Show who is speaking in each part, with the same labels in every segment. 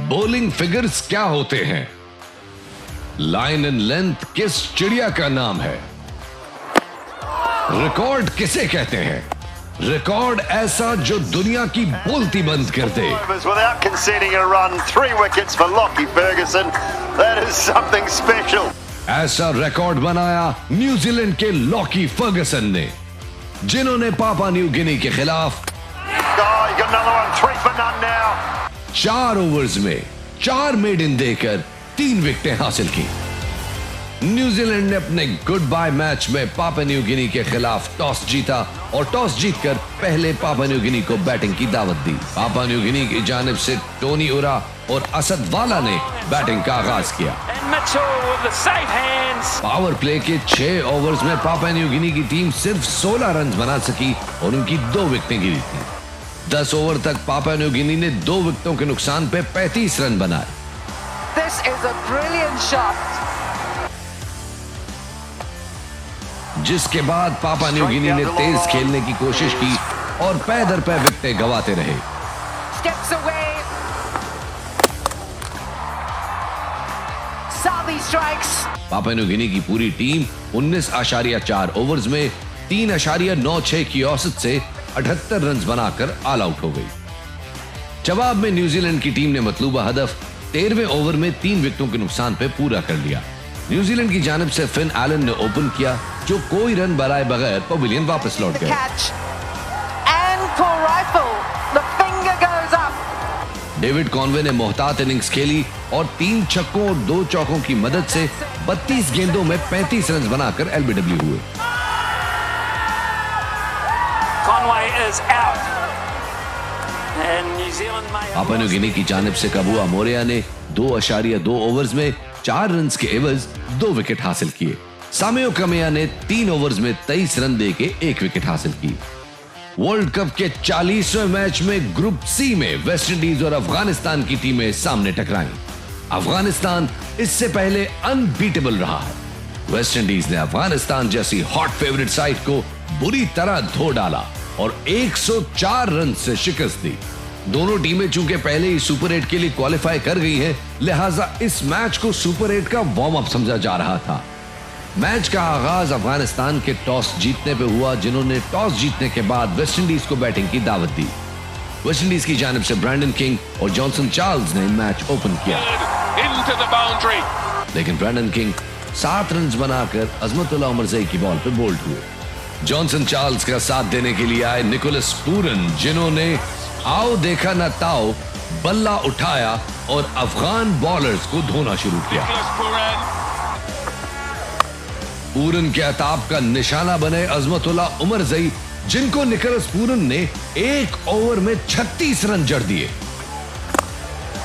Speaker 1: Bowling figures क्या होते हैं? लाइन एंड लेंथ किस चिड़िया का नाम है? रिकॉर्ड किसे कहते हैं? रिकॉर्ड ऐसा जो दुनिया की बोलती बंद कर दे।
Speaker 2: Without conceding a run, 3 wickets for Lockie Ferguson. That is something special.
Speaker 1: ऐसा रिकॉर्ड बनाया न्यूजीलैंड के लॉकी फर्गसन ने, जिन्होंने पापा न्यू गिनी के खिलाफ 4 ओवर्स में 4 मेडन देकर 3 विकेटें हासिल की। न्यूजीलैंड ने अपने गुड बाय मैच में पापा न्यू गिनी के खिलाफ टॉस जीता और टॉस जीतकर पहले पापा न्यू गिनी को बैटिंग की दावत दी। पापा न्यू गिनी की जानिब से टोनी उरा और असद वाला ने बैटिंग का आगाज किया। पावर प्ले के 6 ओवर्स में पापा न्यू गिनी की टीम सिर्फ 16 रन बना सकी और उनकी 2 विकेटें गिरी थी। 10 ओवर तक पापा न्यू गिनी ने 2 विकेटों के नुकसान पे 35 रन बनाए।
Speaker 3: This is a brilliant shot.
Speaker 1: जिसके बाद पापा न्यू गिनी ने तेज खेलने की कोशिश की और पै दर पै विकेटें गंवाते रहे।
Speaker 3: Steps away. Southee strikes.
Speaker 1: पापा न्यू गिनी की पूरी टीम 19.4 ओवर्स में 3.96 की औसत से 78 रन बनाकर ऑल आउट हो गई। जवाब में न्यूजीलैंड की टीम ने मतलूबा हदफ 13वें ओवर में 3 विकेटों के नुकसान पे पूरा कर लिया। न्यूजीलैंड की जानिब से फिन एलन ने ओपन किया, जो कोई रन बनाए बगैर पवेलियन वापस लौट गए। डेविड कॉनवे ने मोहतात इनिंग्स खेली और 3 छक्कों और 2 चौकों की मदद से 32 गेंदों में 35 रन बनाकर एलबीडब्ल्यू हुए। पापा न्यू गिनी की जानिब से कबूआ मोरिया ने 2.2 ओवर्स में 4 रन के एवज 2 विकेट हासिल किए। सामियो कमिया ने 3 ओवर्स में 23 रन देके 1 विकेट हासिल की। वर्ल्ड कप के 40वें मैच में ग्रुप सी में वेस्ट इंडीज और अफगानिस्तान की टीमें सामने टकराई। अफगानिस्तान इससे पहले अनबीटेबल रहा है। वेस्ट इंडीज ने अफगानिस्तान जैसी हॉट फेवरेट साइड को बुरी तरह धो डाला और 104 रन से शिकस्त दी। दोनों टीमें चूंकि पहले ही सुपर 8 के लिए क्वालिफाई कर गई हैं, लिहाजा इस मैच को सुपर 8 का वार्म अप समझा जा रहा था। मैच का आगाज अफगानिस्तान के टॉस जीतने पे हुआ, जिन्होंने टॉस जीतने के बाद वेस्ट इंडीज को बैटिंग की दावत दी। वेस्ट इंडीज की जानिब से ब्रैंडन किंग और जॉनसन चार्ल्स ने मैच ओपन किया, लेकिन ब्रैंडन किंग 7 रन बनाकर अजमतुल्लाह उमरज़ई की बॉल पे बोल्ड हुए। जॉनसन चार्ल्स का साथ देने के लिए आए निकोलस पूरन, जिन्होंने आओ देखा न ताओ बल्ला उठाया और अफगान बॉलर्स को धोना शुरू किया। पूरन के अताब का निशाना बने अजमतुल्लाह उमरज़ई, जिनको निकोलस पूरन ने 1 ओवर में 36 रन जड़ दिए।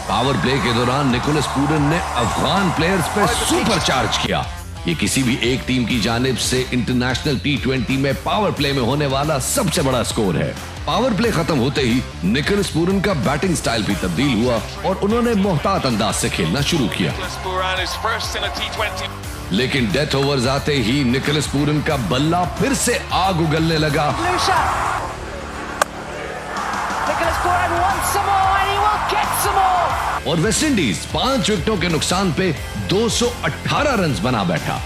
Speaker 1: पावर प्ले के दौरान निकोलस पूरन ने अफगान प्लेयर्स पर सुपर चार्ज किया। ये किसी भी एक टीम की जानिब से इंटरनेशनल T20 में पावर प्ले में होने वाला सबसे बड़ा स्कोर है। पावर प्ले खत्म होते ही निकोलस पूरन का बैटिंग स्टाइल भी तब्दील हुआ और उन्होंने मोहतात अंदाज से खेलना शुरू किया। लेकिन डेथ ओवर्स आते ही निकोलस पूरन का बल्ला फिर से आग उगलने लगा और वेस्ट इंडीज 5 विकेटों के नुकसान पे 218 रन बना बैठा।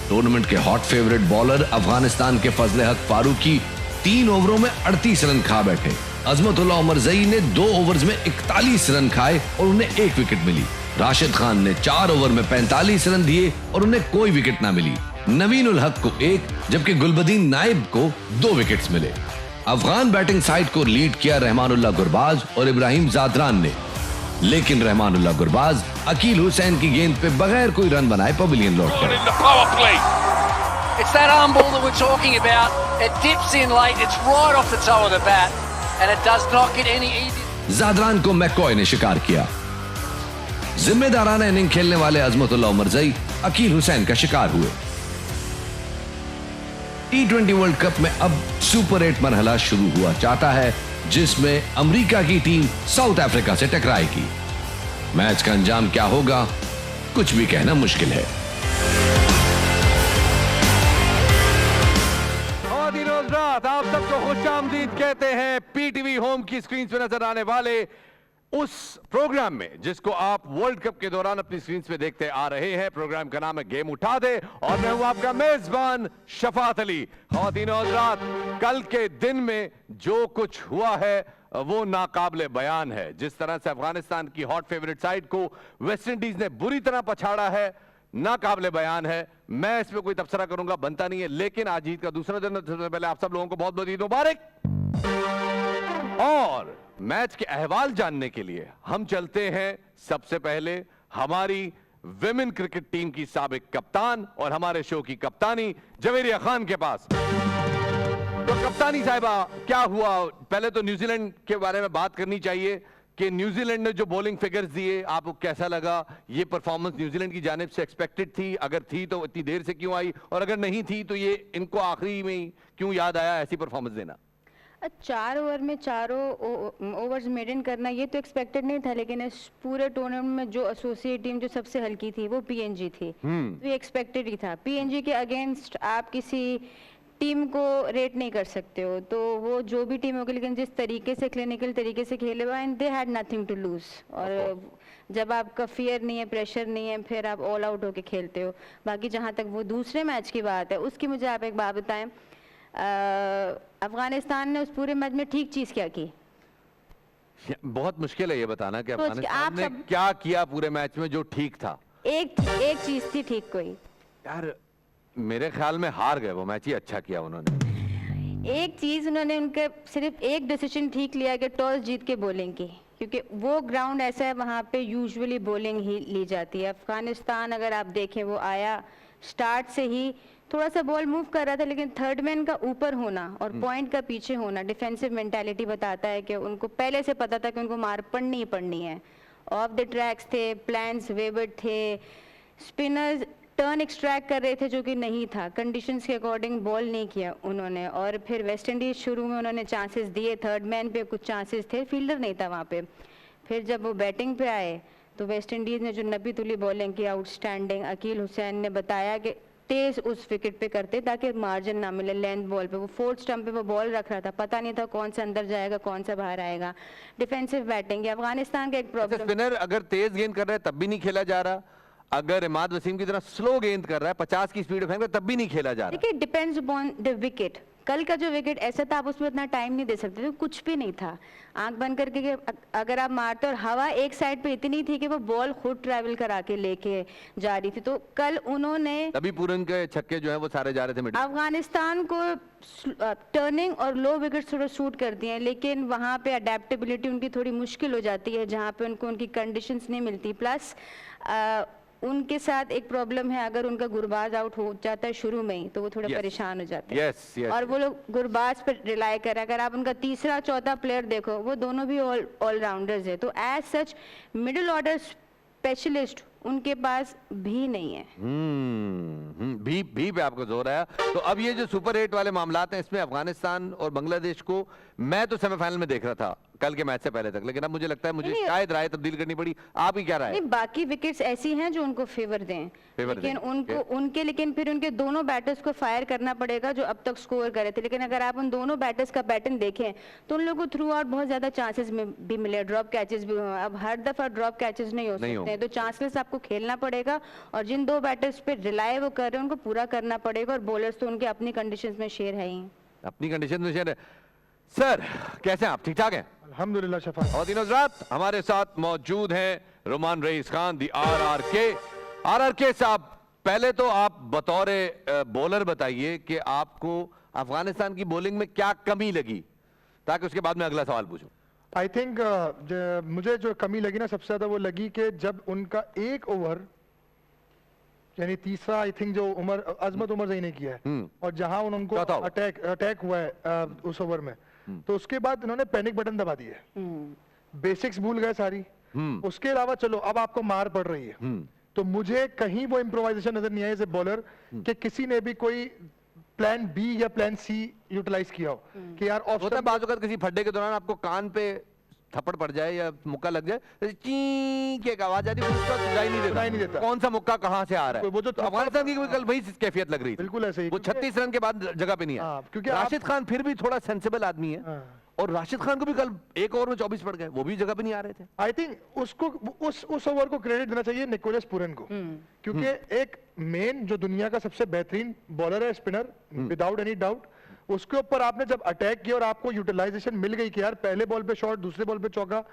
Speaker 1: टूर्नामेंट के हॉट फेवरेट बॉलर अफगानिस्तान के फजले हक फारूकी 3 ओवरों में 38 रन खा बैठे। अजमतुल्लाह उमरज़ई ने 2 ओवर्स में 41 रन खाए और उन्हें 1 विकेट मिली। राशिद खान ने 4 ओवर में 45 रन दिए और उन्हें कोई विकेट ना मिली। नवीन उल हक को 1 जबकि गुलबदीन नाइब को 2 विकेट्स मिले। अफगान बैटिंग साइड को लीड किया रहमानुल्लाह गुरबाज और इब्राहिम जादरान ने, लेकिन रहमानुल्लाह गुरबाज अकील हुसैन की गेंद पे बगैर कोई रन बनाए पवेलियन लौट गए।
Speaker 4: It's that arm ball that we're talking about. It dips in late. It's right off the toe of the bat, and it does not get any easy.
Speaker 1: Zadran को मैकॉय ने शिकार किया। जिम्मेदाराना इनिंग खेलने वाले अजमतुल्लाह उमरज़ई अकील हुसैन का शिकार हुए। T20 वर्ल्ड कप में अब सुपर 8 मरहला शुरू हुआ चाहता है, जिसमें अमेरिका की टीम साउथ अफ्रीका से टकराएगी। मैच का अंजाम क्या होगा, कुछ भी कहना मुश्किल है।
Speaker 5: आप सबको खुशामदीद कहते हैं पीटीवी होम की स्क्रीन पर नजर आने वाले उस प्रोग्राम में जिसको आप वर्ल्ड कप के दौरान अपनी स्क्रीन पे देखते आ रहे हैं। प्रोग्राम का नाम है गेम उठा दे और मैं हूं आपका मेजबान शफात अली। ख्वातीन और हज़रात, कल के दिन में जो कुछ हुआ है वो नाकाबिले बयान है। जिस तरह से अफगानिस्तान की हॉट फेवरेट साइड को वेस्ट इंडीज ने बुरी तरह पछाड़ा है, नाकाबिले बयान है। मैं इस पे कोई तबसरा करूंगा बनता नहीं है, लेकिन आज ईद का दूसरा दिन है। सबसे पहले आप सब लोगों को बहुत बहुत ईद मुबारक। और मैच के अहवाल जानने के लिए हम चलते हैं सबसे पहले हमारी विमेन क्रिकेट टीम की साबिक कप्तान और हमारे शो की कप्तानी जवेरिया खान के पास। तो कप्तानी साहिबा, क्या हुआ? पहले तो न्यूजीलैंड के बारे में बात करनी चाहिए कि न्यूजीलैंड ने जो बॉलिंग फिगर्स दिए, आपको कैसा लगा? ये परफॉर्मेंस न्यूजीलैंड की जानिब से एक्सपेक्टेड थी? अगर थी तो इतनी देर से क्यों आई, और अगर नहीं थी तो ये इनको आखिरी में ही क्यों याद आया ऐसी परफॉर्मेंस देना?
Speaker 6: 4 ओवर में चारों ओवर्स मेडन करना ये तो एक्सपेक्टेड नहीं था, लेकिन इस पूरे टूर्नामेंट में जो एसोसिएट टीम जो सबसे हल्की थी वो पीएनजी थी। तो ये एक्सपेक्टेड ही था। पीएनजी के अगेंस्ट आप किसी टीम को रेट नहीं कर सकते हो, तो वो जो भी टीम होगी, लेकिन जिस तरीके से क्लिनिकल तरीके से खेले हुआ, and they had nothing to lose. और जब आपका फियर नहीं है, प्रेशर नहीं है, फिर आप ऑल आउट होके खेलते हो। बाकी जहाँ तक वो दूसरे मैच की बात है, उसकी मुझे आप एक बात बताएं, अफगानिस्तान ने उस पूरे मैच में ठीक चीज क्या की?
Speaker 5: बहुत मुश्किल है ये बताना कि
Speaker 6: तो
Speaker 5: अफगानिस्तान ने क्या किया पूरे मैच में जो ठीक था।
Speaker 6: एक चीज थी ठीक कोई?
Speaker 5: यार मेरे ख्याल में हार गए वो मैच ही अच्छा किया उन्होंने।
Speaker 6: एक चीज उन्होंने उनके सिर्फ एक डिसीजन ठीक लिया कि टॉस जीत के बॉलिंग की, क्योंकि वो ग्राउंड ऐसा है वहाँ पे यूजुअली बॉलिंग ही ली जाती है। अफगानिस्तान अगर आप देखें, वो आया स्टार्ट से ही थोड़ा सा बॉल मूव कर रहा था, लेकिन थर्ड मैन का ऊपर होना और पॉइंट का पीछे होना डिफेंसिव मेंटालिटी बताता है कि उनको पहले से पता था कि उनको मार पड़नी ही पड़नी है। ऑफ द ट्रैक्स थे, प्लान्स वेवर्ड थे, स्पिनर्स टर्न एक्सट्रैक्ट कर रहे थे जो कि नहीं था, कंडीशंस के अकॉर्डिंग बॉल नहीं किया उन्होंने। और फिर वेस्ट इंडीज शुरू में उन्होंने चांसेस दिए, थर्ड मैन पे कुछ चांसेस थे, फील्डर नहीं था वहाँ पे। फिर जब वो बैटिंग पे आए तो वेस्ट इंडीज ने जो नबी तुली बॉलिंग की आउटस्टैंडिंग, अकील हुसैन ने बताया कि तेज उस विकेट पे करते ताकि मार्जिन ना मिले लेंथ बॉल पे। वो फोर्थ स्टंप पे वो बॉल रख रहा था, पता नहीं था कौन सा अंदर जाएगा कौन सा बाहर आएगा। डिफेंसिव बैटिंग है अफगानिस्तान का एक प्रॉब्लम।
Speaker 5: स्पिनर अगर तेज गेंद कर रहा है तब भी नहीं खेला जा रहा, अगर इमाद वसीम की तरह स्लो गेंद कर रहा है 50 की स्पीड फेंक रहा है तब भी नहीं खेला जा रहा।
Speaker 6: देखिए, डिपेंड्स अपॉन द विकेट। कल का जो विकेट ऐसा था, आप उसमें इतना टाइम नहीं दे सकते थे, कुछ भी नहीं था। आंख बंद करके कि अगर आप मारते, और हवा एक साइड पे इतनी थी कि वो बॉल खुद ट्रैवल करा के लेके जा रही थी। तो कल उन्होंने
Speaker 5: तभी पूरन के छक्के जो है वो सारे जा रहे थे मिडिल।
Speaker 6: अफगानिस्तान को टर्निंग और लो विकेट थोड़ा शूट करती हैं, लेकिन वहाँ पे अडेप्टेबिलिटी उनकी थोड़ी मुश्किल हो जाती है, जहाँ पे उनको उनकी कंडीशंस नहीं मिलती। प्लस उनके साथ एक प्रॉब्लम है, अगर उनका गुरबाज आउट हो जाता है शुरू में ही तो वो थोड़ा परेशान हो जाते हैं।
Speaker 5: yes,
Speaker 6: और वो लोग गुरबाज पर रिलाई कर रहे हैं। अगर आप उनका तीसरा चौथा प्लेयर देखो, वो दोनों भी ऑलराउंडर्स है। तो as such middle order specialist उनके पास भी नहीं है।
Speaker 5: भी पे आपको जोर आया। तो अब ये जो सुपर 8 वाले मामलात हैं, इसमें अफगानिस्तान और बांग्लादेश को मैं तो सेमीफाइनल में देख रहा था कल के मैच से पहले तक, लेकिन अब मुझे लगता है मुझे शायद राय तब्दील करनी पड़ी। आप ही क्या राय?
Speaker 6: नहीं, बाकी विकेट्स ऐसी हैं जो उनको फेवर दें, लेकिन उनको लेकिन फिर उनके दोनों बैटर्स को फायर करना पड़ेगा जो अब तक स्कोर करे थे। लेकिन अगर आप उन दोनों बैटर्स का पैटर्न देखें तो उन लोगों को थ्रू आउट बहुत ज्यादा चांसेस भी मिले, ड्रॉप कैचेस भी हुए। अब हर दफा ड्रॉप कैचेस नहीं हो सकते, तो चांसलेस आपको खेलना पड़ेगा, और जिन दो बैटर्स पे रिलाय वो कर रहे हैं उनको पूरा करना पड़ेगा। और बॉलर्स तो उनके अपनी कंडीशंस में शेर है ही, अपनी
Speaker 5: कंडीशन में शेर है। सर कैसे हैं आप? ठीक ठाक हैं?
Speaker 7: अल्हम्दुलिल्लाह शफात।
Speaker 5: और दिनों रात हमारे साथ मौजूद हैं रोमान रईस खान दी आरआरके साहब। पहले तो आप बतौर बॉलर बताइए कि आपको अफगानिस्तान की बॉलिंग में क्या कमी लगी, ताकि उसके बाद में अगला सवाल पूछूं।
Speaker 7: आई थिंक मुझे जो कमी लगी ना सबसे ज्यादा वो लगी कि जब उनका एक ओवर यानी तीसरा, आई थिंक जो अजमत उमर जई ने किया है, और जहां उनको अटैक हुआ है उस ओवर में, तो उसके बाद उन्होंने पैनिक बटन दबा दिए, बेसिक्स भूल गए सारी। उसके अलावा चलो अब आपको मार पड़ रही है, तो मुझे कहीं वो इम्प्रोवाइजेशन नजर नहीं आई एज ए बॉलर कि किसी ने भी कोई प्लान बी या प्लान सी यूटिलाइज किया हो कि यार
Speaker 5: होता है बाज़ औक़ात किसी फड्डे के दौरान आपको कान पे थप्पड़ पड़ जाए या मुक्का लग जाए, ची की आवाज आ रही है, उसका सुनाई नहीं देता कौन सा मुक्का कहां से आ रहा है।
Speaker 7: वो जो
Speaker 5: अफगानिस्तान की कल वही कैफियत लग रही थी,
Speaker 7: बिल्कुल ऐसे ही।
Speaker 5: वो 36 रन के बाद जगह पे नहीं है। क्योंकि राशिद खान फिर भी थोड़ा सेंसिबल आदमी है, और राशिद खान को भी कल एक ओवर में 24 पड़ गए, वो भी जगह पे नहीं आ रहे थे।
Speaker 7: आई थिंक उसको उस ओवर को क्रेडिट देना चाहिए निकोलस पूरन को, क्योंकि एक मेन जो दुनिया का सबसे बेहतरीन बॉलर है, स्पिनर, विदाउट एनी डाउट, उसके ऊपर आपने जब अटैक किया और आपको यूटिलाइजेशन मिल गई कि यार पहले बॉल पे शॉट, दूसरे बॉल पे चौका,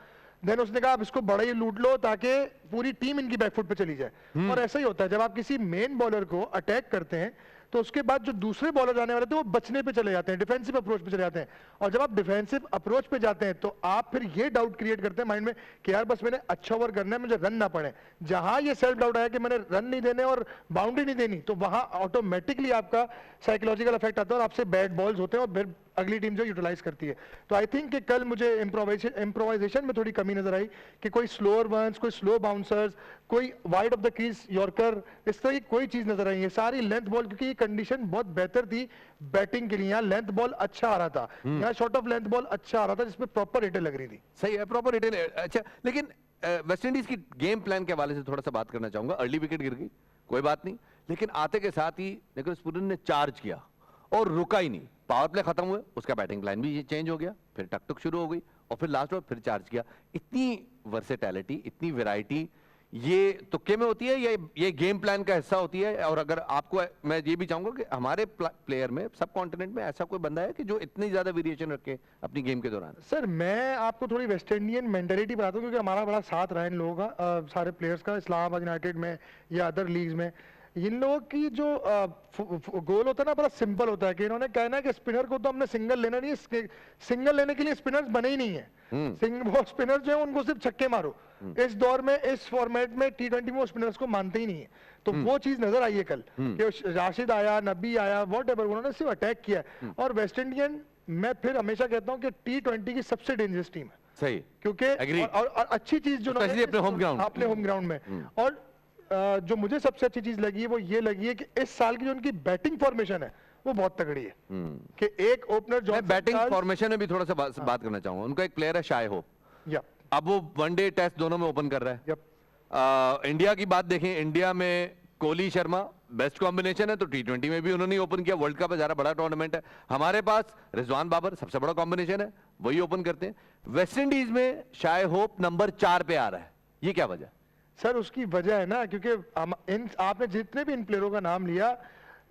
Speaker 7: देन उसने कहा आप इसको बड़ा ही लूट लो ताकि पूरी टीम इनकी बैकफुट पे चली जाए। और ऐसा ही होता है जब आप किसी मेन बॉलर को अटैक करते हैं तो उसके बाद जो दूसरे बॉलर आने वाले थे वो बचने पे चले जाते हैं, डिफेंसिव अप्रोच पे चले जाते हैं। और जब आप डिफेंसिव अप्रोच पे जाते हैं तो आप फिर ये डाउट क्रिएट करते हैं माइंड में कि यार बस मैंने अच्छा ओवर करना है, मुझे रन ना पड़े। जहां ये सेल्फ डाउट आया कि मैंने रन नहीं देने और बाउंड्री नहीं देनी, तो वहां ऑटोमेटिकली आपका साइकोलॉजिकल इफेक्ट आता है और आपसे बैड बॉल्स होते हैं और फिर अगली टीम जो यूटिलाइज करती है। तो आई थिंक कि कल मुझे इम्प्रोवाइजेशन में थोड़ी कमी नजर आई कि कोई स्लोअर वंस, कोई स्लो बाउंसर्स, कोई wide of the crease yorker, इस तरह की कोई चीज नजर आई है। सारी लेंथ बॉल, क्योंकि ये कंडीशन बहुत बेहतर थी बैटिंग के लिए, यहाँ लेंथ बॉल अच्छा आ रहा था, यहाँ शॉर्ट ऑफ लेंथ बॉल अच्छा आ रहा था जिसमें प्रॉपर रिटेल लग रही थी।
Speaker 5: सही है, प्रॉपर रिटेल। अच्छा, लेकिन वेस्ट इंडीज की गेम प्लान के हवाले से थोड़ा सा बात करना चाहूंगा। अर्ली विकेट गिर गई, कोई बात नहीं, लेकिन आते के साथ ही निकोलस पूरन ने चार्ज किया और रुका ही नहीं। पावर प्ले खत्म हुए, उसका बैटिंग प्लान भी चेंज हो गया, फिर टक टक शुरू हो गई और फिर लास्ट ओवर फिर चार्ज किया। इतनी वर्सेटैलिटी, इतनी वैरायटी ये तुक्के में होती है या ये गेम प्लान का हिस्सा होती है? और अगर आपको, मैं ये भी चाहूंगा कि हमारे प्लेयर में, सब कॉन्टिनेंट में ऐसा कोई बंदा है कि जो इतनी ज्यादा वेरिएशन रखे अपनी गेम के दौरान?
Speaker 7: सर मैं आपको थोड़ी वेस्ट इंडियन मेंटेलिटी बताता हूँ, क्योंकि हमारा बड़ा साथ रहा है इन लोगों का, सारे प्लेयर्स का, इस्लामाबाद यूनाइटेड में या अदर लीग्स में। इन लोगों की जो गोल होता है ना, बड़ा सिंपल होता है कि इन्होंने कहना है कि स्पिनर को तो हमने सिंगल लेना नहीं है, सिंगल लेने के लिए स्पिनर्स बने ही नहीं है। वो स्पिनर जो है उनको सिर्फ छक्के मारो। इस दौर में, इस फॉर्मेट में, T20 में वो स्पिनर्स को मानते ही नहीं है। तो वो चीज नजर आई है कल कि राशिद आया, नबी आया, व्हाटएवर, उन्होंने सिर्फ अटैक किया। और वेस्ट इंडियन, मैं फिर हमेशा कहता हूँ कि T20 की सबसे डेंजरस टीम है।
Speaker 5: सही,
Speaker 7: क्योंकि और अच्छी चीज जो
Speaker 5: अपने होम ग्राउंड
Speaker 7: में। और जो मुझे सबसे अच्छी चीज लगी है वो ये लगी है कि इस साल की जो उनकी बैटिंग फॉर्मेशन है वो बहुत तगड़ी है। कि एक ओपनर जो
Speaker 5: बैटिंग फॉर्मेशन में भी थोड़ा सा बात करना चाहूंगा। उनका एक प्लेयर है शाय होप, अब वो वनडे टेस्ट दोनों में ओपन कर रहा है। इंडिया की बात देखें, इंडिया में कोहली शर्मा बेस्ट कॉम्बिनेशन है, तो T20 में भी उन्होंने ओपन किया। वर्ल्ड कप है, बड़ा टूर्नामेंट है। हमारे पास रिजवान बाबर सबसे बड़ा कॉम्बिनेशन है, वही ओपन करते हैं। वेस्ट इंडीज में शाय होप नंबर 4 पे आ रहा है, ये क्या वजह?
Speaker 7: सर उसकी वजह है ना, क्योंकि आपने जितने भी इन प्लेयरों का नाम लिया,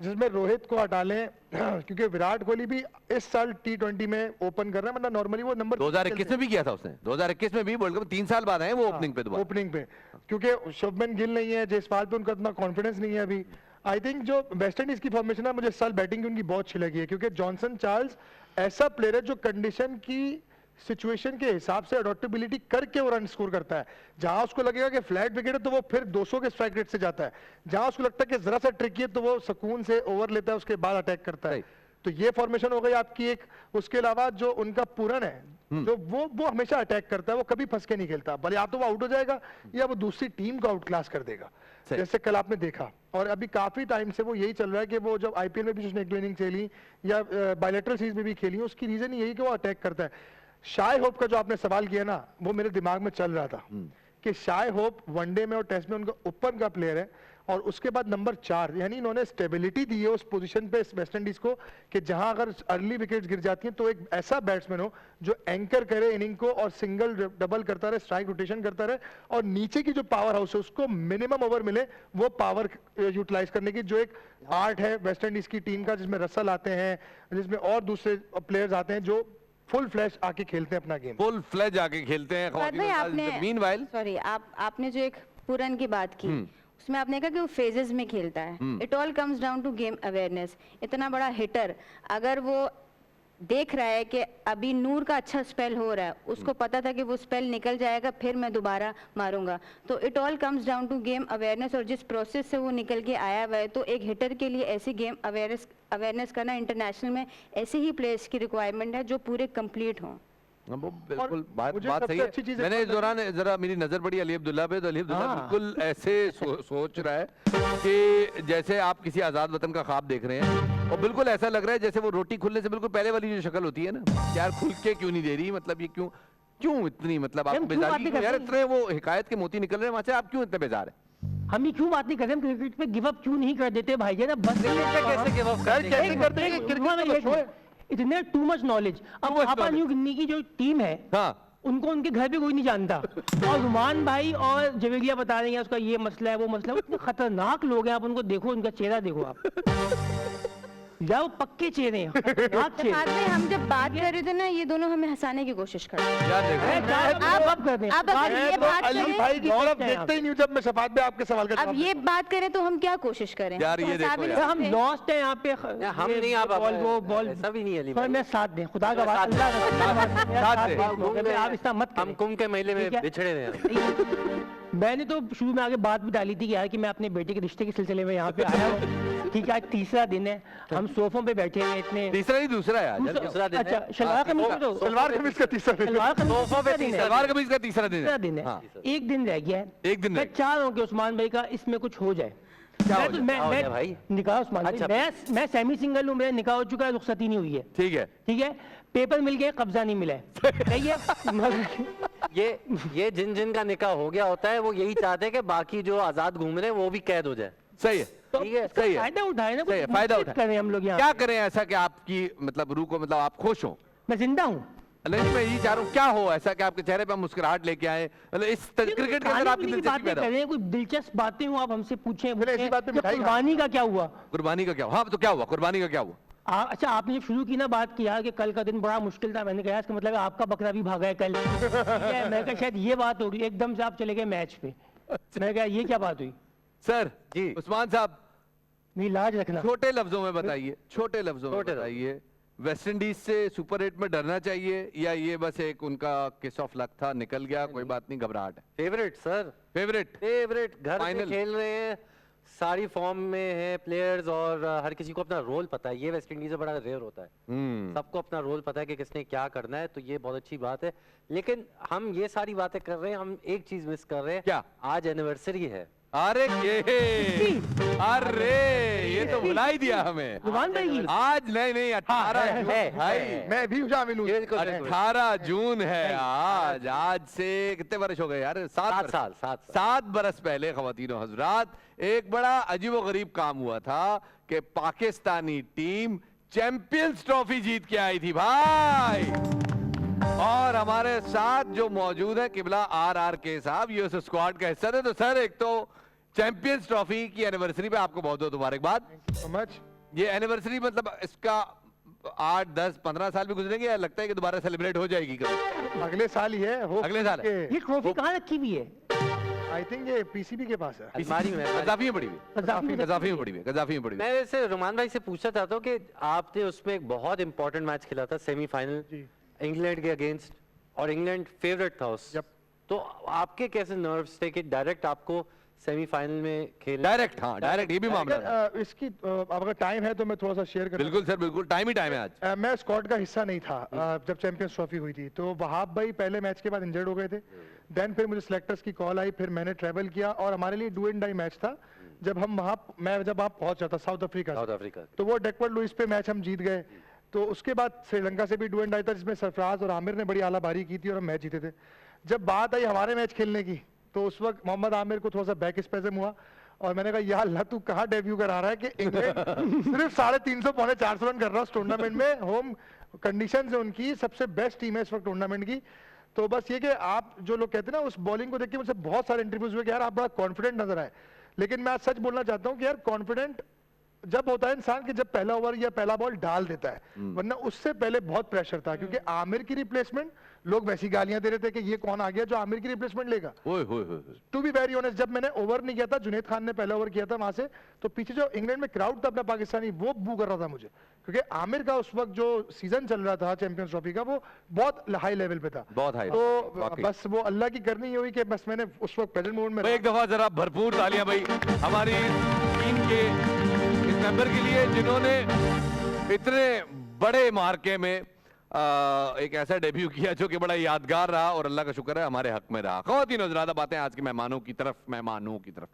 Speaker 7: जिसमें रोहित को हटा लें, क्योंकि विराट कोहली भी इस साल T20 में ओपन कर रहा है, मतलब नॉर्मली वो नंबर
Speaker 5: 2021 में भी किया था उसने, 2021 में भी वर्ल्ड कप 3 साल बाद आए वो ओपनिंग पे दोबारा।
Speaker 7: ओपनिंग पे, क्योंकि शुभमन गिल नहीं है, जयसवाल पे उनका इतना कॉन्फिडेंस नहीं है अभी। आई थिंक जो वेस्ट इंडीज की फॉर्मेशन है, मुझे इस साल बैटिंग उनकी बहुत अच्छी लगी है, क्योंकि जॉनसन चार्ल्स ऐसा प्लेयर है जो कंडीशन की सिचुएशन के हिसाब से अडॉप्टेबिलिटी करके वो रन स्कोर करता है। जहां उसको लगेगा कि फ्लैट विकेट है तो वो फिर 200 के स्ट्राइक रेट से जाता है, जहां उसको लगता है कि जरा सा ट्रिकी है तो वो सुकून से ओवर लेता है, उसके बाद अटैक करता है। तो ये फॉर्मेशन हो गई आपकी एक। उसके अलावा जो उनका पूरन है, जो वो हमेशा अटैक करता है, वो कभी फंस के नहीं खेलता, भले या तो वो आउट हो जाएगा या वो दूसरी टीम को आउट क्लास कर देगा, जैसे कल आपने देखा। और अभी काफी टाइम से वो यही चल रहा है कि वो जब IPL में भी उसने एक दो इनिंग खेली या बायलैटरल सीरीज में भी खेली, उसकी रीजन यही कि वो अटैक करता है। शाय होप का जो आपने सवाल किया ना, वो मेरे दिमाग में चल रहा था कि शाय होप वनडे में और टेस्ट में उनका ओपन का प्लेयर है, और उसके बाद नंबर 4, यानी इन्होंने स्टेबिलिटी दी है उस पोजीशन पे वेस्ट इंडीज को कि जहां अगर अर्ली विकेट्स गिर जाती हैं तो एक ऐसा बैट्समैन हो जो एंकर करे इनिंग को और सिंगल डबल करता रहे, स्ट्राइक रोटेशन करता रहे, और नीचे की जो पावर हाउस है उसको मिनिमम ओवर मिले वो पावर यूटिलाइज करने की, जो एक आर्ट है वेस्ट इंडीज की टीम का, जिसमें रसल आते हैं, जिसमें और दूसरे प्लेयर्स आते हैं जो फुल फ्लैश आके खेलते हैं अपना गेम,
Speaker 5: फुल फ्लैश आके खेलते हैं। मीनवाइल
Speaker 6: सॉरी, आपने जो एक पूरन की बात की, उसमें आपने कहा कि वो फेजेस में खेलता है। It all comes down to game awareness. इतना बड़ा हिटर अगर वो देख रहा है कि अभी नूर का अच्छा स्पेल हो रहा है, उसको पता था कि वो स्पेल निकल जाएगा, फिर मैं दोबारा मारूंगा, तो it all comes down to game awareness. और जिस प्रोसेस से वो निकल के आया हुआ है, तो एक हिटर के लिए ऐसी गेम अवेयरनेस करना इंटरनेशनल में ऐसे ही प्लेयर्स की रिक्वायरमेंट है जो पूरे कंप्लीट हों।
Speaker 5: बिल्कुल बात सही है। मैंने इस दौरान जरा मेरी नजर पड़ी अली अब्दुल्ला पे, तो अली अब्दुल्ला बिल्कुल ऐसे सोच रहा है कि जैसे आप किसी आजाद वतन का ख्वाब देख रहे हैं, और बिल्कुल ऐसा लग रहा है जैसे वो रोटी खुलने से बिल्कुल पहले वाली जो शक्ल होती है ना, यार खुल के क्यों नहीं दे रही, मतलब ये क्यों इतनी, मतलब आप बेजारी क्यों यार, इतने वो हिकायत के मोती निकल रहे हैं वहां से, आप क्यों इतने बेजार है?
Speaker 8: हम ये क्यों बात नहीं करते, हम क्रिकेट पे गिव अप क्यों नहीं कर देते भाई? ना बस
Speaker 4: कैसे गिव अप
Speaker 7: कैसे करते हैं?
Speaker 8: इतने टू मच नॉलेज। अब पापा न्यू गिनी की जो टीम है,
Speaker 5: हाँ,
Speaker 8: उनको उनके घर पे कोई नहीं जानता, और रुमान भाई और जवेरिया बता रहे हैं उसका ये मसला है वो मसला है। इतने खतरनाक लोग हैं, आप उनको देखो, उनका चेहरा देखो आप, जाओ पक्के चेहरे हैं, खतरनाक चेहरे।
Speaker 6: बाद में हम जब बात कर रहे थे ना, ये दोनों हमें हंसाने की कोशिश कर रहे थे।
Speaker 5: यार देखो,
Speaker 6: आप अगर ये बात
Speaker 7: अली
Speaker 6: करें,
Speaker 7: भाई की तरफ देखते ही नहीं हूं जब मैं शफात में आपके सवाल का
Speaker 6: अब
Speaker 7: जवाब
Speaker 6: ये बात करें तो हम क्या कोशिश करें?
Speaker 5: यार ये
Speaker 6: हंसा
Speaker 5: देखो
Speaker 6: भी
Speaker 5: यार।
Speaker 6: नहीं
Speaker 8: हम
Speaker 6: सकते।
Speaker 8: लॉस्ट है यहाँ पे,
Speaker 9: हम नहीं, आप
Speaker 8: बॉल वो बॉल
Speaker 9: ऐसा भी नहीं है अली
Speaker 8: पर
Speaker 9: भाई।
Speaker 8: मैं साथ दें, खुदा का वास्ता,
Speaker 5: साथ दे।
Speaker 8: आप इतना मत
Speaker 9: हम
Speaker 8: करें।
Speaker 9: कुंभ के मेले में
Speaker 8: ठीक है?
Speaker 9: बिछड़े हुए हैं।
Speaker 8: मैंने तो शुरू में आगे बात भी डाली थी कि यार कि मैं अपने बेटे के रिश्ते के सिलसिले में यहाँ पे आया हूँ। ठीक है, आज तीसरा दिन है, हम सोफों पे बैठे हैं इतने।
Speaker 5: तीसरा ही दूसरा है आज।
Speaker 9: दूसरा दिन है।
Speaker 8: अच्छा, शलवार कमीज का तो
Speaker 7: सलवार कमीज का तीसरा दिन।
Speaker 8: सलवार कमीज
Speaker 9: सोफों पे
Speaker 8: का दिन है।
Speaker 5: सलवार कमीज का तीसरा दिन
Speaker 8: तीसरा
Speaker 5: है।
Speaker 8: दिन है,
Speaker 5: हाँ।
Speaker 8: एक दिन रह गया है।
Speaker 5: एक दिन रह
Speaker 8: मैं
Speaker 5: गया।
Speaker 8: चाह रहा हूँ कि उस्मान भाई का इसमें कुछ हो जाए।
Speaker 5: क्या
Speaker 8: मैं
Speaker 5: हो
Speaker 8: तो-
Speaker 5: जाए?
Speaker 8: मैं
Speaker 9: क्या हो
Speaker 8: मैं
Speaker 9: जाए भाई?
Speaker 8: निकाह उस्मान भाई,
Speaker 9: अच्छा।
Speaker 8: मैं सेमी सिंगल हूँ, मेरा निकाह हो चुका है, रुखसती नहीं हुई है।
Speaker 5: ठीक है,
Speaker 8: ठीक है, पेपर मिल गए, कब्जा नहीं मिला है। सही है।
Speaker 9: ये जिन जिन का निकाह हो गया होता है वो यही चाहते हैं कि बाकी जो आजाद घूम रहे हैं वो भी कैद हो जाए।
Speaker 5: सही है,
Speaker 9: ठीक है,
Speaker 5: सही है,
Speaker 8: फायदा उठाए ना,
Speaker 5: सही है,
Speaker 8: कुछ
Speaker 5: फायदा
Speaker 8: मुफ्त
Speaker 5: उठाए।
Speaker 8: करें हम लोग यहाँ।
Speaker 5: क्या करें ऐसा कि आपकी मतलब रूह को, मतलब आप खुश हो?
Speaker 8: मैं जिंदा हूँ।
Speaker 5: नहीं, मैं यही चाह रहा हूँ क्या हो ऐसा कि आपके चेहरे पे मुस्कुराहट लेके आए, मतलब इस क्रिकेट के अंदर आपकी दिलचस्पी
Speaker 8: बातें
Speaker 5: पैदा हो।
Speaker 8: करें, कोई दिलचस्प बातें हो आप हमसे पूछें।
Speaker 7: ऐसी बात पे
Speaker 8: कि
Speaker 7: मिठाई
Speaker 8: कुर्बानी का क्या हुआ?
Speaker 5: कुर्बानी का क्या हुआ? हाँ, तो क्या हुआ कुर्बानी का क्या हुआ?
Speaker 8: अच्छा, आपने जब शुरू की ना बात किया कि कल का दिन बड़ा मुश्किल था, मैंने कहा इसका मतलब है आपका बकरा भी भागा है कल। ठीक है, मैंने कहा शायद ये बात होगी, एकदम से आप चले गए मैच पे। मैंने कहा ये क्या बात हुई?
Speaker 5: सर
Speaker 9: जी।
Speaker 5: उस्मान साहब,
Speaker 8: मेरी लाज रखना।
Speaker 5: छोटे लफ्जों में बताइए, छोटे लफ्जों में
Speaker 9: छोटे
Speaker 5: बताइए, वेस्ट इंडीज से सुपर 8 में डरना चाहिए या ये बस एक उनका किस ऑफ लक था, निकल गया, कोई बात नहीं, घबराहट है?
Speaker 9: फेवरेट सर,
Speaker 5: फेवरेट
Speaker 9: फेवरेट, घर पे
Speaker 5: Final।
Speaker 9: खेल रहे हैं, सारी फॉर्म में है प्लेयर्स, और हर किसी को अपना रोल पता है। ये वेस्ट इंडीज में बड़ा रेयर होता है, सबको अपना रोल पता है कि किसने क्या करना है, तो ये बहुत अच्छी बात है। लेकिन हम ये सारी बातें कर रहे हैं, हम एक चीज मिस कर रहे हैं।
Speaker 5: क्या?
Speaker 9: आज एनिवर्सरी है।
Speaker 5: अरे अरे ये तो भुला ही दिया हमें।
Speaker 8: रुमान भाई की
Speaker 5: आज नहीं 18 जून भाई,
Speaker 7: मैं भी शामिल हूँ।
Speaker 5: 18 जून है आज। आज से कितने वर्ष हो गए यार?
Speaker 9: 7 साल।
Speaker 5: 7 बरस पहले ख़वातीनो हज़रात एक बड़ा अजीब व गरीब काम हुआ था कि पाकिस्तानी टीम चैंपियंस ट्रॉफी जीत के आई थी भाई। और हमारे साथ जो मौजूद है किबला RR के साहब, ये उस स्क्वाड का हिस्सा थे। तो सर, एक तो चैंपियंस ट्रॉफी की एनिवर्सरी पे आपको बहुत बहुत मुबारकबाद।
Speaker 7: So much।
Speaker 5: ये एनिवर्सरी मतलब इसका 8, 10, 15 साल भी गुजरेंगे या लगता है कि दोबारा सेलिब्रेट हो जाएगी कभी?
Speaker 7: अगले साल ही है, हो
Speaker 5: अगले साल है।
Speaker 8: ये ट्रॉफी कहाँ रखी हुई है?
Speaker 7: आई थिंक ये PCB के पास है।
Speaker 9: अलमारी में है।
Speaker 5: गद्दाफी में पड़ी हुई,
Speaker 8: गद्दाफी में
Speaker 5: गद्दाफी में पड़ी हुई, गद्दाफी में पड़ी हुई।
Speaker 9: मैं वैसे रुमान भाई से पूछना चाहता हूँ कि आपने उसमें एक बहुत इंपॉर्टेंट मैच खेला था, सेमीफाइनल इंग्लैंड के अगेंस्ट, और इंग्लैंड फेवरेट था उस। तो आपके कैसे नर्व्स थे कि डायरेक्ट आपको सेमीफाइनल में खेल?
Speaker 5: डायरेक्ट, हाँ डायरेक्ट, ये भी मामला था।
Speaker 7: इसकी अगर टाइम है तो मैं थोड़ा सा शेयर कर।
Speaker 5: बिल्कुल सर, बिल्कुल, टाइम ही टाइम है आज।
Speaker 7: मैं स्क्वाड का हिस्सा नहीं था जब चैंपियंस ट्रॉफी हुई थी, तो वहाब भाई पहले मैच के बाद इंजर्ड हो गए थे। देन फिर मुझे सिलेक्टर्स की कॉल आई, फिर मैंने ट्रैवल किया और हमारे लिए डू एंड डाई मैच था। जब मैं वहां पहुंचा था साउथ अफ्रीका, तो वो डेक्वर्ड लुइस पे मैच हम जीत गए। तो उसके बाद श्रीलंका से भी डू एंड डाई था, जिसमें सरफराज और आमिर ने बड़ी आलाबारी की थी और हम मैच जीते थे। जब बात आई हमारे मैच खेलने की, तो उस वक्त मोहम्मद आमिर को थोड़ा सा बैक स्पेज़म हुआ और मैंने कहा या अल्लाह, तू कहाँ डेब्यू करा रहा है कि इंग्लैंड सिर्फ 350 पौने 400 रन कर रहा है उस टूर्नामेंट में। होम कंडीशन है उनकी, सबसे बेस्ट टीम है इस वक्त टूर्नामेंट की। तो बस ये कि आप जो लोग कहते हैं ना, उस बॉलिंग को देख के मुझसे बहुत सारे इंटरव्यूज हुए कि यार आप बड़ा कॉन्फिडेंट नजर आए। लेकिन मैं आज सच बोलना चाहता हूँ कि यार कॉन्फिडेंट जब होता है इंसान कि जब पहला ओवर या पहला बॉल डाल देता है, वरना उससे पहले बहुत प्रेशर था, क्योंकि आमिर की रिप्लेसमेंट लोग वैसी गालियां दे रहे थे कि ये कौन आ गया जो आमिर की रिप्लेसमेंट लेगा। टू बी वेरी ऑनेस्ट, जब मैंने ओवर नहीं किया था, जुनैद खान ने पहला ओवर किया था वहां से, तो पीछे जो इंग्लैंड में क्राउड था अपना पाकिस्तानी, वो बू कर रहा था मुझे, क्योंकि आमिर का उस वक्त जो सीजन चल रहा था चैंपियंस ट्रॉफी का, वो बहुत हाई लेवल पे था,
Speaker 5: बहुत हाई।
Speaker 7: तो बस वो अल्लाह की करनी ही हुई कि बस मैंने उस वक्त प्रेजेंट मोमेंट में।
Speaker 5: एक दफा जरा भरपूर तालियां भाई हमारी टीम के इस मेंबर के लिए, जिन्होंने इतने बड़े मार्के में एक ऐसा डेब्यू किया जो कि बड़ा यादगार रहा और अल्लाह का शुक्र है हमारे हक में रहा। ख़वातीन और ज़्यादा बातें आज के मेहमानों की तरफ।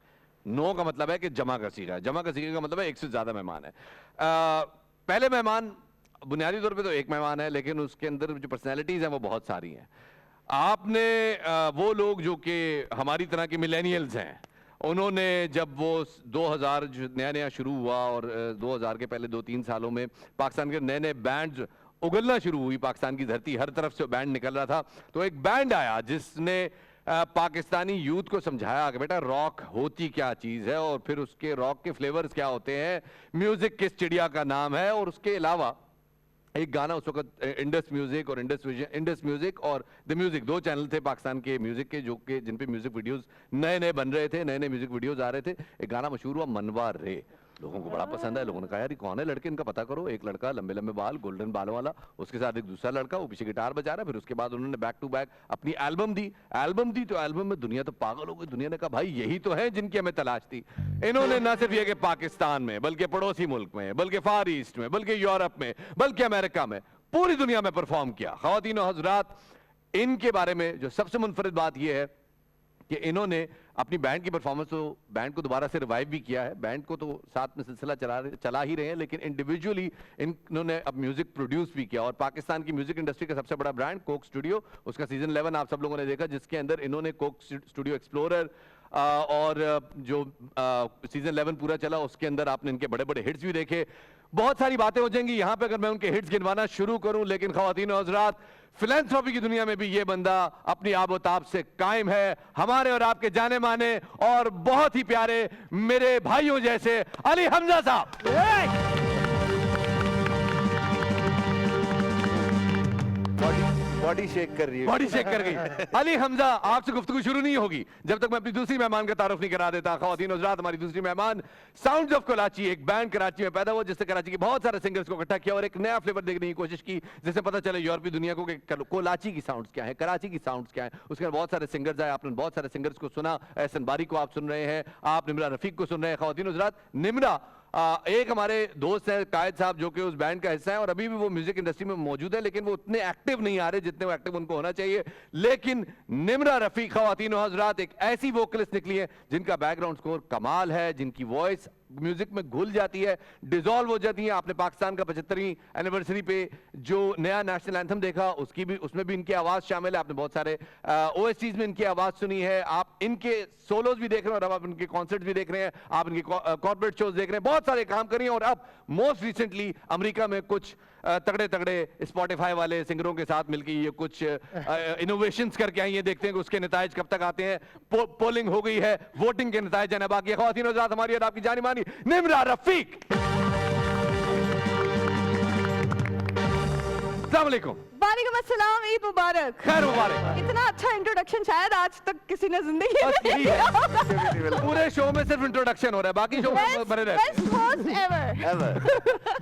Speaker 5: नो का मतलब है कि जमा का सीखा है, जमा का सीखे का मतलब है एक से ज़्यादा मेहमान है। पहले मेहमान बुनियादी तौर पे तो एक मेहमान है, लेकिन उसके अंदर जो पर्सनैलिटीज़ हैं वो बहुत सारी हैं। आपने वो लोग जो कि हमारी तरह के मिलेनियल्स हैं, उन्होंने जब वो 2000 जो नया शुरू हुआ और 2000 के पहले 2-3 सालों में पाकिस्तान के नए बैंड्स उगलना शुरू हुई पाकिस्तान की धरती, हर तरफ से बैंड निकल रहा था, तो एक बैंड आया जिसने पाकिस्तानी यूथ को समझाया कि बेटा रॉक होती क्या चीज़ है और फिर उसके रॉक के फ्लेवर्स क्या होते हैं, म्यूजिक किस चिड़िया का नाम है। और उसके अलावा एक गाना उस वक्त इंडस म्यूजिक और इंडस म्यूजिक और द म्यूजिक, दो चैनल थे पाकिस्तान के म्यूजिक के जो कि जिन पे म्यूजिक वीडियोस नए नए बन रहे थे, नए नए म्यूजिक वीडियोस आ रहे थे। एक गाना मशहूर हुआ मनवा रे, लोगों को बड़ा पसंद है। लोगों ने कहा यार ये कौन है लड़के, इनका पता करो। एक लड़का लंबे लंबे बाल, गोल्डन बालों वाला, उसके साथ एक दूसरा लड़का, वो पीछे गिटार बजा रहा है। फिर उसके बाद उन्होंने बैक टू बैक अपनी एल्बम दी तो एल्बम में दुनिया तो पागल हो गई। दुनिया ने कहा भाई यही तो है जिनकी हमें तलाश थी। इन्होंने न सिर्फ ये कि पाकिस्तान में, बल्कि पड़ोसी मुल्क में, बल्कि फार ईस्ट में, बल्कि यूरोप में, बल्कि अमेरिका में, पूरी दुनिया में परफॉर्म किया। ख़वातीन और हज़रात, इनके बारे में जो सबसे मुनफरिद बात यह है कि इन्होंने अपनी बैंड की परफॉर्मेंस, तो बैंड को दोबारा से रिवाइव भी किया है। बैंड को तो साथ में सिलसिला चला ही रहे हैं, लेकिन इंडिविजुअली इन्होंने अब म्यूजिक प्रोड्यूस भी किया। और पाकिस्तान की म्यूजिक इंडस्ट्री का सबसे बड़ा ब्रांड कोक स्टूडियो, उसका सीजन 11 आप सब लोगों ने देखा, जिसके अंदर इन्होंने कोक स्टूडियो एक्सप्लोरर और जो सीजन 11 पूरा चला उसके अंदर आपने इनके बड़े बड़े हिट्स भी देखे। बहुत सारी बातें हो जाएंगी यहाँ पे अगर मैं उनके हिट्स गिनवाना शुरू करूं, लेकिन ख़वातीन और हज़रात, फिलैंथ्रोपी की दुनिया में भी ये बंदा अपनी आबोताब से कायम है। हमारे और आपके जाने माने और बहुत ही प्यारे मेरे भाइयों जैसे अली हमजा साहब।
Speaker 10: बॉडी शेक कर रही है,
Speaker 5: बॉडी शेक कर गई। अली हमजा, आपसे गुफ्तगू शुरू नहीं होगी जब तक मैं अपनी दूसरी मेहमान का तारुफ नहीं करा देता। ख़वातीन और हज़रात, हमारी दूसरी मेहमान साउंड्स ऑफ कराची, एक बैंड कराची में पैदा हुआ जिससे कराची के बहुत सारे सिंगर्स को इकट्ठा किया और एक नया फ्लेवर देखने की कोशिश की, जिससे पता चले यूरोपीय दुनिया को कि कराची की साउंड्स क्या है, कराची की साउंड्स क्या है। उसके बाद बहुत सारे सिंगर्स आए, आपने बहुत सारे सिंगर्स को सुना। एहसन बारी को आप सुन रहे हैं, आप निम्रा रफीक को सुन रहे हैं। ख़वातीन और हज़रात, निम्रा एक हमारे दोस्त हैं कायद साहब जो कि उस बैंड का हिस्सा है और अभी भी वो म्यूजिक इंडस्ट्री में मौजूद है, लेकिन वो उतने एक्टिव नहीं आ रहे जितने वो एक्टिव उनको होना चाहिए। लेकिन निम्रा रफीक, ख़वातीन और हज़रात, एक ऐसी वोकलिस्ट निकली है जिनका बैकग्राउंड स्कोर कमाल है, जिनकी वॉइस म्यूजिक में घुल जाती है, डिसॉल्व हो जाती है। आपने पाकिस्तान का 75वीं एनिवर्सरी पे जो नया नेशनल एंथम देखा, उसमें भी इनकी आवाज शामिल है। आपने बहुत सारे ओएसटीज में इनकी आवाज सुनी है, आप इनके सोलोज भी देख रहे हैं और अब आप इनके कॉन्सर्ट भी देख रहे हैं, आप इनके कॉर्पोरेट शोज देख रहे हैं, बहुत सारे काम कर रही हैं। और अब मोस्ट रिसेंटली अमेरिका में कुछ तगड़े तगड़े स्पॉटिफाई वाले सिंगरों के साथ मिलकर ये कुछ इनोवेशंस करके आई है। देखते हैं कि उसके नताइज कब तक आते हैं। पोलिंग हो गई है, वोटिंग के नताइज आने बाकी है। ख़वातीन और हज़रात, हमारी और आपकी जानी मानी निम्रा रफीक। अस्सलाम वालेकुम।
Speaker 11: वालेकुम अस्सलाम, ईद मुबारक।
Speaker 5: खैर मुबारक।
Speaker 11: इतना अच्छा इंट्रोडक्शन शायद आज तक किसी ने जिंदगी में नहीं किया।
Speaker 5: पूरे शो में सिर्फ इंट्रोडक्शन हो रहा है, बाकी शो में बने रहे।
Speaker 11: Best host ever.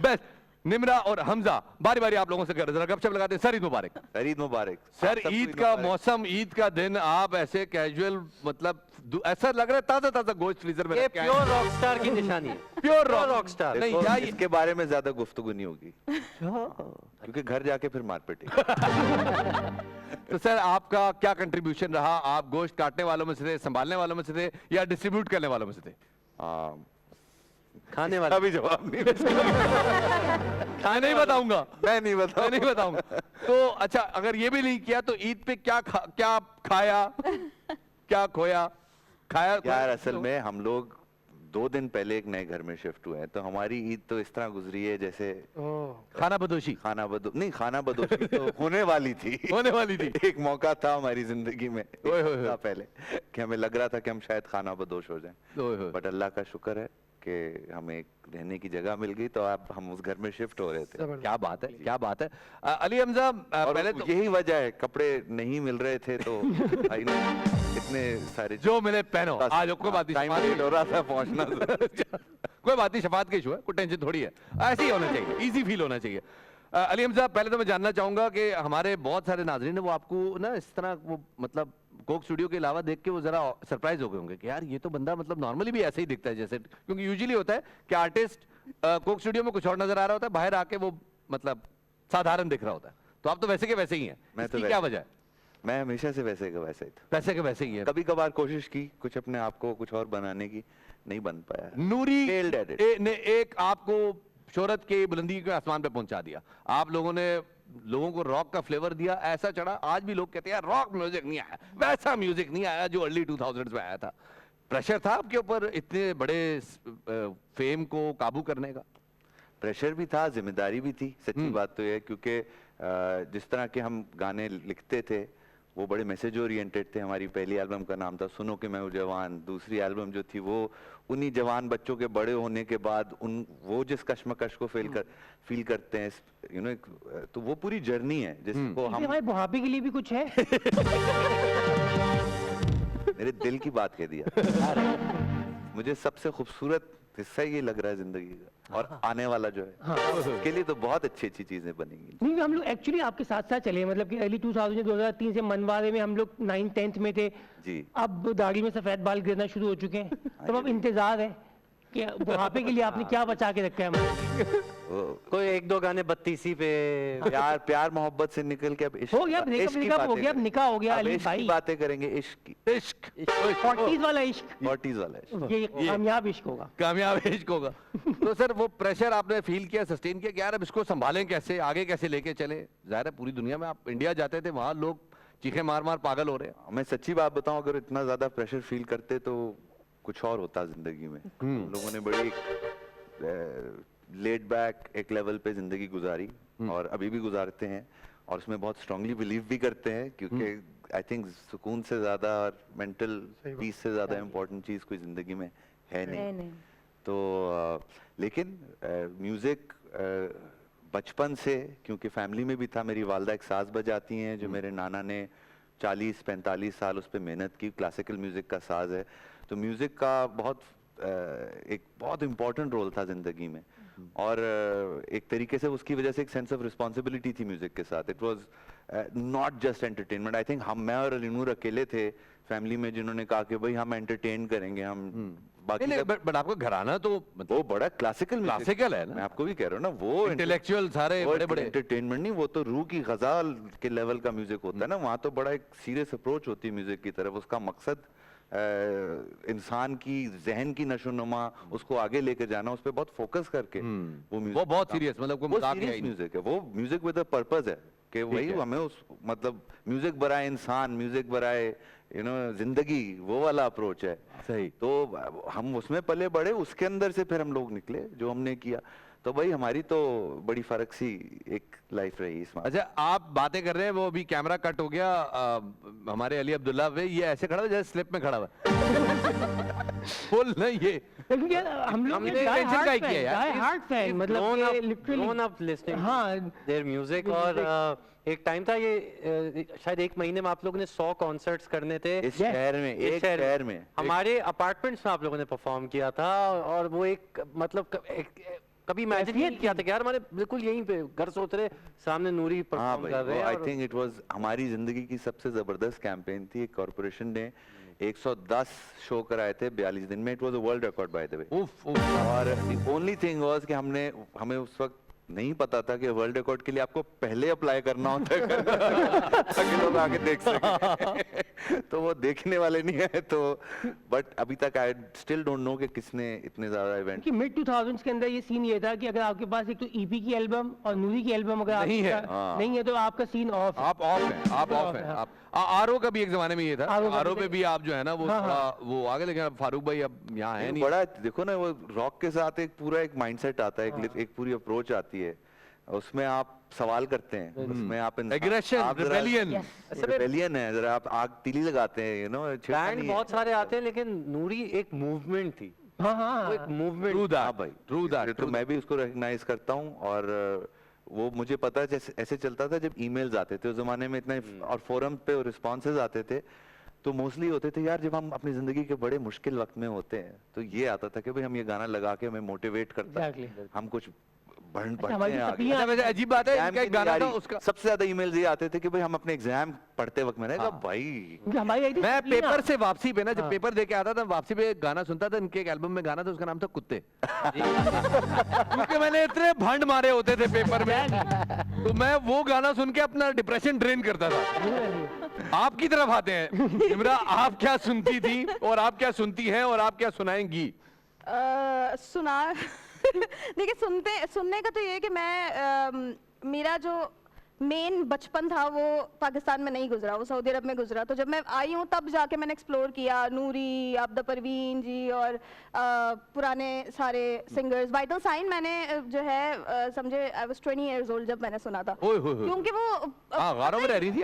Speaker 5: Best. Nimra और हमजा, बारी बारी आप लोगों से जरा गपशप लगाते हैं। सर ईद मुबारक।
Speaker 10: ईद मुबारक
Speaker 5: सर। ईद का मौसम, ईद का दिन, आप ऐसे कैजुअल, मतलब ऐसा लग रहा है ताजा ताजा गोश्त फ्रीजर में रख के आए हैं।
Speaker 9: प्योर रॉकस्टार की निशानी है।
Speaker 5: Pure
Speaker 9: Rockstar.
Speaker 5: नहीं यार,
Speaker 10: इसके बारे में ज्यादा गुफ्तगू नहीं होगी क्योंकि घर जाके फिर मार पिटेगी।
Speaker 5: तो सर आपका क्या कंट्रीब्यूशन रहा? आप गोश्त काटने वालों में से थे, संभालने वालों में से थे, या डिस्ट्रीब्यूट करने वालों में से थे?
Speaker 9: खाने वाला
Speaker 10: अभी जवाब नहीं
Speaker 5: नहीं बताऊंगा,
Speaker 10: मैं नहीं
Speaker 5: बताऊंगा। तो अच्छा, अगर ये भी नहीं किया तो ईद पे क्या खाया, क्या खोया, खाया?
Speaker 10: यार असल में हम लोग 2 दिन पहले एक नए घर में शिफ्ट हुए हैं, तो हमारी ईद तो इस तरह गुजरी है जैसे
Speaker 5: खाना बदोशी
Speaker 10: तो होने वाली थी। एक मौका था हमारी जिंदगी में पहले कि हमें लग रहा था कि हम शायद खाना बदोश हो जाएं, बट अल्लाह का शुक्र है कि हमें एक रहने की जगह मिल गई, तो अब हम उस घर में शिफ्ट हो रहे थे।
Speaker 5: क्या बात है, क्या बात है। अली हमजा, पहले तो
Speaker 10: यही वजह है, कपड़े नहीं मिल रहे थे तो भाई ने इतने सारे
Speaker 5: जो मिले पहनो। आज कोई बात नहीं,
Speaker 10: हो रहा था पहुंचना।
Speaker 5: कोई बात नहीं, शफात का इशू है, कोई टेंशन थोड़ी है, ऐसे ही होना चाहिए, इजी फील होना चाहिए। अली हमजा, पहले तो मैं जानना चाहूंगा कि हमारे बहुत सारे नाज़रीन है वो आपको ना इस तरह वो मतलब कोक स्टूडियो के अलावा देख के वो जरा सरप्राइज हो गए होंगे कि यार ये तो बंदा मतलब नॉर्मली भी ऐसे ही दिखता है जैसे, क्योंकि यूजुअली होता है कि आर्टिस्ट कोक स्टूडियो में कुछ और नजर आ रहा होता है, बाहर आके वो मतलब साधारण दिख रहा होता है। तो आप तो वैसे के वैसे ही हैं।
Speaker 10: मैं तो
Speaker 5: क्या वजह है?
Speaker 10: मैं हमेशा से वैसे का वैसे ही था।
Speaker 5: वैसे के वैसे ही है।
Speaker 10: कभी कभार कोशिश की कुछ अपने आप को कुछ और बनाने की, नहीं बन पाया।
Speaker 5: नूरी ने एक आपको शोहरत की बुलंदी के आसमान पे पहुंचा दिया। आप लोगों ने लोगों को रॉक का फ्लेवर दिया, ऐसा चढ़ा। आज भी लोग कहते हैं यार रॉक म्यूजिक नहीं आया, वैसा म्यूजिक नहीं आया जो अर्ली 2000s में आया था। प्रेशर था आपके ऊपर इतने बड़े फेम को काबू करने का?
Speaker 10: प्रेशर भी था, जिम्मेदारी भी थी। सच्ची बात तो ये, क्योंकि जिस तरह के हम गाने लिखते थे वो बड़े मैसेज ओरिएंटेड थे। हमारी पहली एल्बम का नाम था सुनो कि मैं हूँ जवान। दूसरी एल्बम जो थी वो उन्हीं जवान बच्चों के बड़े होने के बाद वो जिस कश्मकश को फील करते हैं, यू नो, तो वो पूरी जर्नी है जिसको हम।
Speaker 8: हमारे बुढ़ापे के लिए भी कुछ है।
Speaker 10: मेरे दिल की बात कह दिया। मुझे सबसे खूबसूरत हिस्सा ये लग रहा है जिंदगी का, और आने वाला जो है उसके लिए तो बहुत अच्छी चीजें बनेंगी।
Speaker 8: नहीं, हम लोग एक्चुअली आपके साथ साथ चले, मतलब कि अर्ली 2003 से मनवारे में हम लोग 9th-10th में थे
Speaker 10: जी।
Speaker 8: अब दाढ़ी में सफेद बाल गिरना शुरू हो चुके हैं, तो अब इंतजार है कि बुढ़ापे के लिए आपने क्या बचा के रखा है हमारे।
Speaker 9: कोई 1-2 गाने 32 पे
Speaker 10: प्यार मोहब्बत से निकल के अब इश्क
Speaker 8: हो गया, ब्रेकअप हो गया, अब निकाह हो गया। अली भाई
Speaker 10: बातें करेंगे इश्क की।
Speaker 8: 40s वाला इश्क,
Speaker 10: 40s वाला इश्क,
Speaker 8: ये कामयाब इश्क होगा,
Speaker 5: कामयाब इश्क होगा। तो सर वो प्रेशर आपने फील किया, सस्टेन किया कि यार अब इसको संभालें कैसे, आगे कैसे लेके चले? जाहिर है पूरी दुनिया में, आप इंडिया जाते थे वहां लोग चीखे मार मार पागल हो रहे हैं।
Speaker 10: मैं सच्ची बात बताऊं, अगर इतना ज्यादा प्रेशर फील करते तो कुछ और होता जिंदगी में। हम लोगों ने बड़ी लेड बैक एक लेवल पे जिंदगी गुजारी, और अभी भी गुजारते हैं, और उसमें बहुत स्ट्रांगली बिलीव भी करते हैं, क्योंकि आई थिंक सुकून से ज्यादा और मेंटल पीस से ज्यादा इम्पोर्टेंट चीज कोई जिंदगी में है नहीं। तो लेकिन म्यूजिक बचपन से, क्योंकि फैमिली में भी था, मेरी वालदा एक साज बजाती हैं जो मेरे नाना ने 40-45 साल उस पर मेहनत की, क्लासिकल म्यूजिक का साज है। तो म्यूजिक का एक बहुत इम्पोर्टेंट रोल था जिंदगी में, और एक तरीके से उसकी वजह से एक सेंस ऑफ रिस्पॉन्सिबिलिटी थी म्यूजिक के साथ। It was not just entertainment. I think मैं और अलीनूर अकेले थे फैमिली में जिन्होंने कहा कि भाई हम एंटरटेन करेंगे, हम बाकी
Speaker 5: बट आपका घराना तो
Speaker 10: वो बड़ा क्लासिकल
Speaker 5: है ना।
Speaker 10: मैं आपको भी कह रहा हूँ ना, वो
Speaker 5: इंटेलेक्चुअल सारे बड़े
Speaker 10: एंटरटेनमेंट नहीं, वो तो रूह की गजाल के लेवल का म्यूजिक होता है ना। वहाँ तो बड़ा एक सीरियस अप्रोच होती है म्यूजिक की तरफ। उसका मकसद इंसान की जहन की नशोनुमा, उसको आगे लेकर जाना, उस पर बहुत फोकस करके वो म्यूजिक,
Speaker 5: वो बहुत सीरियस, मतलब कोई मजाक नहीं,
Speaker 10: म्यूजिक है वो। म्यूजिक विद अ पर्पस है कि वही हमें उस, मतलब म्यूजिक बराए इंसान, म्यूजिक बराए यू नो जिंदगी, वो वाला अप्रोच है।
Speaker 5: सही।
Speaker 10: तो हम उसमें पले बड़े, उसके अंदर से फिर हम लोग निकले जो हमने किया। तो भाई हमारी तो बड़ी फर्क सी एक लाइफ रही इसमें।
Speaker 5: अच्छा, आप बातें कर रहे हैं, वो अभी कैमरा कट हो गया हमारे अली अब्दुल्ला पे, ये ऐसे खड़ा हुआ जैसे स्लिप में खड़ा हुआ बोल नहीं, ये
Speaker 8: हम लोग
Speaker 5: टेंशन का ही किया यार,
Speaker 8: हार्ट फैन, मतलब
Speaker 9: grown up listening their music। और एक टाइम था ये शायद 1 महीने में आप लोगों ने 100 कॉन्सर्ट्स करने थे
Speaker 10: इस शहर में, एक शहर में,
Speaker 9: हमारे अपार्टमेंट्स में आप लोगों ने परफॉर्म किया था। और वो एक मतलब कभी इमेजिन नहीं किया था कि यार हमारे बिल्कुल यहीं पे घर सोच रहे सामने नूरी परफॉर्म कर रहे हैं।
Speaker 10: आई थिंक इट वाज हमारी जिंदगी की सबसे जबरदस्त कैंपेन थी। एक कॉर्पोरेशन ने 110 शो कराए थे 42 दिन में। It was a world record by the way. और द ओनली थिंग वाज कि हमें उस वक्त नहीं पता था कि वर्ल्ड रिकॉर्ड के लिए आपको पहले अप्लाई करना होता है ताकि लोग आगे देख सकें। तो वो देखने वाले नहीं है। तो बट अभी तक आई स्टिल डोंट नो कि किसने इतने ज्यादा इवेंट
Speaker 8: कि मिड 2000s के अंदर ये सीन ये था कि अगर आपके पास एक तो ईपी की एल्बम और नूरी की एल्बम अगर
Speaker 5: नहीं है,
Speaker 8: नहीं है तो आपका सीन ऑफ है।
Speaker 5: आप ऑफ है। आप आरओ का भी एक जमाने में ये था, आरओ पे भी आप जो है ना वो थोड़ा वो आगे, लेकिन फारूक भाई अब यहाँ है नहीं।
Speaker 10: बड़ा देखो ना, वो रॉक के साथ एक पूरा एक माइंडसेट आता है, एक पूरी अप्रोच आती है, उसमें आप सवाल करते हैं, उसमें आप
Speaker 5: एग्रेशन,
Speaker 10: रिबेलियन है, जरा आप आग तीली लगाते हैं, यू नो।
Speaker 9: बैंड बहुत सारे आते हैं, लेकिन नूरी एक मूवमेंट थी।
Speaker 8: हाँ,
Speaker 9: एक मूवमेंट।
Speaker 10: True that. तो मैं भी उसको रिकॉग्नाइज करता हूँ। और वो मुझे पता है जैसे ऐसे चलता था जब ईमेल्स आते थे उस जमाने में, इतने और फोरम पे रिस्पॉन्सेज आते थे, तो मोस्टली होते थे यार जब हम अपनी जिंदगी के बड़े मुश्किल वक्त में होते हैं, तो ये आता था कि भाई हम ये गाना लगा के हमें मोटिवेट करता है, हम कुछ बढ़ते हैं आगे।
Speaker 5: वैसे अजीब बात है, इनका एक गाना था उसका
Speaker 10: सबसे ज्यादा ईमेल्स ये आते थे कि भाई हम अपने एग्जाम पढ़ते वक्त, मैंने कहा भाई
Speaker 5: मैं पेपर से वापसी पे ना, जब पेपर दे के आता था वापसी पे एक गाना सुनता था, इनके एक एल्बम में गाना था, उसका नाम था कुत्ते। क्योंकि मैंने इतने भंड मारे होते थे पेपर में, तो मैं वो गाना सुन के अपना डिप्रेशन ड्रेन करता था। आपकी तरफ आते हैं इमरा, आप क्या सुनती थी और आप क्या सुनती हैं और आप क्या सुनाएंगी?
Speaker 11: देखिए सुनने का तो ये है कि मैं मेरा जो मेन बचपन था वो पाकिस्तान में नहीं गुजरा, वो सऊदी अरब में गुजरा। तो जब मैं आई हूँ तब जाके मैंने एक्सप्लोर किया नूरी, आबदा परवीन जी और पुराने सारे सिंगर्स। वाइटल साइन मैंने जो है समझे आई वाज 20 इयर्स ओल्ड जब मैंने सुना था, क्योंकि वो
Speaker 5: गारों में रह रही थी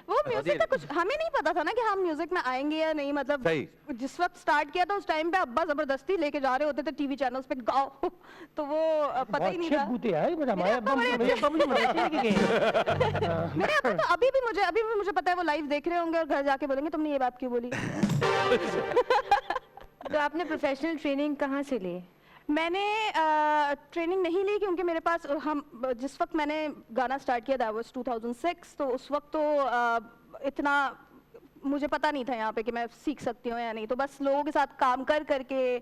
Speaker 11: वो म्यूजिक का कुछ हमें नहीं पता था ना कि हम म्यूजिक में आएंगे या नहीं। मतलब जिस वक्त स्टार्ट किया था उस टाइम पे अब्बा जबरदस्ती लेके जा रहे होते थे टीवी चैनल्स पे गाओ, तो वो पता ही नहीं था। मेरे अब्बा तो अभी भी मुझे पता है वो लाइव देख रहे होंगे और घर जाके बोलेंगे तुमने ये बात क्यों बोली।
Speaker 6: तो आपने प्रोफेशनल ट्रेनिंग कहाँ से ली?
Speaker 11: मैंने ट्रेनिंग नहीं ली, क्योंकि मेरे पास जिस वक्त मैंने गाना स्टार्ट किया था वो 2006, तो उस वक्त तो इतना मुझे पता नहीं था यहाँ पे कि मैं सीख सकती हूँ या नहीं। तो बस लोगों के साथ काम कर करके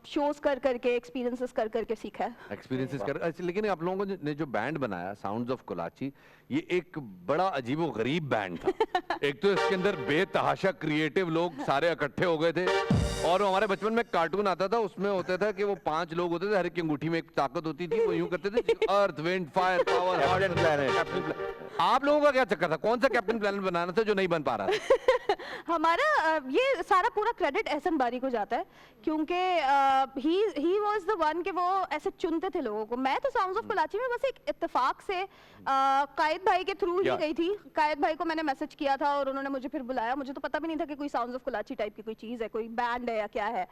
Speaker 11: शोज कर करके एक्सपीरियंसेस कर करके सीखा है।
Speaker 5: एक्सपीरियंसेस कर। लेकिन आप लोगों ने जो बैंड बनाया साउंड्स ऑफ कोलाची, ये एक बड़ा अजीबो गरीब बैंड था। एक तो इसके अंदर बेतहाशा क्रिएटिव लोग सारे इकट्ठे हो गए थे, और हमारे बचपन में कार्टून आता था, उसमें होता था कि वो 5 लोग होते थे, हर एक की अंगूठी में एक ताकत होती थी, वो यूं करते थे earth wind fire power Captain Planet. आप लोगों का क्या चक्कर था? कौन सा कैप्टन प्लैनेट बनाना था जो नहीं बन पा रहा था?
Speaker 11: हमारा ये सारा पूरा क्रेडिट एहसन बारी को जाता है, क्योंकि ही वाज द वन कि वो ऐसे चुनते थे लोगों को। मैं तो साउंड्स ऑफ कोलाची में बस एक इत्तेफाक से कायद भाई के थ्रू ही गई थी। कायद भाई को मैंने मैसेज किया था और उन्होंने मुझे फिर बुलाया। मुझे तो पता भी नहीं था कि कोई साउंड्स ऑफ कोलाची टाइप की कोई चीज है, कोई बैंड है या क्या है।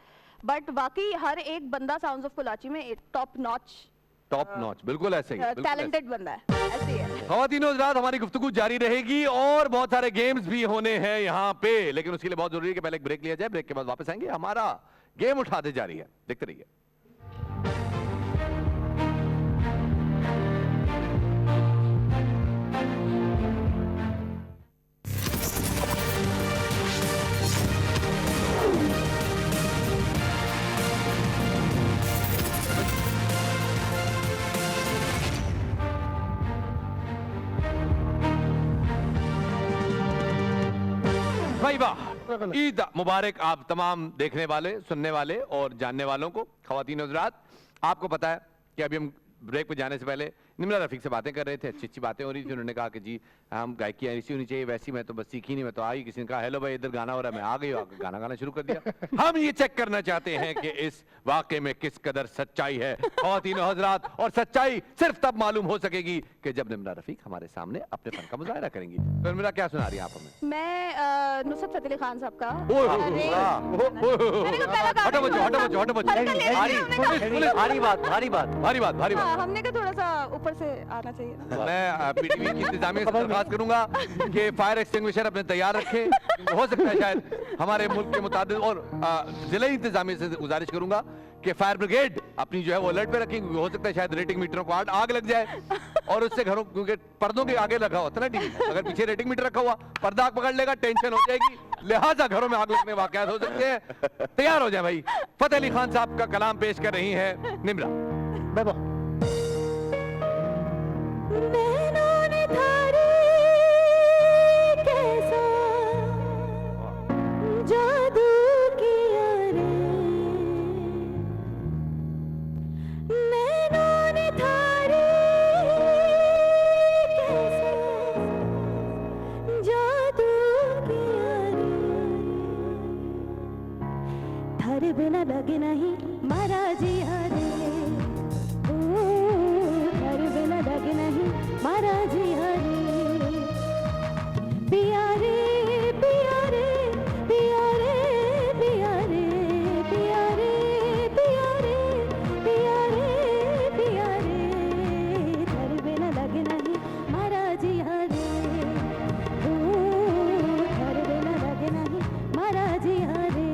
Speaker 11: बट बाकी हर एक बंदा साउंड्स ऑफ कोलाची में टॉप नॉच बिल्कुल ऐसे ही टैलेंटेड बंदा है, ऐसे ही है।
Speaker 5: ख़वातीनो हज़रात, हमारी गुफ्तगू जारी रहेगी और बहुत सारे गेम्स भी होने हैं यहाँ पे, लेकिन उसके लिए बहुत जरूरी है कि पहले एक ब्रेक लिया जाए। ब्रेक के बाद वापस आएंगे। हमारा गेम उठाते जारी है, देखते रहिए। भाई वाह, ईद मुबारक आप तमाम देखने वाले, सुनने वाले और जानने वालों को। ख़वातीन हज़रात, आपको पता है कि अभी हम ब्रेक पे जाने से पहले निम्रा रफ़ीक से बातें कर रहे थे, अच्छी अच्छी बातें हो रही थी। उन्होंने कहा कि जी हम गायकी ऐसी होनी चाहिए, वैसी मैं तो बस सीखी नहीं, मैं तो आई। किसी ने कहा हेलो भाई इधर गाना हो रहा है, मैं आ गई, गाना गाना शुरू कर दिया। हम ये चेक करना चाहते हैं कि इस वाक़े में किस कदर सच्चाई है ख़वातीनो हज़रात, और सच्चाई सिर्फ तब मालूम हो सकेगी कि जब निम्रा रफ़ीक हमारे सामने अपने फन का मुजाहरा करेंगी। तो निम्रा क्या सुना रही है आप हमें?
Speaker 11: मैं नुसरत फ़तेह अली खान साहब का
Speaker 5: भारी बात।
Speaker 11: हमने का थोड़ा सा ऊपर से आना चाहिए।
Speaker 5: मैं पीटीवी की इंतजामिया से दरखास्त करूंगा कि फायर एक्सटिंग्विशर अपने तैयार रखें। हो सकता है शायद हमारे मुल्क के मुताबिक, और जिले इंतजामिया से गुजारिश करूंगा कि फायर ब्रिगेड अपनी जो है वो अलर्ट पे रखें, क्योंकि हो सकता है शायद रेटिंग मीटरों को आग लग जाए और उससे घरों, क्योंकि पर्दों के आगे लगा होता है ना टीवी, अगर पीछे रेटिंग मीटर रखा हुआ पर्दा आग पकड़ लेगा, टेंशन हो जाएगी, लिहाजा घरों में आग लगने वाकयात हो सकते हैं। तैयार हो जाए भाई। फतेह अली खान साहब का कलाम पेश कर रही है निम्रा।
Speaker 12: जादू किया रे नैनों ने थारे, कैसा जादू किया रे। थारे बिना लगे नहीं मारा जिया रे, ओ थारे बिना लगे नहीं मारा जिया रे। पिया रे पिया रे पिया रे पिया रे पिया रे पिया रे पिया रे पिया रे। थारे बिना लगे नहीं मारा जिया रे, ओ थारे बिना लगे नहीं मारा जिया रे।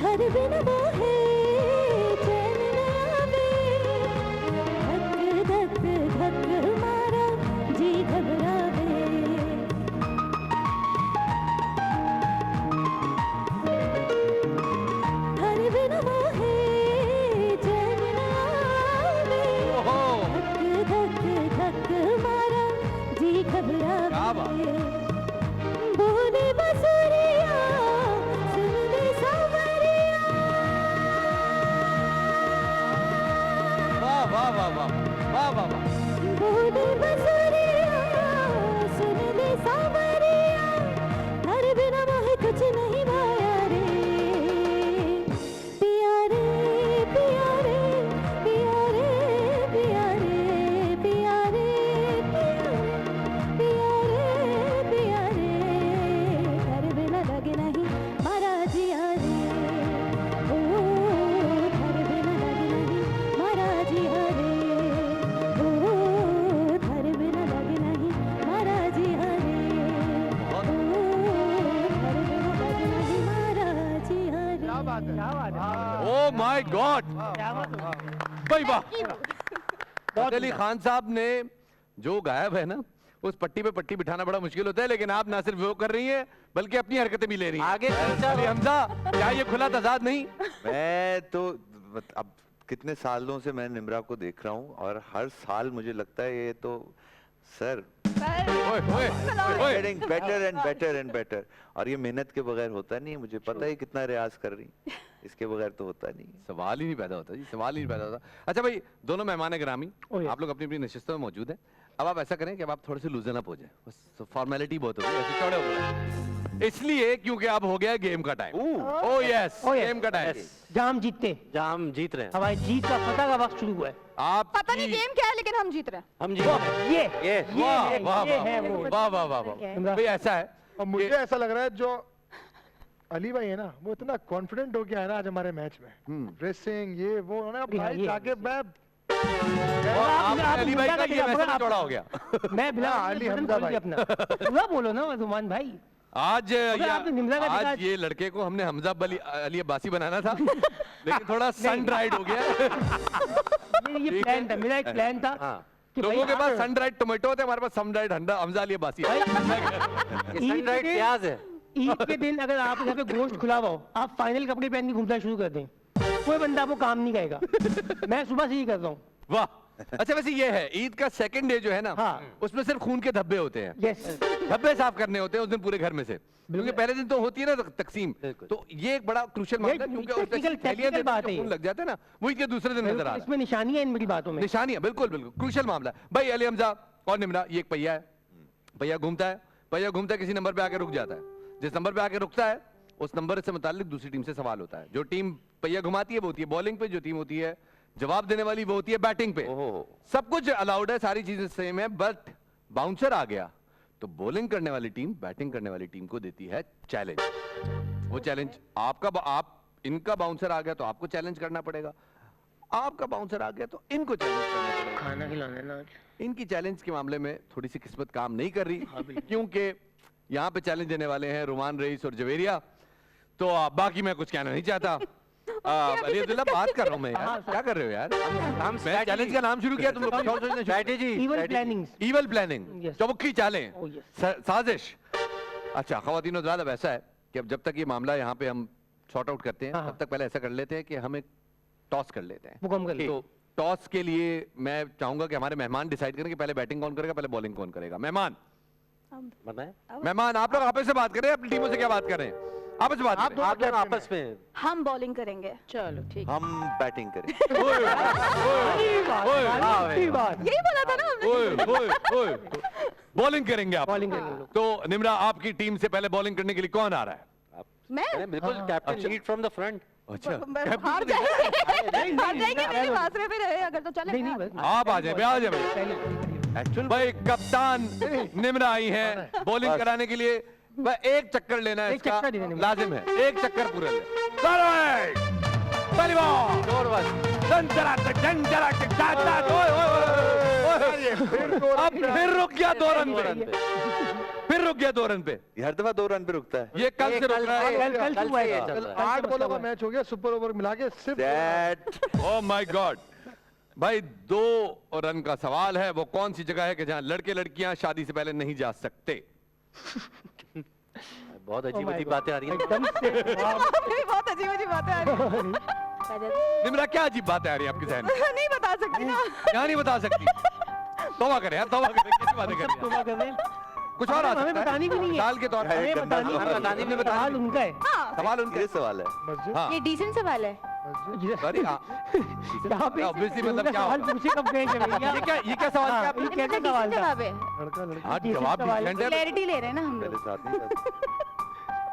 Speaker 12: थारे बिना मोहे चैन न आवे, धक धक धक मारा जी घबरावे। थारे बिना मोहे चैन न आवे, धक धक धक मारा जी घबरावे। बोले बसुरिया
Speaker 5: वाह वाह वाह।
Speaker 12: बोल बसुरिया सुन ले सावरिया तेरे बिना मोहे कुछ नहीं भाया रे पिया रे पिया रे पिया रे पिया रे पिया रे पिया रे पिया रे तेरे बिना लगे नहीं मारा जिया रे ओ तेरे बिना लगे नहीं मारा जिया रे ओ तेरे बिना लगे नहीं मारा जिया रे ओ तेरे बिना लगे नहीं मारा जिया रे
Speaker 7: क्या बात है, क्या बात है।
Speaker 5: ओ माय गॉड,
Speaker 8: क्या बात है।
Speaker 5: भाई वाह। फतेह अली खान साहब ने जो गायब है ना, उस पट्टी पे पट्टी बिठाना बड़ा मुश्किल होता है, लेकिन आप ना सिर्फ वो कर रही हैं बल्कि अपनी हरकतें भी ले रही हैं।
Speaker 9: आगे
Speaker 5: अली हमजा, क्या ये खुला तजाद नहीं?
Speaker 10: मैं तो अब कितने सालों से मैं निम्रा को देख रहा हूँ और हर साल मुझे लगता है ये तो sir getting better and better and better, और ये मेहनत के बगैर होता नहीं है। मुझे पता है कितना रियाज कर रही, इसके बगैर तो होता नहीं।
Speaker 5: सवाल ही नहीं पैदा होता जी, सवाल ही नहीं पैदा होता। अच्छा भाई, दोनों मेहमान ग्रामी आप लोग अपनी अपनी नशिस्तों में मौजूद हैं। अब आप ऐसा करें कि अब आप थोड़े से लूजन अप हो जाए, बस फॉर्मेलिटी बहुत होगी, ऐसे चौड़े हो गए इसलिए क्योंकि अब हो गया गेम का टाइम। ओह यस, गेम का टाइम।
Speaker 8: जाम जीतते,
Speaker 9: जाम जीत रहे हैं।
Speaker 8: हमारी जीत का फतह का वक्त शुरू हुआ है।
Speaker 5: आप
Speaker 11: पता नहीं गेम क्या है लेकिन हम जीत रहे हैं।
Speaker 9: हम जीत रहे हैं।
Speaker 8: ये
Speaker 5: वाह
Speaker 8: है वो।
Speaker 5: वाह वाह वाह वाह। भाई ऐसा है,
Speaker 7: और मुझे ऐसा लग रहा है जो अली भाई है ना, वो इतना कॉन्फिडेंट हो गया है ना आज हमारे मैच में, ड्रेसिंग ये वो उन्होंने भाई जाके मैं
Speaker 5: अली भाई का ये वैसे चौड़ा हो गया।
Speaker 8: मैं बिला
Speaker 7: अली हमजा भाई
Speaker 8: अपना पूरा बोलो ना रुमान भाई।
Speaker 5: आज
Speaker 8: आपने निम्रा का देखा?
Speaker 5: आज ये लड़के को हमने हमजा अली अब्बासी बनाना था, लेकिन थोड़ा सन ड्राइड हो गया।
Speaker 8: ये प्लान था, मेरा एक प्लान था कि
Speaker 5: लोगों के पास सन ड्राइड टोमेटो होते हैं, हमारे पास सन ड्राइड हमजा अली अब्बासी है।
Speaker 9: सन ड्राइड प्याज है।
Speaker 8: ईद के दिन अगर आप यहाँ पे गोश्त खुला हुआ हो, आप फाइनल कपड़े पहन के घूमना शुरू कर दें, कोई बंदा आपको काम नहीं करेगा। मैं सुबह से ही कर रहा हूँ।
Speaker 5: वाह। अच्छा वैसे ये है, ईद का सेकंड डे जो है ना,
Speaker 8: हाँ।
Speaker 5: उसमें सिर्फ खून के धब्बे होते हैं।
Speaker 8: यस,
Speaker 5: धब्बे साफ करने होते हैं उस दिन पूरे घर में से, क्योंकि पहले दिन तो होती है ना तकसीम, तो ये एक बड़ा क्रूशियल मामला है, क्योंकि
Speaker 8: टेक्निकल बात है,
Speaker 5: खून लग जाता है ना, वो इसके दूसरे दिन नजर आ रहा है।
Speaker 8: इसमें निशानियां इन मेरी बातों में,
Speaker 5: निशानियां बिल्कुल बिल्कुल क्रूशियल मामला है। भाई अली हमजा और निम्रा, ये एक पहिया है, पहिया घूमता है किसी नंबर पे आके रुक जाता है। जिस नंबर पे आके रुकता है उस नंबर से मुताल्लिक दूसरी टीम से सवाल होता है। जो टीम पहिया घुमाती है वो होती है बॉलिंग पे, जो टीम होती है जवाब देने वाली वो होती है बैटिंग पे। सब कुछ अलाउड है, सारी चीजें सेम है, बट बाउंसर आ गया तो बॉलिंग करने वाली टीम बैटिंग करने वाली टीम को देती है चैलेंज। वो चैलेंज आप इनका बाउंसर आ गया तो आपको चैलेंज करना पड़ेगा, आपका बाउंसर आ गया तो इनको चैलेंज करना पड़ेगा।
Speaker 8: खाना खिलाने ना
Speaker 5: इनकी चैलेंज के मामले में थोड़ी सी किस्मत काम नहीं कर रही, क्योंकि यहाँ पे चैलेंज देने वाले हैं रुमान रईस और जवेरिया। तो बाकी मैं कुछ कहना नहीं चाहता। अली अब्दुल्ला बात कर रहा हूँ मैं यार, क्या कर रहे हो यार? मैं चैलेंज का नाम शुरू किया, तुम लोग कुछ और सोचना
Speaker 9: स्ट्रैटेजी,
Speaker 5: इवल प्लानिंग, चौबुक्खी चालें, साजिश। अच्छा खवातीन और हज़रात, अब ऐसा है कि अब जब तक ये मामला यहाँ पे हम सॉर्ट आउट करते हैं, तब तक पहले ऐसा कर लेते हैं कि हम एक टॉस कर लेते हैं। तो टॉस के लिए मैं चाहूंगा कि हमारे मेहमान डिसाइड करें कि पहले बैटिंग कौन करेगा, पहले बॉलिंग कौन करेगा। मेहमान आप लोग आपस से बात करें, अपनी टीमों से क्या बात करें, आपस में बात करें।
Speaker 9: आप दोनों आपस में।
Speaker 11: हम बॉलिंग करेंगे।
Speaker 6: चलो ठीक,
Speaker 10: हम बैटिंग करें।
Speaker 11: यही बोला था ना हमने।
Speaker 5: बॉलिंग करेंगे आप।
Speaker 8: बॉलिंग करेंगे।
Speaker 5: तो निम्रा, आपकी टीम से पहले बॉलिंग करने के लिए कौन आ रहा है?
Speaker 11: मैं
Speaker 9: बिल्कुल captain, lead from the front.
Speaker 5: अच्छा
Speaker 11: हार जाएंगे मेरे आसरे पे रहे अगर तो चले।
Speaker 5: आप आ जाए, आ जाए भाई। कप्तान निम्रा आई है बॉलिंग कराने के लिए। भाई एक चक्कर लेना है, इसका लाजिम है, एक चक्कर पूरा ले। अब फिर रुक गया 2 रन पे, फिर रुक गया 2 रन पे।
Speaker 10: हर दफा 2 रन पे रुकता है।
Speaker 5: ये कल से रुक रहा है।
Speaker 8: कल
Speaker 7: 8 बॉलों का मैच हो गया, सुपर ओवर मिला के सिर्फ।
Speaker 5: ओह माय गॉड भाई, 2 रन का सवाल है। वो कौन सी जगह है कि जहां लड़के लड़कियां शादी से पहले नहीं जा सकते?
Speaker 9: बहुत अजीब अजीब बातें आ रही हैं।
Speaker 11: बहुत अजीब अजीब बातें आ रही हैं।
Speaker 5: निम्रा, क्या अजीब बातें आ रही है आपके जहन में?
Speaker 11: नहीं बता सकती ना।
Speaker 5: क्या नहीं बता सकती? तौबा करें यार, तौबा करें, कैसी बातें कर रही हैं? कुछ और
Speaker 8: हमें बतानी भी नहीं है।
Speaker 5: साल के तौर पर
Speaker 8: बतानी भी नहीं है। सवाल उनका है।
Speaker 5: सवाल उनका
Speaker 10: सवाल है।
Speaker 5: हाँ।
Speaker 6: ये डिसेंट सवाल है।
Speaker 5: सॉरी
Speaker 8: यहाँ पे
Speaker 5: ऑब्वियसली मतलब क्या
Speaker 8: सवाल
Speaker 5: होगा?
Speaker 8: पूछे कब गए जवेरिया?
Speaker 5: ये क्या सवाल
Speaker 8: हाँ,
Speaker 5: किया
Speaker 8: ये कैसा
Speaker 6: मतलब
Speaker 8: सवाल था?
Speaker 6: जवाब है
Speaker 7: लड़का लड़की
Speaker 5: हाँ जवाब डिफरेंट है
Speaker 6: क्लैरिटी ले रहे हैं ना हम
Speaker 10: पहले
Speaker 6: लोग
Speaker 10: साथ नहीं था।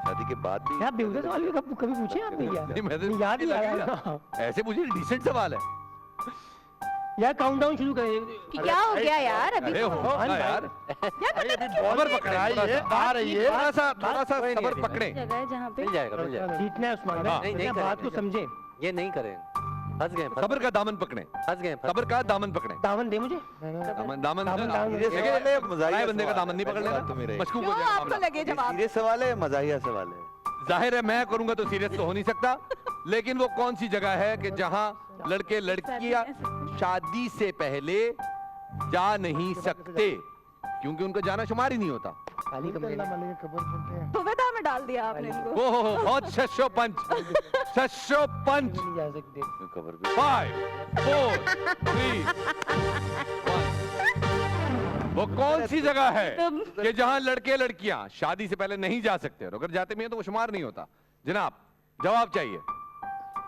Speaker 10: शादी के बाद भी
Speaker 8: यार बेहुदा सवाल भी कभी पूछे आपने क्या?
Speaker 5: नहीं, मैं तो
Speaker 8: याद ही आ
Speaker 5: लग
Speaker 8: रहा
Speaker 5: ऐसे मुझे डिसेंट सवाल है।
Speaker 8: यार काउंटडाउन शुरू करें।
Speaker 6: कि क्या हो गया यार अभी
Speaker 5: अरे
Speaker 6: तो?
Speaker 5: होगा यार सबर पकड़े
Speaker 7: आ रही है
Speaker 5: थोड़ा सा सबर पकड़े।
Speaker 6: जगह है जहाँ पे
Speaker 9: मिल जाएगा मिल जाएगा।
Speaker 8: जीतना है उस्मान
Speaker 5: हाँ।
Speaker 8: भाई,
Speaker 9: नहीं,
Speaker 8: बात को
Speaker 9: करेंगे।
Speaker 8: समझे।
Speaker 9: ये नहीं करें, फंस गए
Speaker 5: सबर का दामन पकड़े,
Speaker 9: फंस गए
Speaker 5: सबर का दामन पकड़े।
Speaker 8: दामन दे मुझे।
Speaker 5: दामन
Speaker 8: दामन, दामन।
Speaker 5: मजाहिया बंदे का दामन नहीं
Speaker 10: पहली
Speaker 5: पकड़ने
Speaker 10: बात तो मेरे।
Speaker 5: मशकूक
Speaker 11: जो
Speaker 5: हो जाएगा
Speaker 11: आपको
Speaker 5: मामला।
Speaker 11: लगे जवाब।
Speaker 10: सीरियस सवाल है, मजाहिया सवाल है।
Speaker 5: जाहिर है मैं करूंगा तो सीरियस तो हो नहीं सकता, लेकिन वो कौन सी जगह है कि जहां लड़के लड़कियां शादी से पहले जा नहीं सकते, क्योंकि उनका जाना शुमार ही नहीं होता।
Speaker 8: खाली कमरे में।
Speaker 7: अल्लाह मालिक खबर सुनते हैं।
Speaker 11: सुविधा में डाल दिया आपने इनको।
Speaker 5: ओहो बहुत शशो पंच, शशो पंच।
Speaker 8: नहीं जा सकते।
Speaker 10: खबर भी
Speaker 5: 5 4 3 1। वो कौन सी जगह है कि जहां लड़के लड़कियां शादी से पहले नहीं जा सकते, और अगर जाते भी हैं तो वो शुमार नहीं होता? जनाब जवाब चाहिए,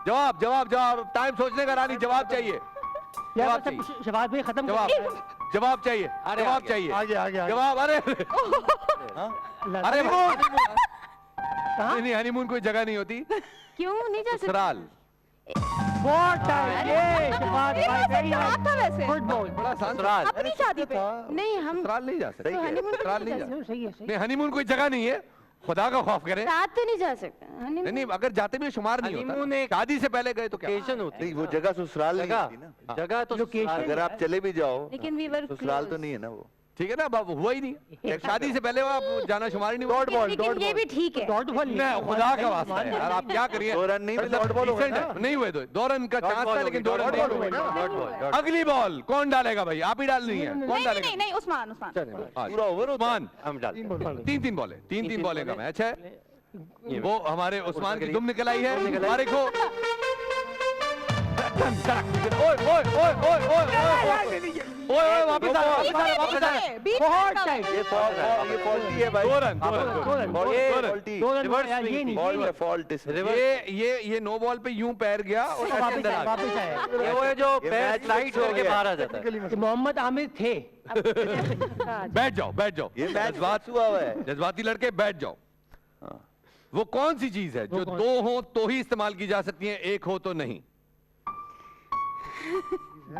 Speaker 5: जवाब जवाब जवाब। टाइम सोचने का रानी, जवाब चाहिए,
Speaker 8: यार
Speaker 5: जवाब
Speaker 8: सब
Speaker 5: चाहिए,
Speaker 8: शबाज भाई खत्म
Speaker 5: जवाब
Speaker 8: कर।
Speaker 5: जवाब चाहिए,
Speaker 9: अरे
Speaker 5: जवाब
Speaker 9: आगे,
Speaker 5: चाहिए,
Speaker 7: आगे आगे आगे
Speaker 5: जवाब। अरे अरे
Speaker 8: कहाँ?
Speaker 5: नहीं नहीं, हनीमून कोई जगह नहीं होती,
Speaker 6: क्यों नहीं जा सकते?
Speaker 5: ससुराल।
Speaker 8: बहुत टाइम ये शबाज
Speaker 11: ये
Speaker 8: भाई
Speaker 11: वैसे
Speaker 8: very
Speaker 11: जवाब
Speaker 8: nice.
Speaker 11: था वैसे।
Speaker 8: Good boy.
Speaker 5: बड़ा आसान
Speaker 9: ससुराल।
Speaker 11: अपनी शादी पे।
Speaker 6: नहीं हम
Speaker 5: ससुराल नहीं जा सकते,
Speaker 6: तो हनीमून पे
Speaker 5: ससुराल
Speaker 6: नहीं
Speaker 5: नहीं
Speaker 6: जा
Speaker 5: जा
Speaker 6: सकते।
Speaker 8: सही है सही है।
Speaker 5: नहीं, हनीमून कोई जगह नहीं है, खुदा का खौफ करे।
Speaker 6: साथ तो नहीं जा सकते
Speaker 5: नहीं
Speaker 6: हनीमून
Speaker 5: नहीं, अगर जाते भी शुमार नहीं
Speaker 9: हनीमून
Speaker 5: होता,
Speaker 9: एक
Speaker 5: शादी से पहले गए तो क्या?
Speaker 9: लोकेशन होती
Speaker 10: नहीं, वो जगह ससुराल नहीं
Speaker 9: जगह
Speaker 10: होती ना।
Speaker 9: जगह तो
Speaker 8: लोकेशन।
Speaker 9: ससुराल।
Speaker 10: अगर आप चले भी जाओ
Speaker 6: लेकिन वी वर
Speaker 10: ससुराल तो नहीं है ना वो।
Speaker 5: ठीक है ना, अब हुआ ही नहीं, शादी से पहले वो आप जाना शुमार ही नहीं हुआ।
Speaker 6: लेकिन ये भी ठीक है।
Speaker 8: डॉट बॉल
Speaker 5: नहीं, खुदा का वास्ता है यार, आप क्या करिए।
Speaker 10: 2 रन नहीं मिले।
Speaker 5: Decent है, नहीं हुए 2 रन का चांस था, लेकिन 2 रन नहीं हुए। अगली बॉल कौन डालेगा भाई? आप ही डालनी है, कौन
Speaker 11: नहीं
Speaker 5: डालेगा?
Speaker 11: नहीं नहीं उस्मान उस्मान।
Speaker 10: पूरा ओवर होता है।
Speaker 5: उस्मान।
Speaker 9: हम डालते हैं।
Speaker 5: 3 बॉलें, 3 बॉलें का मैच है।
Speaker 9: ये
Speaker 5: वो हमारे उस्मान की दुम निकल आई है, मुबारक हो। ओए ओए ओए ओए ओए ओए, वापस आ, वापस आ, वापस आ।
Speaker 8: बहुत टाइम।
Speaker 10: ये फॉल्टी है भाई।
Speaker 5: 2 रन, 2
Speaker 8: दो
Speaker 5: रन।
Speaker 8: रन।
Speaker 10: ये
Speaker 5: दो रन।
Speaker 10: फॉल्टी।
Speaker 8: दो रन
Speaker 9: रिवर्स
Speaker 8: यार, ये
Speaker 9: स्विंग।
Speaker 8: नहीं
Speaker 10: बॉल है फॉल्ट इसमें।
Speaker 5: ये नो बॉल पे यूं पैर गया और ऐसे
Speaker 8: वापस
Speaker 5: अंदर आ
Speaker 8: आए
Speaker 5: गया।
Speaker 8: वापस आए।
Speaker 9: ये वो है जो
Speaker 10: ये
Speaker 9: पैर
Speaker 10: मैच
Speaker 9: स्लाइड
Speaker 10: फिक्स हो
Speaker 9: करके
Speaker 10: गया।
Speaker 9: बाहर आ जाता है।
Speaker 8: ये मोहम्मद आमिर थे।
Speaker 5: बैठ जाओ, बैठ जाओ।
Speaker 10: ये मैच बात हुआ है।
Speaker 5: जज्बाती लड़के बैठ जाओ। वो कौन सी चीज है जो
Speaker 8: कौन?
Speaker 5: 2 हो तो ही इस्तेमाल की जा सकती है, 1 हो तो नहीं?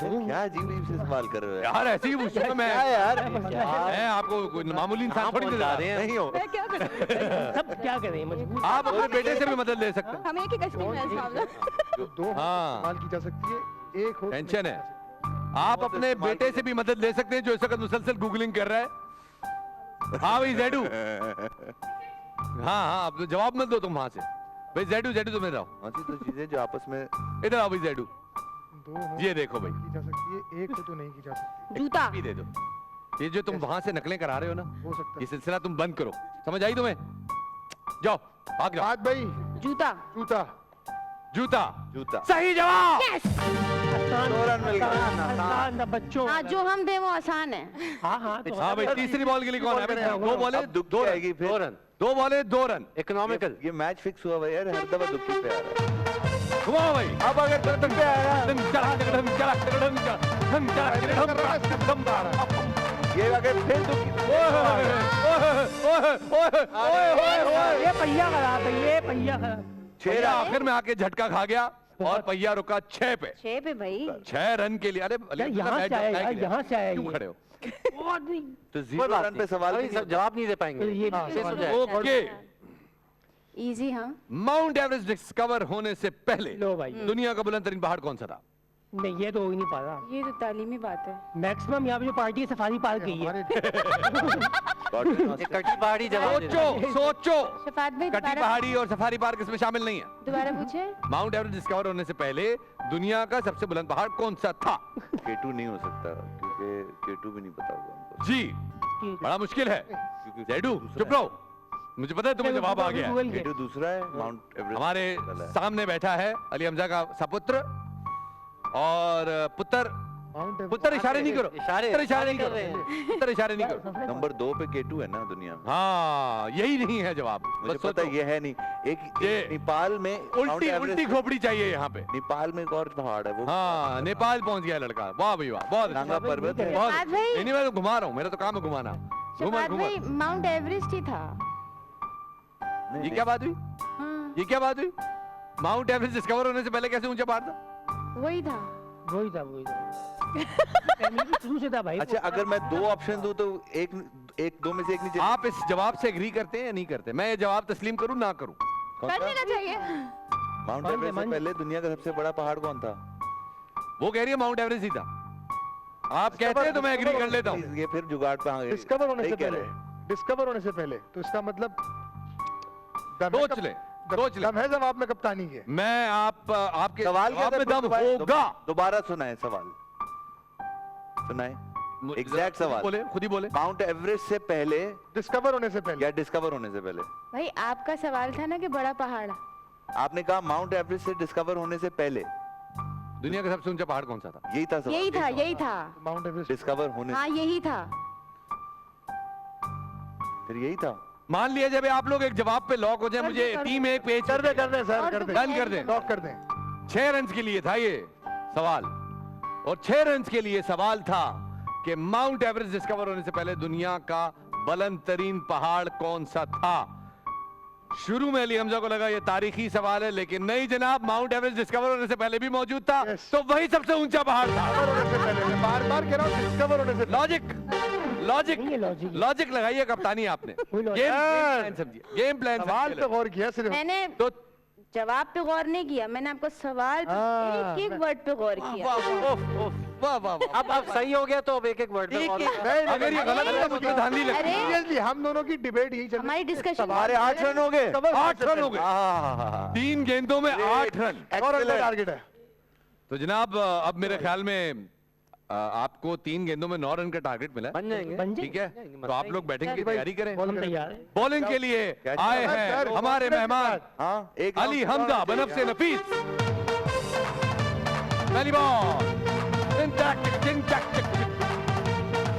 Speaker 10: क्या अजीब से सवाल कर रहे हो यार?
Speaker 5: यार ऐसे ही पूछूंगा मैं।
Speaker 10: क्या यार?
Speaker 5: मैं आपको कोई मामूली इंसान थोड़ी नजर आ रहे हैं।
Speaker 10: नहीं हो।
Speaker 11: मैं क्या करूं?
Speaker 8: सब क्या करें मजबूर।
Speaker 5: आप अपने बेटे से भी मदद ले सकते हैं।
Speaker 11: हम एक ही कश्ती में हैं इस मामले में।
Speaker 7: 2
Speaker 5: हाँ।
Speaker 7: इस्तेमाल की जा सकती है, 1 हो।
Speaker 5: टेंशन है। आप अपने बेटे से भी मदद ले सकते हैं, जो इस वक्त मुसलसल गूगलिंग कर रहा है। हाँ भाई जैडू, हाँ हाँ, आप जवाब मत दो तुम वहां से। भाई जैडू, जैडू तुम इधर आओ,
Speaker 10: कौन सी 2 चीजें जो आपस में
Speaker 5: इधर आओ भाई जैडू।
Speaker 7: 2 हो
Speaker 5: ये देखो भाई,
Speaker 7: की जा सकती है, 1 हो तो नहीं की जा सकती।
Speaker 6: जूता
Speaker 5: भी दे दो। ये जो तुम वहां से नकलें करा रहे हो ना,
Speaker 7: हो सकता
Speaker 5: ये
Speaker 7: है।
Speaker 5: सिलसिला तुम बंद करो। समझ आई तुम्हें? जाओ भाग जाओ।
Speaker 7: बात भाई,
Speaker 6: जूता
Speaker 7: जूता।
Speaker 5: जूता
Speaker 10: जूता।
Speaker 5: सही जवाब।
Speaker 8: आसान
Speaker 10: 2 रन मिल गए।
Speaker 8: आसान था बच्चों।
Speaker 6: हाँ जो हम दे वो आसान है।
Speaker 8: हाँ हाँ तो
Speaker 5: हाँ भाई, तीसरी बॉल के लिए कौन है? अभी 2 बॉलें,
Speaker 10: अब दुख
Speaker 5: 2 रन,
Speaker 10: आएगी फिर।
Speaker 9: 2 रन
Speaker 5: 2 बॉलें 2 रन।
Speaker 9: इकोनॉमिकल।
Speaker 10: ये मैच फिक्स हुआ भाई यार, हर दफा दुखी पे आ रहा है।
Speaker 5: घुमाओ भाई।
Speaker 10: अब अगर तुम पे आया ये अगर फिर दुखी
Speaker 8: ये पहिया खराब है, ये पहिया खराब।
Speaker 5: 6 आखिर में आके झटका खा गया और पहिया रुका 6 पे।
Speaker 6: 6 पे भाई।
Speaker 5: 6 रन के लिए। अरे
Speaker 8: यार यहाँ से आया यार, यहाँ से आया
Speaker 5: क्यों
Speaker 8: ये।
Speaker 5: खड़े हो?
Speaker 8: बहुत नहीं।
Speaker 10: तो
Speaker 9: कोई
Speaker 10: 0
Speaker 9: बात
Speaker 10: रन पे
Speaker 9: नहीं।
Speaker 10: सवाल
Speaker 9: अभी
Speaker 10: भी
Speaker 9: सब जवाब नहीं दे पाएंगे।
Speaker 8: ये
Speaker 9: शेष हो जाए।
Speaker 5: ओके।
Speaker 6: इजी हाँ।
Speaker 5: माउंट एवरेस्ट डिस्कवर होने से पहले
Speaker 8: लो भाई।
Speaker 5: दुनिया का बुलंद तरीन पहाड़ कौन सा था?
Speaker 8: नहीं ये तो हो ही नहीं पा रहा।
Speaker 6: ये तो तालीमी बात है।
Speaker 8: मैक्सिमम यहाँ पे जो पार्टी है सफारी पार्क गई है।
Speaker 7: हमारे
Speaker 9: एक कटी पहाड़ी जवाब दे दो।
Speaker 5: सोचो सोचो।
Speaker 6: शफात भाई
Speaker 5: कटी
Speaker 6: दोबारा
Speaker 5: पहाड़ी और सफारी पार्क इसमें शामिल नहीं है।
Speaker 6: दोबारा पूछे।
Speaker 5: माउंट एवरेस्ट डिस्कवर होने से पहले दुनिया का सबसे बुलंद पहाड़ कौन सा था?
Speaker 10: केटू नहीं हो सकता क्योंकि केटू भी नहीं पता होगा हमको।
Speaker 5: जी बड़ा मुश्किल है।
Speaker 10: क्योंकि
Speaker 5: जैडू चुप रहो, मुझे पता है तुम्हें जवाब आ गया है।
Speaker 8: गूगल के।
Speaker 10: केटू दूसरा है, माउंट एवरेस्ट
Speaker 5: हमारे
Speaker 10: पहला है।
Speaker 5: सामने बैठा है अली हमजा का सपुत्र और पुत्र पुत्र इशारे नहीं करो, पुत्र इशारे नहीं
Speaker 9: कर
Speaker 5: करो,
Speaker 9: रहे हैं।
Speaker 5: पुत्र इशारे नहीं करो।
Speaker 10: नंबर 2 पे केटू है ना दुनिया में।
Speaker 5: हाँ यही नहीं है जवाब।
Speaker 10: मुझे
Speaker 5: बस
Speaker 10: पता
Speaker 5: सोचो।
Speaker 10: ये है नहीं। एक नेपाल में माउंट
Speaker 5: उल्टी
Speaker 10: एवरेस्ट
Speaker 5: उल्टी खोपड़ी चाहिए यहाँ पे।
Speaker 10: नेपाल में एक और पहाड़ है वो।
Speaker 5: हाँ नेपाल पहुंच गया लड़का। वाह भाई वाह, बहुत अच्छा।
Speaker 10: नांगा पर्वत है।
Speaker 5: बहुत
Speaker 6: शबाद भाई।
Speaker 5: नहीं, मैं तो घुमा रहा हूँ, मेरा तो काम है घुमाना। घुमा
Speaker 6: शबाद
Speaker 5: घुमा।
Speaker 6: भाई माउंट एवरेस्ट ही था।
Speaker 5: ये क्या बात हुई?
Speaker 6: हाँ
Speaker 5: ये क्या बात हुई? माउंट एवरेस्ट डिस्कवर होने से पहले कैसे ऊंचा पहाड़ था?
Speaker 6: वही था।
Speaker 8: वही था पहले भी शुरू से था भाई।
Speaker 10: अच्छा अगर मैं 2 ऑप्शन दूं तो एक 2 में से एक नहीं चाहिए।
Speaker 5: आप इस जवाब से एग्री करते हैं या नहीं करते? मैं ये जवाब तस्लीम करूं ना करूं?
Speaker 11: कर लेना चाहिए।
Speaker 10: माउंट एवरेस्ट से पहले दुनिया का सबसे बड़ा पहाड़ कौन था?
Speaker 5: वो कह रही है माउंट एवरेस्ट ही था। आप कहते हैं तो मैं एग्री कर लेता हूँ।
Speaker 10: ये फिर जुगाड़ पे आ गए।
Speaker 7: डिस्कवर होने
Speaker 10: सही
Speaker 7: से
Speaker 10: कह
Speaker 7: पहले,
Speaker 10: रहे हैं।
Speaker 7: डिस्कवर होने से पहले, तो इसका मतलब
Speaker 5: सोच ले, सोच ले।
Speaker 7: दम है जवाब में कप्तानी के।
Speaker 5: मैं आपके
Speaker 10: सवाल
Speaker 5: जवाब में दम होगा।
Speaker 10: दोबारा सुनाए सवाल, सुनाए एग्जैक्ट सवाल।
Speaker 5: बोले, खुद ही बोले।
Speaker 10: माउंट एवरेस्ट से पहले,
Speaker 7: डिस्कवर होने से पहले
Speaker 10: या डिस्कवर होने से पहले?
Speaker 6: भाई आपका सवाल था ना कि बड़ा पहाड़।
Speaker 10: आपने कहा माउंट एवरेस्ट से डिस्कवर होने से पहले।
Speaker 5: दुनिया का सबसे ऊंचा पहाड़ कौन सा था?
Speaker 10: यही था सवाल।
Speaker 6: यही था, यही था।
Speaker 7: माउंट एवरेस्ट
Speaker 10: डिस्कवर होने
Speaker 6: हाँ यही था।
Speaker 10: फिर यही था।
Speaker 5: मान लिया जब आप लोग एक जवाब पे लॉक हो जाए, मुझे टीम एक पेज
Speaker 7: कर दे सर, कर दे,
Speaker 5: डन कर दें।
Speaker 7: लॉक कर दें।
Speaker 5: 6 रन के लिए था ये सवाल, और 6 रन के लिए सवाल था कि माउंट एवरेस्ट डिस्कवर होने से पहले दुनिया का बुलंद तरीन पहाड़ कौन सा था। शुरू में अली हमजा को लगा ये तारीखी सवाल है, लेकिन नहीं जनाब, माउंट एवरेस्ट डिस्कवर होने से पहले भी मौजूद था। तो वही सबसे ऊंचा पहाड़ था।
Speaker 7: बार बार कह रहा हूँ डिस्कवर होने से।
Speaker 5: लॉजिक लॉजिक लॉजिक लगाइए कप्तानी आपने। गेम प्लान समझिए, गेम प्लान।
Speaker 7: सवाल पे गौर किया सिर्फ।
Speaker 6: मैंने
Speaker 5: तो
Speaker 6: जवाब पे गौर नहीं किया, मैंने आपको सवाल पे एक वर्ड पे गौर किया।
Speaker 5: वाह वाह वाह।
Speaker 9: अब सही हो गया तो अब एक वर्ड पे
Speaker 5: अगर ये गलत है तो मुझे धांधली लगती है।
Speaker 7: सीरियसली हम दोनों की डिबेट यही चल रही
Speaker 6: हमारी डिस्कशन।
Speaker 10: हमारे 8 रन हो गए।
Speaker 5: 8 रन हो गए। 3 गेंदों में 8 रन।
Speaker 7: और टारगेट है।
Speaker 5: तो जनाब अब मेरे ख्याल में आपको 3 गेंदों में 9 रन का टारगेट मिला है।
Speaker 9: बन जाएंगे।
Speaker 5: ठीक है, तो आप लोग बैटिंग की तैयारी करें।
Speaker 8: हम तैयार हैं।
Speaker 5: बॉलिंग के लिए आए हैं हमारे मेहमान
Speaker 10: हाँ, एक
Speaker 5: अली हमजा बनफ से नफीस। पहली बॉल।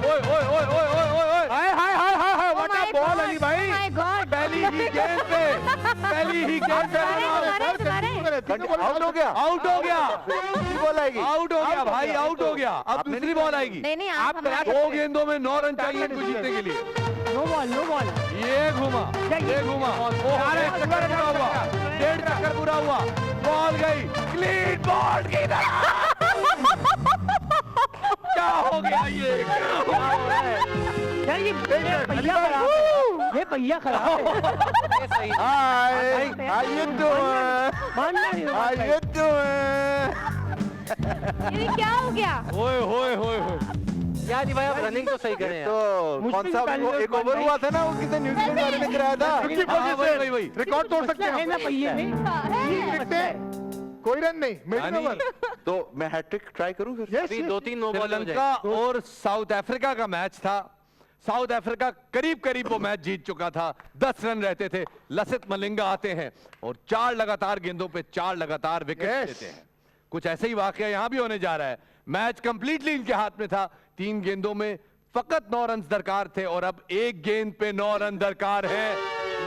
Speaker 5: ओए ओए ओए ओए ओए ओए, हाय हाय हाय हाय हाय, व्हाट अ बॉल अली भाई।
Speaker 6: माय गॉड,
Speaker 5: पहली ही गेंद पे
Speaker 10: आउट हो गया।
Speaker 5: आउट हो गया।
Speaker 10: दूसरी बॉल आएगी।
Speaker 5: आउट हो गया भाई, आउट हो गया। अब दूसरी बॉल आएगी।
Speaker 6: नहीं नहीं आप हमारे
Speaker 5: 2 गेंदों में 9 रन चाहिए इनको जीतने के लिए।
Speaker 8: No ball, no ball.
Speaker 5: ये घुमा, ये घुमा। एक चक्कर पूरा हुआ, 1.5 चक्कर पूरा हुआ। बॉल गई क्लीन बॉल की तरह। क्या हो गया ये?
Speaker 8: यार ये पहिया खराब है। ये पहिया खराब है।
Speaker 10: हाय, how you doing?
Speaker 8: मानना नहीं
Speaker 10: How you doing?
Speaker 6: ये क्या हो गया?
Speaker 5: ओए होए होए होए।
Speaker 9: यार जी भाई आप रनिंग तो सही करें यार।
Speaker 10: तो कौन सा वो एक ओवर हुआ था ना, वो कितने न्यूजीलैंड वाले ने कराया था।
Speaker 5: वही
Speaker 7: रिकॉर्ड तोड़ सकते
Speaker 8: है ना
Speaker 7: हैं।
Speaker 8: पहिए में।
Speaker 7: कोई रन नहीं, मिडिल ओवर।
Speaker 10: तो मैं हैट्रिक ट्राई करूं फिर?
Speaker 9: अभी 2-3 नो बॉल हो
Speaker 5: श्रीलंका और साउथ अफ्रीका का मैच था। साउथ अफ्रीका करीब करीब वो मैच जीत चुका था। 10 रन रहते थे। लसित मलिंगा आते हैं और 4 लगातार गेंदों पे 4 लगातार विकेट लेते हैं। कुछ ऐसे ही वाकया यहां भी होने जा रहा है। मैच कंप्लीटली इनके हाथ में था। 3 गेंदों में फकत 9 रन दरकार थे और अब 1 गेंद पे 9 रन दरकार है।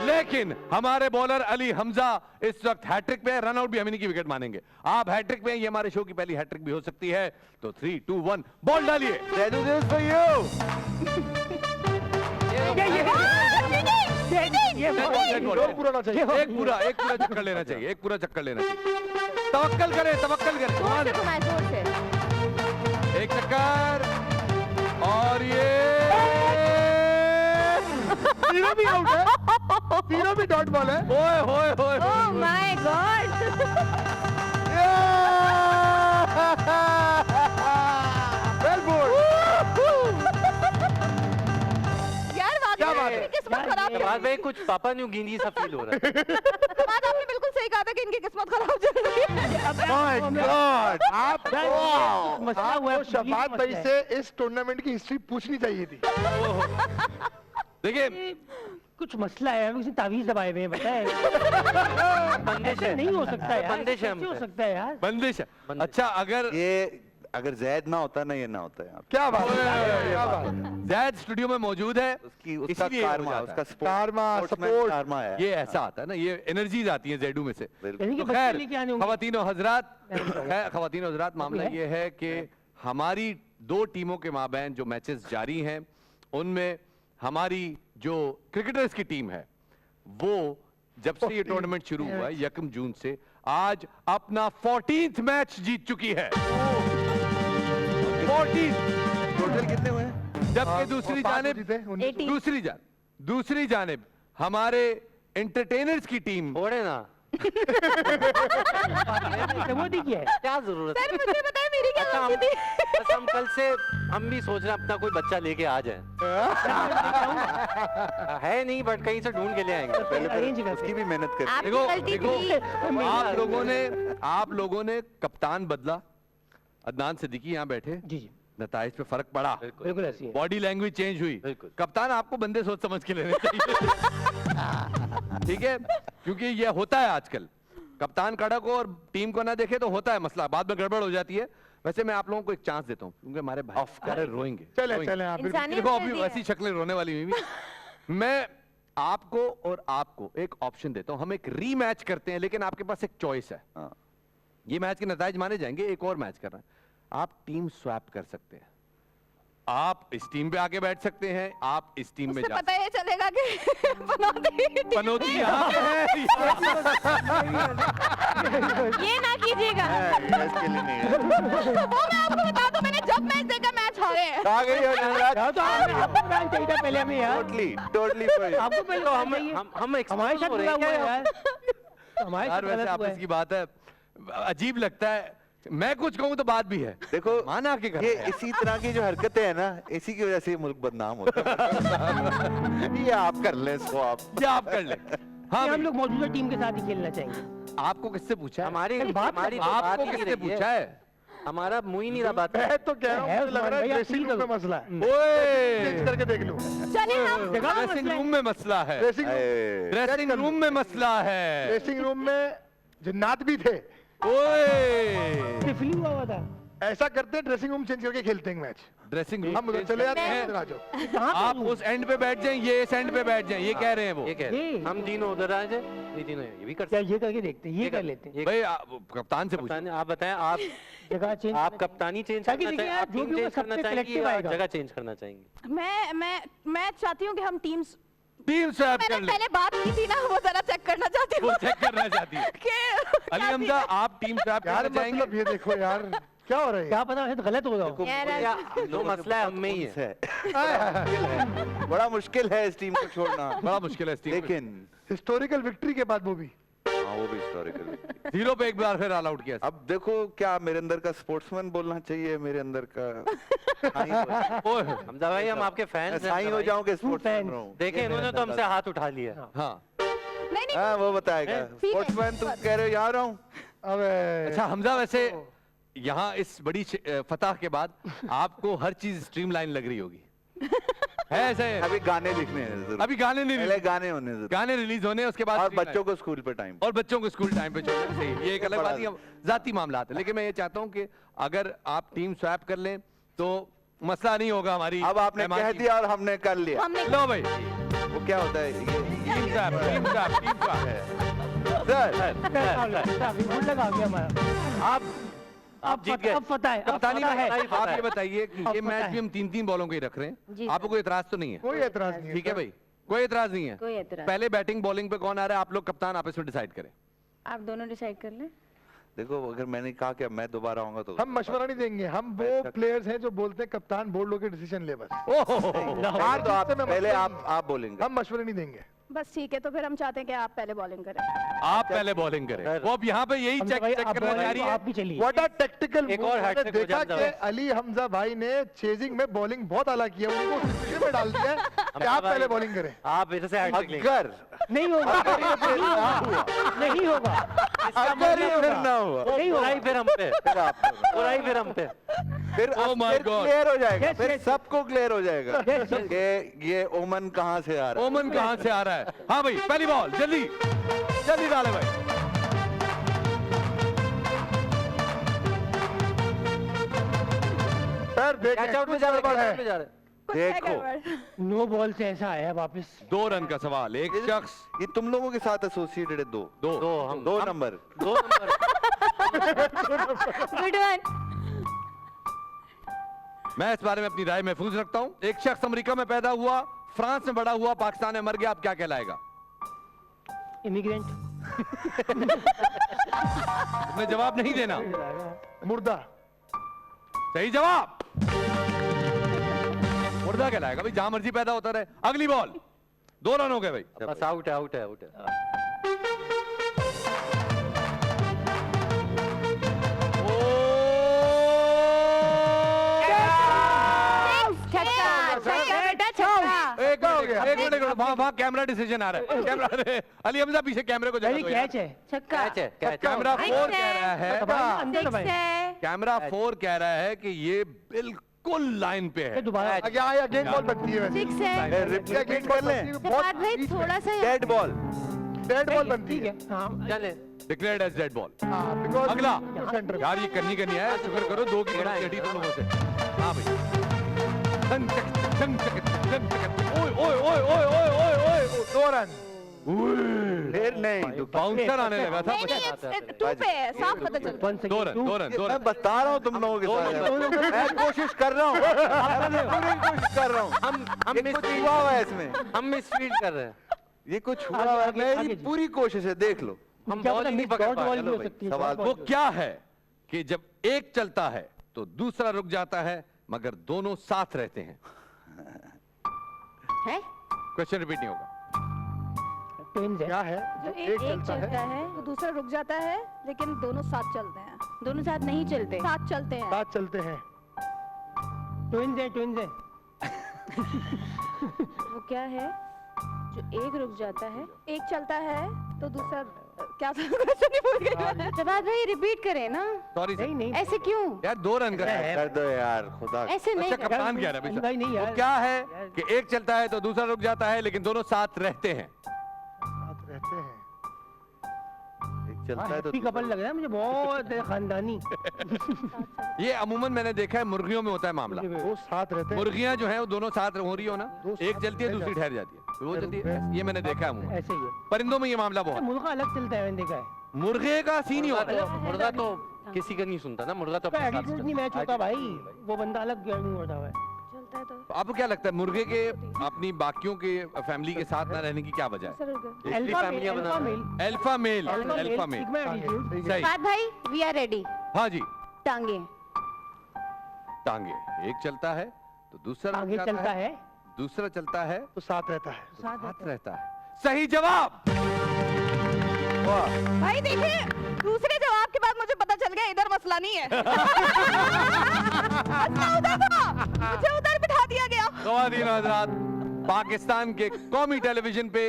Speaker 5: लेकिन हमारे बॉलर अली हमजा इस वक्त हैट्रिक पे, रन आउट भी हम इन्हीं की विकेट मानेंगे। आप हैट्रिक पे, ये हमारे शो की पहली हैट्रिक भी हो सकती है। तो 3, 2, 1 बॉल डालिए। एक पूरा चक्कर लेना चाहिए, एक पूरा चक्कर लेना चाहिए। तवक्कल करें, तवक्कल करें।
Speaker 6: जोर से।
Speaker 5: एक चक्कर और ये
Speaker 7: तीनों भी आउट है, तीनों भी डॉट बॉल है।
Speaker 5: ओए होए होए।
Speaker 6: Oh my God.
Speaker 7: Well good.
Speaker 11: यार वाकई में किस्मत खराब है।
Speaker 9: बाद में कुछ पापा न्यू गिनी सा फील हो रहा है।
Speaker 11: बात आपने बिल्कुल सही कहा था कि इनकी किस्मत खराब चल रही है।
Speaker 7: माय गॉड,
Speaker 8: मसला हुआ है।
Speaker 7: आपको शबाद भाई से इस टूर्नामेंट की हिस्ट्री पूछनी चाहिए थी।
Speaker 5: देखिए
Speaker 8: कुछ मसला है, हम किसी तावीज दबाए हुए हैं, बताए।
Speaker 9: बंदिश है।
Speaker 8: नहीं हो सकता यार।
Speaker 9: बंदिश है
Speaker 8: कैसे हो सकता है यार?
Speaker 5: बंदिश है। अच्छा अगर
Speaker 10: ये अगर जैद ना होता ना ये ना होता यार।
Speaker 7: क्या बात है, क्या बात है।
Speaker 5: जैद स्टूडियो में मौजूद है,
Speaker 10: उसका
Speaker 5: इसलिए हो
Speaker 10: कारमा,
Speaker 5: जाता
Speaker 10: उसका
Speaker 5: है।
Speaker 10: कारमा है।
Speaker 5: ये ऐसा आता है ना, ये एनर्जीज आती हैं जेडू में से।
Speaker 8: यानी कि
Speaker 5: तो
Speaker 8: बच्चे
Speaker 5: खैर
Speaker 8: लेके आने होंगे।
Speaker 5: खवातीनो हजरात, मामला ये है कि हमारी दो टीमों के माबैन जो मैचेस जारी हैं उनमें हमारी जो क्रिकेटर्स की टीम है वो जब से ये टूर्नामेंट शुरू हुआ है 1 जून से आज अपना 14th मैच जीत चुकी है। 14
Speaker 10: टोटल कितने हुए हैं?
Speaker 5: जबकि दूसरी जानिब हमारे एंटरटेनर्स की टीम
Speaker 9: छोड़े ना
Speaker 8: वो देखिए
Speaker 9: क्या जरूरत
Speaker 11: सर मुझे बताए मेरी क्या
Speaker 9: अच्छा,
Speaker 11: गलती थी?
Speaker 9: बस हम कल से हम भी सोच रहे हैं अपना कोई बच्चा लेके आ जाए। है नहीं बट कहीं से ढूंढ के ले आएंगे।
Speaker 10: पहले उसकी भी मेहनत कर।
Speaker 11: आपकी
Speaker 5: देखो
Speaker 11: गलती
Speaker 5: देखो
Speaker 11: थी।
Speaker 5: आप लोगों ने कप्तान बदला, अदनान सिद्दीकी यहाँ बैठे,
Speaker 8: जी जी
Speaker 5: नताइज पे फर्क पड़ा,
Speaker 8: बिल्कुल ऐसी है।
Speaker 5: बॉडी लैंग्वेज चेंज हुई।
Speaker 9: बिल्कुल।
Speaker 5: कप्तान आपको बंदे सोच समझ के लेने चाहिए। ठीक है, क्योंकि ये होता है आजकल, कप्तान कड़क हो और टीम को ना देखे तो होता है मसला, बाद में गड़बड़ हो जाती है। वैसे मैं आप लोगों को एक चांस देता हूँ क्योंकि हमारे भाई रोएंगे।
Speaker 7: चले आप
Speaker 6: इंसानियत
Speaker 5: देखो
Speaker 6: कर
Speaker 5: अभी
Speaker 6: दी
Speaker 5: वैसी
Speaker 6: है।
Speaker 5: शक्लें रोने वाली हुई भी। मैं आपको और आपको एक ऑप्शन देता हूं, हम एक रीमैच करते हैं लेकिन आपके पास एक चॉइस है। ये मैच के नतीजे माने जाएंगे, एक और मैच करना है। आप टीम स्वैप कर सकते हैं, आप इस टीम पे आके बैठ सकते हैं, आप इस टीम में
Speaker 11: उससे
Speaker 5: जा
Speaker 11: पता ये चलेगा कि
Speaker 5: पनौती यहाँ पे है।
Speaker 11: ये ना कीजिएगा।
Speaker 10: इसके लिए नहीं है।
Speaker 11: वो मैं आपको बता दूं, मैंने जब मैच देखा मैच हारे हैं।
Speaker 10: आ गई हो नटराज।
Speaker 8: यार तो आपको मैच चाहिए था पहले हमें यार।
Speaker 10: टोटली
Speaker 8: आपको पहले
Speaker 9: तो
Speaker 8: हम
Speaker 9: हम
Speaker 8: हमारे साथ
Speaker 9: हो रहे
Speaker 8: बुरा हुआ
Speaker 9: हैं
Speaker 8: है
Speaker 9: क्या?
Speaker 8: यार हमारे
Speaker 5: यार
Speaker 8: साथ
Speaker 5: वैसे
Speaker 8: गलत हुआ
Speaker 5: आपस
Speaker 8: है।
Speaker 5: की बात है, अजीब लगता है, मैं कुछ कहूँ तो बात भी है।
Speaker 10: देखो
Speaker 5: माना के
Speaker 10: ये इसी तरह की जो हरकतें हैं ना, इसी की वजह से ये मुल्क बदनाम होता है। ये आप कर लें इसको,
Speaker 5: आप कर ले। हाँ
Speaker 8: हम लोग मौजूदा टीम के साथ ही खेलना चाहेंगे।
Speaker 5: आपको किससे पूछा है?
Speaker 9: हमारी
Speaker 8: बात
Speaker 9: हमारी तो
Speaker 5: आपको
Speaker 9: बात ही
Speaker 5: किसने
Speaker 9: नहीं रही है।
Speaker 5: पूछा है?
Speaker 9: हमारा मुंह ही नहीं रहा बात।
Speaker 7: मैं तो कह रहा हूँ,
Speaker 8: है
Speaker 7: मुझे लग रहा है
Speaker 8: भैया,
Speaker 7: ड्रेसिंग रूम
Speaker 8: फील
Speaker 7: में मसला है।
Speaker 5: ओए
Speaker 7: चेंज करके देख लो।
Speaker 11: चलिए हम
Speaker 5: ड्रेसिंग रूम में मसला है,
Speaker 7: ड्रेसिंग
Speaker 5: ड्रेसिंग रूम में मसला है।
Speaker 7: ड्रेसिंग रूम में जिन्नात भी थे।
Speaker 5: ओए
Speaker 8: टिफली हुआ था।
Speaker 7: ऐसा करते हैं, ड्रेसिंग रूम चेंज करके खेलते हैं मैच।
Speaker 5: ड्रेसिंग रूम
Speaker 7: हम उधर चले जाते हैं, इधर आ जाओ।
Speaker 5: आप उस एंड पे बैठ जाएं, ये इस एंड पे बैठ जाएं, ये कह रहे हैं वो।
Speaker 9: ये कह रहे हैं। हम तीनों उधर आ जाए, ये तीनों ये भी कर सकते
Speaker 8: क्या ये करके देखते हैं, ये कर लेते हैं।
Speaker 9: हैं।
Speaker 5: भाई कप्तान से पूछो।
Speaker 9: कप्तान, आप बताएं, आप
Speaker 8: जगह चेंज
Speaker 9: आप कप्तानी चेंज
Speaker 8: ताकि
Speaker 9: करना
Speaker 8: देखिए
Speaker 9: चाहिए,
Speaker 8: यार,
Speaker 9: आप
Speaker 8: जो
Speaker 9: टीम
Speaker 8: भी होगा
Speaker 9: चेंज करना
Speaker 8: सब पे
Speaker 9: चाहेंगे
Speaker 8: collective
Speaker 9: या
Speaker 8: आएगा।
Speaker 9: जगह चेंज करना चाहेंगे?
Speaker 11: मैं चाहती हूँ कि हम टीम्स
Speaker 5: टीम स्वैप कर
Speaker 11: मैंने
Speaker 5: ले।
Speaker 11: पहले बात की थी ना, वो जरा चेक करना चाहती
Speaker 5: वो
Speaker 11: हूँ
Speaker 5: चेक करना चाहती है।
Speaker 11: कि
Speaker 5: अली हमजा आप टीम स्वैप
Speaker 7: यार
Speaker 5: करना चाहेंगे?
Speaker 7: मतलब ये देखो यार, क्या हो रहा है?
Speaker 8: क्या पता शायद गलत हो रहा हो।
Speaker 11: यार,
Speaker 9: जो मसला है हम में ही है।
Speaker 10: बड़ा मुश्किल है इस टीम को छोड़ना,
Speaker 5: बड़ा मुश्किल है इस टीम में।
Speaker 10: लेकिन
Speaker 7: हिस्टोरिकल विक्ट्री के बाद वो भी
Speaker 10: हाँ वो भी हिस्टोरिकल।
Speaker 5: जीरो पे एक बार फिर ऑल आउट किया।
Speaker 10: अब देखो क्या मेरे अंदर का स्पोर्ट्समैन बोलना चाहिए, मेरे अंदर का
Speaker 5: ओए
Speaker 9: हमजा भाई, हम आपके फैंस हैं।
Speaker 10: साई हो जाऊं कि स्पोर्ट्समैन रहूं।
Speaker 9: देखें इन्होंने तो हमसे हाथ उठा लिया।
Speaker 5: हाँ
Speaker 11: नहीं नहीं
Speaker 10: हाँ वो बताएगा। स्पोर्ट्समैन तुम कह रहे हो यहाँ रहूं।
Speaker 7: अबे
Speaker 5: अच्छा हमजा, वैसे यहाँ इस बड़ी फतह के बाद आपको हर चीज स्ट्रीमलाइन लग रही होगी, है ऐसा है?
Speaker 10: अभी गाने लिखने हैं जरूर।
Speaker 5: अभी गाने नहीं,
Speaker 10: पहले गाने होने जरूर।
Speaker 5: गाने रिलीज होने हैं, उसके बाद
Speaker 10: और
Speaker 5: streamline।
Speaker 10: बच्चों को स्कूल पे टाइम।
Speaker 5: और बच्चों को स्कूल टाइम पे छोड़ना सही, ये एक अलग बात है, जाती मामला है। लेकिन मैं ये चाहता हूँ कि अगर आप टीम स्वैप कर लें तो मसला नहीं होगा हमारी।
Speaker 10: अब आपने कह दिया और हमने कर लिया।
Speaker 11: हमने
Speaker 5: लो भाई,
Speaker 10: वो क्या होता है ये?
Speaker 5: Team swap, team swap, team swap.
Speaker 10: Sir
Speaker 8: लगा गया हमारा।
Speaker 9: आप जीत गए।
Speaker 8: अब पता है, अब
Speaker 5: कप्तानी
Speaker 8: पता है।
Speaker 5: आप ये बताइए कि ये
Speaker 8: पता
Speaker 5: मैच
Speaker 8: है।
Speaker 5: भी हम 3-3 बॉलों के ही रख रहे
Speaker 6: जी
Speaker 5: हैं, आपको कोई एतराज तो नहीं है?
Speaker 7: कोई एतराज नहीं है।
Speaker 5: ठीक है भाई, कोई एतराज नहीं है।
Speaker 6: कोई एतराज।
Speaker 5: पहले बैटिंग बॉलिंग पे कौन आ रहा है, आप लोग कप्तान आपस में डिसाइड करें।
Speaker 6: आप दोनों डिसाइड कर लें।
Speaker 10: देखो अगर मैंने कहा कि मैं दोबारा आऊंगा तो
Speaker 7: हम मशवरा नहीं देंगे, हम वो प्लेयर्स हैं जो बोलते हैं कप्तान बोल्ड होकर डिसीजन ले बस।
Speaker 10: हाँ, तो आप
Speaker 7: जीत से मैं
Speaker 10: पहले
Speaker 7: मतलब
Speaker 10: आप बोलेंगे।
Speaker 7: हम मशवरे नहीं देंगे।
Speaker 11: बस ठीक है, तो फिर हम चाहते हैं कि आप पहले बॉलिंग करें।
Speaker 5: आप पहले बॉलिंग करें, वो अब यहाँ पे यही चेक करना चाह रही है।
Speaker 8: आप भी चलिए।
Speaker 7: व्हाट अ टेक्टिकल
Speaker 9: एक और hat trick हो
Speaker 7: देखा
Speaker 9: जाता
Speaker 7: कि
Speaker 9: है।
Speaker 7: अली हमजा भाई ने चेजिंग में बॉलिंग बहुत आला किया, उनको सिचुएशन में डाल दिया है कि आप पहले बॉलिंग करें।
Speaker 9: आप इधर से हैट्रिक लेंगे।
Speaker 10: अगर
Speaker 8: नहीं होगा, नहीं होगा।
Speaker 10: अगर ये फिर ना हुआ
Speaker 8: नहीं होगा।
Speaker 9: बुराई फिर हम पे,
Speaker 10: फिर आप
Speaker 9: बुराई फिर हम पे।
Speaker 10: फिर
Speaker 5: Oh my God.
Speaker 10: क्लियर हो जाएगा,
Speaker 8: Yes,
Speaker 10: फिर
Speaker 8: yes.
Speaker 10: सबको क्लियर हो जाएगा
Speaker 8: Yes, yes.
Speaker 10: कि ये ओमन कहाँ से आ रहा है।
Speaker 5: ओमन कहाँ से आ रहा है? हाँ भाई, पहली बॉल जल्दी जल्दी डाले भाई।
Speaker 7: सर देखें
Speaker 9: कैच आउट में
Speaker 7: कुछ
Speaker 9: जा रहे
Speaker 7: गड़बड़
Speaker 9: हैं,
Speaker 7: है।
Speaker 9: कैच आउट में जा रहे हैं।
Speaker 11: कुछ है
Speaker 5: देखो।
Speaker 11: गड़बड़।
Speaker 8: नो बॉल से ऐसा आया वापस।
Speaker 5: 2 रन का सवाल, एक शख्स
Speaker 10: ये तुम लोगों के साथ एसोसिएटेड है। 2
Speaker 9: दो
Speaker 10: नंबर।
Speaker 9: 2 नंबर।
Speaker 6: Good one.
Speaker 5: मैं इस बारे में अपनी राय महफूज रखता हूं। एक शख्स अमेरिका में पैदा हुआ, फ्रांस में बड़ा हुआ, पाकिस्तान में मर गया, अब क्या कहलाएगा?
Speaker 8: इमिग्रेंट।
Speaker 5: मैं जवाब नहीं देना।
Speaker 7: मुर्दा।
Speaker 5: सही जवाब, मुर्दा कहलाएगा भाई, जहां मर्जी पैदा होता रहे। अगली बॉल, 2 रन हो गए भाई।
Speaker 9: बस आउट है, आउट है, आउट है।
Speaker 5: एक मिनट वहां कैमरा डिसीजन आ रहा है। कैमरा अली हमजा पीछे कैमरे को जगह दो यार।
Speaker 8: कैच है।
Speaker 6: छक्का।
Speaker 9: कैच है, कैच है।
Speaker 5: कैमरा 4 कह रहा है,
Speaker 8: अंदर दबाएं।
Speaker 5: कैमरा 4 कह रहा है कि ये बिल्कुल लाइन पे है।
Speaker 8: दोबारा
Speaker 7: यहाँ गेंद बॉल बनती है वैसे।
Speaker 6: 6 है।
Speaker 10: रिप्ले गेंद कर लें।
Speaker 6: जवाब भाई थोड़ा सा
Speaker 10: डेड बॉल।
Speaker 7: डेड बॉल बनती
Speaker 8: ठीक
Speaker 7: है।
Speaker 8: है। हाँ
Speaker 9: चले।
Speaker 5: Declared as dead ball.
Speaker 7: हाँ, because
Speaker 5: अगला
Speaker 7: सेंटर।
Speaker 5: यार ये करनी है, शुक्र करो 2 की गड़ी तुम लोगों से। हाँ भाई, टंग टक, टंग टक, टंग टक। ओए ओए ओए ओए ओए ओए ओए
Speaker 7: 2 रन।
Speaker 10: फिर नहीं,
Speaker 5: बाउंसर आने लगा था।
Speaker 11: नहीं नहीं, 2 पे है, साफ पता चल रहा है।
Speaker 5: 2 रन 2 रन 2
Speaker 10: मैं
Speaker 5: रन।
Speaker 10: बता रहा हूँ तुम लोगों के साथ। मैं कोशिश कर रहा हूँ, पूरी कोशिश कर रहा हूँ।
Speaker 9: हम
Speaker 10: ये कुछ हुआ हुआ है इसमें,
Speaker 9: हम मिसफील्ड कर रहे हैं।
Speaker 10: ये कुछ हुआ हुआ है। मेरी पूरी कोशिश है, देख लो।
Speaker 9: हम
Speaker 8: क्या
Speaker 9: बॉल
Speaker 8: पता
Speaker 9: ही नहीं
Speaker 8: मिस
Speaker 9: पकड़
Speaker 8: डॉट
Speaker 9: पा
Speaker 8: बॉल
Speaker 9: रहे।
Speaker 8: भी हो सकती है।
Speaker 10: सवाल
Speaker 5: वो क्या है कि जब एक चलता है तो दूसरा रुक जाता है, मगर दोनों साथ रहते हैं।
Speaker 6: है।
Speaker 5: क्वेश्चन रिपीट नहीं होगा।
Speaker 8: ट्विंस है।
Speaker 7: क्या है
Speaker 11: जो
Speaker 7: जो
Speaker 11: एक चलता है तो दूसरा रुक जाता है, लेकिन दोनों साथ चलते हैं।
Speaker 6: दोनों साथ नहीं चलते।
Speaker 11: साथ चलते हैं।
Speaker 7: साथ चलते हैं।
Speaker 8: ट्विंस है, ट्विंस है।
Speaker 6: वो क्या है जो एक रुक जाता है?
Speaker 11: एक चलता है तो दूसरा क्या था? क्वेश्चन नहीं भूल गई मैं।
Speaker 6: जवाब भाई रिपीट करें ना।
Speaker 5: सॉरी
Speaker 8: नहीं नहीं
Speaker 6: ऐसे क्यों?
Speaker 5: यार 2 रन का है।
Speaker 10: कर दो यार, खुदा।
Speaker 6: ऐसे नहीं।
Speaker 5: अच्छा कप्तान कह रहा है
Speaker 8: भाई नहीं
Speaker 5: वो
Speaker 8: यार।
Speaker 5: क्या है कि एक चलता है तो दूसरा रुक जाता है, लेकिन दोनों साथ रहते हैं।
Speaker 7: साथ रहते हैं।
Speaker 10: एक चलता है तो
Speaker 8: हैप्पी कपल लग रहा है मुझे, बहुत खानदानी।
Speaker 5: ये अमूमन मैंने देखा है मुर्गियों में होता है मामला।
Speaker 7: वो साथ रहते हैं।
Speaker 5: मुर्गियां जो है वो दोनों साथ हो रही हो ना,
Speaker 7: दो
Speaker 5: एक
Speaker 7: साथ
Speaker 5: चलती है
Speaker 7: रह
Speaker 5: दूसरी
Speaker 7: जाती
Speaker 5: ठहर जाती है, वो चलती है। ये मैंने देखा है अमूमन।
Speaker 8: ऐसे ही है।
Speaker 5: परिंदों में ये मामला बहुत।
Speaker 8: मुर्गा अलग चलता है, मैंने देखा है।
Speaker 5: मुर्गे का सीन ही होता है।
Speaker 9: मुर्गा तो किसी का नहीं सुनता ना, मुर्गा तो अपने साथ
Speaker 8: एटीट्यूड नहीं मैच होता भाई, वो बंदा अलग नहीं होता है।
Speaker 11: चलता है तो
Speaker 5: आपको क्या लगता है मुर्गे के अपनी बाकियों के फैमिली के साथ ना रहने की क्या वजह है?
Speaker 11: दूसरा रुक गया।
Speaker 8: अल्फा मेल,
Speaker 9: फैमिलियां
Speaker 8: अल्फा
Speaker 9: बना
Speaker 8: male,
Speaker 5: alpha male, alpha male.
Speaker 8: Sigma attitude.
Speaker 5: सही।
Speaker 6: बात भाई वी आर रेडी।
Speaker 5: हाँ जी,
Speaker 6: टांगे।
Speaker 5: टांगे एक चलता है तो दूसरा रुक
Speaker 8: आगे
Speaker 5: जाता
Speaker 8: चलता है।
Speaker 5: दूसरा चलता है
Speaker 7: तो साथ रहता है।
Speaker 5: तो साथ रहता है। सही जवाब।
Speaker 11: भाई देखिए, दूसरे जवाब के बाद मुझे पता चल गया इधर मसला नहीं है। मसला उधर था, मुझे उधर बिठा दिया गया।
Speaker 5: ख़वातीन और हज़रात, पाकिस्तान के कौमी टेलीविजन पे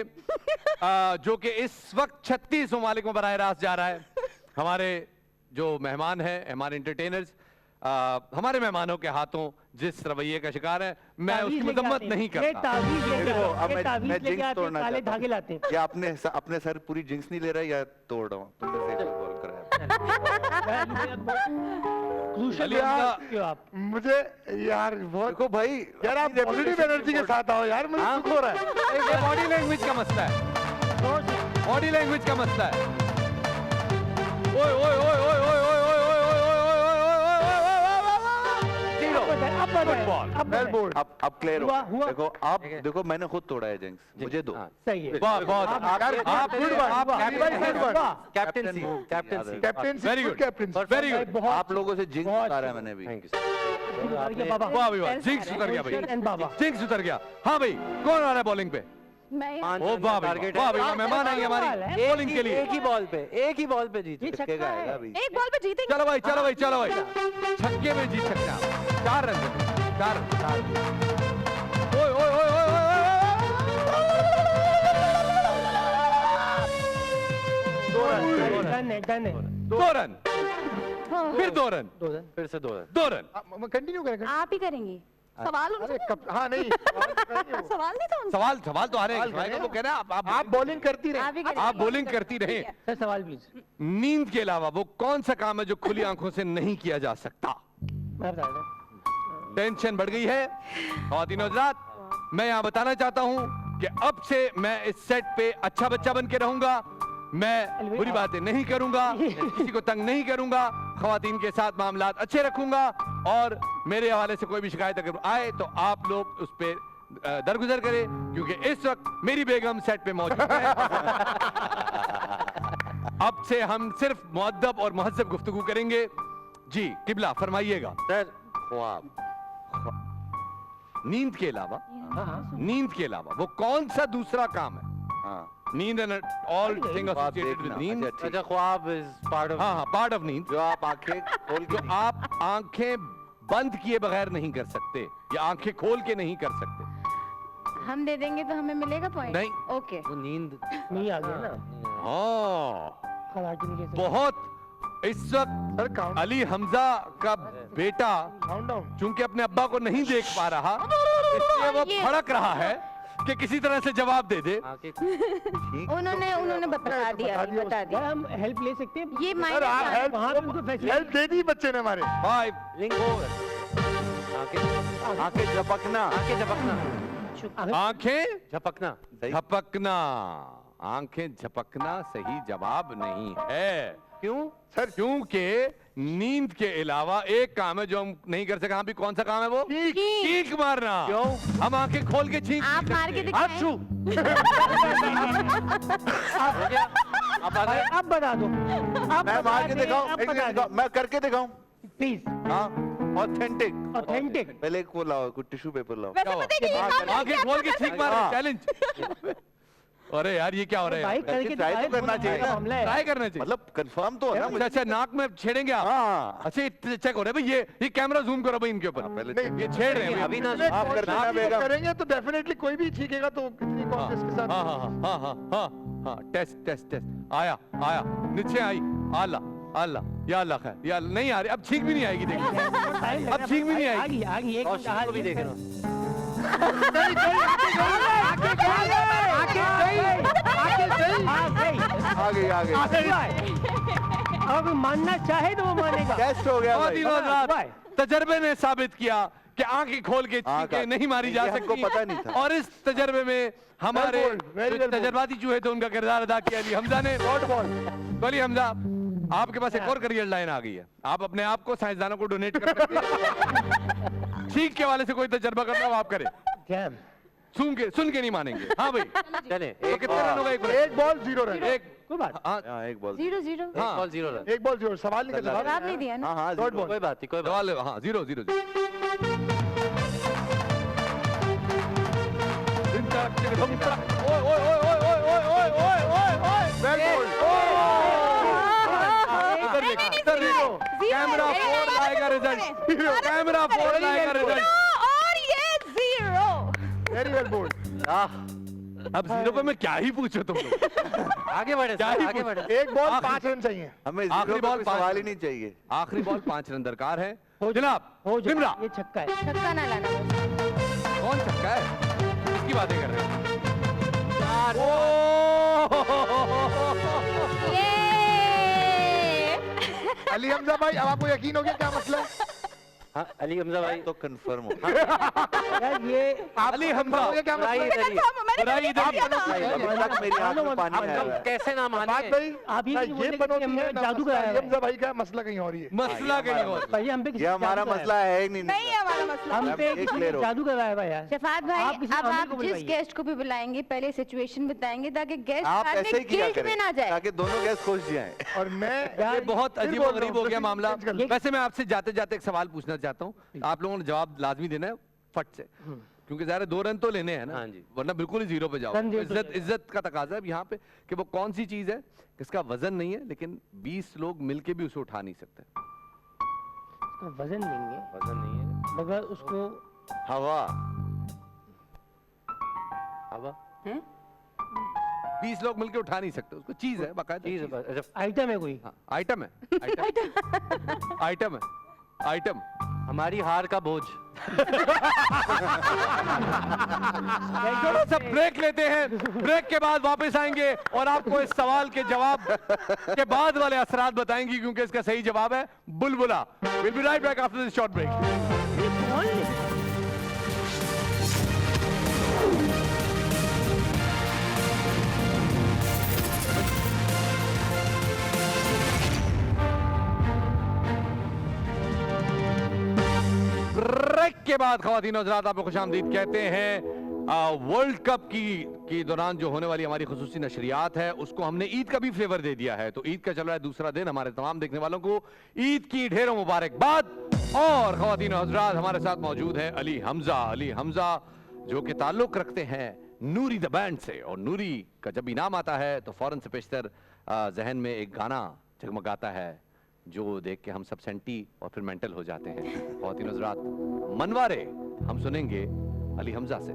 Speaker 5: जो कि इस वक्त 36 ममालिक में बराह रास्त जा रहा है, हमारे जो मेहमान हैं, हमारे एंटरटेनर्स, हमारे मेहमानों के हाथों जिस रवैये का शिकार है, मैं उसकी मजम्मत नहीं करता।
Speaker 8: तावीज़ लेके
Speaker 10: देखो, अब
Speaker 8: आते हैं,
Speaker 10: मैं
Speaker 8: तावीज़ लेके
Speaker 10: जिंक्स
Speaker 8: आते हैं,
Speaker 10: तोड़ना
Speaker 8: काले
Speaker 10: चाहता हूं।
Speaker 8: धागे लाते हैं।
Speaker 10: या अपने सर पूरी जिंक्स नहीं ले रहा या तोड़ रहा हूँ? तुमने सही बोल कराया।
Speaker 8: क्रूशल
Speaker 5: अली हमजा,
Speaker 8: क्यों आप?
Speaker 7: मुझे यार बहुत
Speaker 10: देखो भाई,
Speaker 7: यार आप पॉजिटिव एनर्जी के साथ आओ यार, मुझे दुख हो रहा है।
Speaker 5: ये बॉडी लैंग्वेज का मसला है, बॉडी लैंग्वेज का मसला है। ओए ओए ओए ओए ओए ओए ओए ओए
Speaker 8: अब
Speaker 10: अब क्लियर हो।
Speaker 8: हुआ।
Speaker 10: देखो आप देखो, मैंने खुद तोड़ा है जिंक्स, मुझे दो।
Speaker 8: सही है।
Speaker 5: बहुत बहुत आप
Speaker 7: गुड वन,
Speaker 5: आप
Speaker 9: captaincy, captaincy.
Speaker 7: Captain
Speaker 5: Very good.
Speaker 7: Captain
Speaker 5: very good.
Speaker 10: आप लोगों से जिंक्स उतारा है मैंने भी।
Speaker 9: Thank you.
Speaker 8: बाबा
Speaker 5: वाह भाई वाह, जिंक्स उतर गया
Speaker 8: एंड बाबा।
Speaker 5: भाई, जिंक्स उतर गया। हाँ भाई, कौन आ रहा है बॉलिंग पे?
Speaker 11: मैं
Speaker 5: ओ वाह भाई वाह भाई, मेहमान आएंगे हमारी बॉलिंग के लिए।
Speaker 9: एक ही बॉल पे जीत।
Speaker 8: ये छक्का है।
Speaker 11: एक बॉल पे जीतेंगे।
Speaker 5: चलो भाई चलो भाई चलो भाई, छक्के में जीत सकते हैं आप। 4 रन से 4 रन। ओए ओए ओए ओए
Speaker 8: डन है, डन है।
Speaker 5: 2 रन, फिर 2 रन,
Speaker 9: फिर से 2 रन।
Speaker 5: 2 रन।
Speaker 7: कंटिन्यू करेंगे।
Speaker 6: आप ही करेंगे।
Speaker 11: सवाल
Speaker 7: अरे
Speaker 11: उनसे
Speaker 7: हाँ नहीं,
Speaker 11: सवाल नहीं था उनसे।
Speaker 5: सवाल सवाल तो आ रहे हैं, वो कह रहे हैं
Speaker 7: आप बॉलिंग करती रहे।
Speaker 6: आप ही करेंगे।
Speaker 5: आप बॉलिंग करती रहे।
Speaker 8: सर सवाल प्लीज।
Speaker 5: नींद के अलावा वो कौन सा काम है जो खुली आंखों से नहीं किया जा सकता?
Speaker 8: मैं बता रहा हूं।
Speaker 5: टेंशन बढ़ गई है। ख्वातीन और हज़रात, मैं यहाँ बताना चाहता हूँ कि अब से मैं इस सेट पे अच्छा बच्चा बन के रहूंगा। मैं बुरी बातें नहीं करूंगा, किसी को तंग नहीं करूंगा, ख्वातीन के साथ मामलात अच्छे रखूंगा, और मेरे हवाले से कोई भी शिकायत अगर आए तो आप लोग उस पे दरगुजर करें, क्योंकि इस वक्त मेरी बेगम सेट पे मौजूद है। अब से हम सिर्फ मुअद्दब और मुहज़्ज़ब गुफ्तगू करेंगे। जी किबला फरमाइएगा।
Speaker 9: सर ख्वाब,
Speaker 5: नींद के अलावा, नींद के अलावा वो कौन सा दूसरा काम है? नींद and all thing associated with नींद।
Speaker 9: अच्छा, ख्वाब इज पार्ट ऑफ,
Speaker 5: हाँ, पार्ट ऑफ नींद।
Speaker 10: जो आप आंखें खोल के
Speaker 5: जो आप आंखें बंद किए बगैर नहीं कर सकते, या आंखें खोल के नहीं कर सकते।
Speaker 6: हम दे देंगे तो हमें मिलेगा पॉइंट?
Speaker 5: नहीं।
Speaker 6: ओके।
Speaker 9: वो नींद
Speaker 8: नहीं आ गया ना।
Speaker 5: हाँ,
Speaker 8: खराटी नहीं कैसे?
Speaker 5: बहुत। इस वक्त अली हमजा का बेटा चूंकि अपने अब्बा को नहीं देख पा रहा, इसलिए वो भड़क रहा है कि किसी तरह से जवाब दे दे।
Speaker 6: उन्होंने बता दिया, बता दिया।
Speaker 8: हम हेल्प ले सकते हैं?
Speaker 6: ये
Speaker 7: हेल्प दे दी बच्चे ने हमारे।
Speaker 10: आंखें झपकना,
Speaker 9: आंखें झपकना,
Speaker 5: आंखें
Speaker 9: झपकना,
Speaker 5: झपकना, आंखें झपकना सही जवाब नहीं है।
Speaker 9: क्यों
Speaker 5: सर? क्योंकि नींद के अलावा एक काम है जो हम नहीं कर सकते। हम भी कौन सा काम है वो? चीख मारना।
Speaker 9: क्यों?
Speaker 5: हम आंखें खोल के चीख
Speaker 6: आप मार के दिखाएं।
Speaker 8: अब बता दो।
Speaker 10: मैं मार के दिखाऊं? मैं करके दिखाऊं
Speaker 8: प्लीज?
Speaker 10: हाँ, ऑथेंटिक।
Speaker 8: ऑथेंटिक।
Speaker 10: पहले एक वो लाओ, कुछ टिश्यू पेपर लाओ।
Speaker 5: आंखें खोल के चीख मारना चैलेंज। अरे यार ये क्या हो रहा है?
Speaker 10: ट्राई तो करना चाहिए ना,
Speaker 5: ट्राई करना चाहिए,
Speaker 10: मतलब कंफर्म तो है ना।
Speaker 5: अच्छा, नाक में छेड़ेंगे आप?
Speaker 10: हाँ।
Speaker 5: अच्छा, चेक हो रहा है भाई। ये कैमरा जूम करो भाई इनके ऊपर।
Speaker 10: पहले
Speaker 5: ये छेड़ रहे हैं
Speaker 9: अभी ना
Speaker 10: आप
Speaker 7: करेंगे तो डेफिनेटली कोई भी छीकेगा तो कितनी कॉन्फिडेंस के साथ।
Speaker 5: हाँ हाँ हाँ हाँ हाँ हाँ, टेस्ट टेस्ट टेस्ट। आया आया, नीचे आई। अल्लाह अल्लाह, या अल्लाह खैर, या नहीं आ रही। अब छींक भी नहीं आएगी, देखिए अब छींक भी नहीं आएगी।
Speaker 8: आगे
Speaker 9: कौशिक को भी देख रहा हूँ।
Speaker 8: अब मानना चाहे तो वो मानेगा।
Speaker 10: टेस्ट हो गया भाई।
Speaker 5: तजर्बे ने साबित किया कि आंखें खोल के चीखें नहीं मारी जा सकती।
Speaker 10: पता नहीं था।
Speaker 5: और इस तजर्बे में हमारे जो तजर्बाती चूहे थे उनका किरदार अदा किया अली हमजा ने। तो अली हमजा, आपके पास एक और करियर लाइन आ गई है। आप अपने आप को साइंसदानों को डोनेट कर सकते हैं। चीख के वाले से कोई तजर्बा करना हो आप करें। सुन के नहीं मानेंगे। हाँ भाई
Speaker 9: चले।
Speaker 5: तो कितने रन हो गए?
Speaker 7: एक बॉल 0 रन।
Speaker 5: एक
Speaker 8: कोई बात।
Speaker 10: हाँ, एक बॉल
Speaker 6: 0-0।
Speaker 5: हाँ,
Speaker 9: बॉल 0 रन।
Speaker 7: एक बॉल 0। सवाल नहीं करना।
Speaker 6: जवाब नहीं दिया ना।
Speaker 10: हाँ,
Speaker 9: कोई बात नहीं, कोई बात
Speaker 5: सवाल हाँ 0-0। कैमरा 4 लाएगा रिजल्ट। कैमरा 4 लाएगा रिजल्ट।
Speaker 11: और ये 0।
Speaker 7: Very well bowled.
Speaker 5: अब 0 पे मैं क्या ही पूछूं तुम लोग?
Speaker 9: आगे बढ़े,
Speaker 5: क्या ही
Speaker 9: आगे
Speaker 5: पूछ-
Speaker 9: बढ़े।
Speaker 7: एक बॉल 5 रन चाहिए।
Speaker 10: हमें
Speaker 5: आखिरी बॉल
Speaker 10: सवाल ही नहीं चाहिए।
Speaker 5: आखिरी बॉल 5 रन दरकार है जनाब।
Speaker 8: हो जाए।
Speaker 5: बिमरा,
Speaker 8: ये छक्का है।
Speaker 6: छक्का ना लाना।
Speaker 5: कौन छक्का है? किसकी बातें कर रहे हो?
Speaker 7: अली हमजा भाई, अब आपको यकीन हो गया क्या मसला है?
Speaker 9: हाँ, अली हमजा भाई
Speaker 10: तो कंफर्म हो।
Speaker 8: यार ये
Speaker 5: अली हमजा,
Speaker 7: क्या मसला है?
Speaker 5: बुराई इधर ही है।
Speaker 10: मेरी आंख में पानी आया है।
Speaker 9: कैसे ना
Speaker 7: बात
Speaker 9: माने?
Speaker 7: भाई,
Speaker 8: आप ये
Speaker 7: ना
Speaker 8: नहीं बोलते
Speaker 7: ये
Speaker 8: कि
Speaker 7: बनोती
Speaker 8: हमने
Speaker 7: है ना
Speaker 8: जादू
Speaker 7: मसला
Speaker 8: कराया
Speaker 7: अली
Speaker 8: है।
Speaker 7: हमजा भाई का, मसला कहीं और ही है।
Speaker 5: मसला कहीं और।
Speaker 8: भाई हम पे किसी
Speaker 10: ये
Speaker 8: ने
Speaker 10: हमारा
Speaker 8: जादू
Speaker 10: मसला है ही नहीं।
Speaker 11: नहीं है हमारा मसला।
Speaker 8: हम पे
Speaker 10: एक
Speaker 8: किसी ने
Speaker 10: player हो।
Speaker 8: जादू कराया भाई यार।
Speaker 6: शफात
Speaker 8: आप
Speaker 6: भाई,
Speaker 8: किसी
Speaker 6: अब
Speaker 8: आमिर
Speaker 6: आप
Speaker 8: को
Speaker 6: जिस
Speaker 8: बुलवाइए।
Speaker 6: गेस्ट को भी बुलाएंगे पहले सिचुएशन बताएंगे ताकि गेस्ट
Speaker 10: आप
Speaker 6: बाद
Speaker 10: ऐसे
Speaker 6: में
Speaker 10: ही किया
Speaker 6: गिल्ट में ना
Speaker 10: करें
Speaker 6: जाए।
Speaker 10: ताकि दोनों गैस खुश जाएं।
Speaker 7: और मैं
Speaker 5: ये बहुत
Speaker 7: फिर
Speaker 5: अजीब
Speaker 7: बोल
Speaker 5: और
Speaker 7: रहा
Speaker 5: गरीब
Speaker 7: हूँ,
Speaker 5: हो गया
Speaker 7: तो
Speaker 5: मामला।
Speaker 7: चेंज कर लो।
Speaker 5: वैसे मैं आपसे जाते जाते एक सवाल पूछना चाहता हूँ। आप लोगों ने जवाब लाजमी देना है फट से, क्योंकि ज़ाहिर है 2 रन तो लेने हैं ना।
Speaker 9: हाँ जी।
Speaker 5: वरना बिल्कुल ही 0 पे जाओ।
Speaker 8: रन दिए तो
Speaker 5: इज्जत का तकाजा है अब यहाँ पे कि वो कौन सी चीज़ है जिसका वजन नहीं है लेकिन 20 लोग मिलके भी उसे उठा नहीं सकते।
Speaker 8: उसका वजन देंगे
Speaker 9: वजन नहीं है।
Speaker 8: मगर उसको
Speaker 10: हवा।
Speaker 9: हवा
Speaker 5: 20 लोग मिलके उठा नहीं सकते उसको। चीज़ है, बाकायदा
Speaker 9: चीज
Speaker 5: चीज़ है।
Speaker 9: है। अच्छा,
Speaker 8: आइटम है कोई।
Speaker 5: हाँ, आइटम है। आइटम है। आइटम
Speaker 9: हमारी हार का बोझ।
Speaker 5: थोड़ा सा ब्रेक लेते हैं। ब्रेक के बाद वापस आएंगे और आपको इस सवाल के जवाब के बाद वाले असरात बताएंगे, क्योंकि इसका सही जवाब है बुलबुला। We'll be right back after this short break.
Speaker 8: ये कौन
Speaker 5: के बाद ख़वातीन और हज़रात आपको खुशामदीद कहते हैं। वर्ल्ड कप की दौरान जो होने वाली हमारी खुसूसी नशरियात है उसको हमने ईद का भी फ्लेवर दे दिया है। तो ईद का चल रहा है दूसरा दिन। हमारे तमाम देखने वालों को ईद की ढेरों मुबारकबाद। और ख़वातीन और हज़रात हमारे साथ मौजूद है अली हमजा जो कि ताल्लुक रखते हैं नूरी द बैंड से। और नूरी का जब भी नाम आता है तो फौरन से पेशतर जहन में एक गाना जगमगाता है जो देख के हम सब सेंटी और फिर मेंटल हो जाते हैं। ख़वातीन और हज़रात मनवारे हम सुनेंगे अली हमजा से।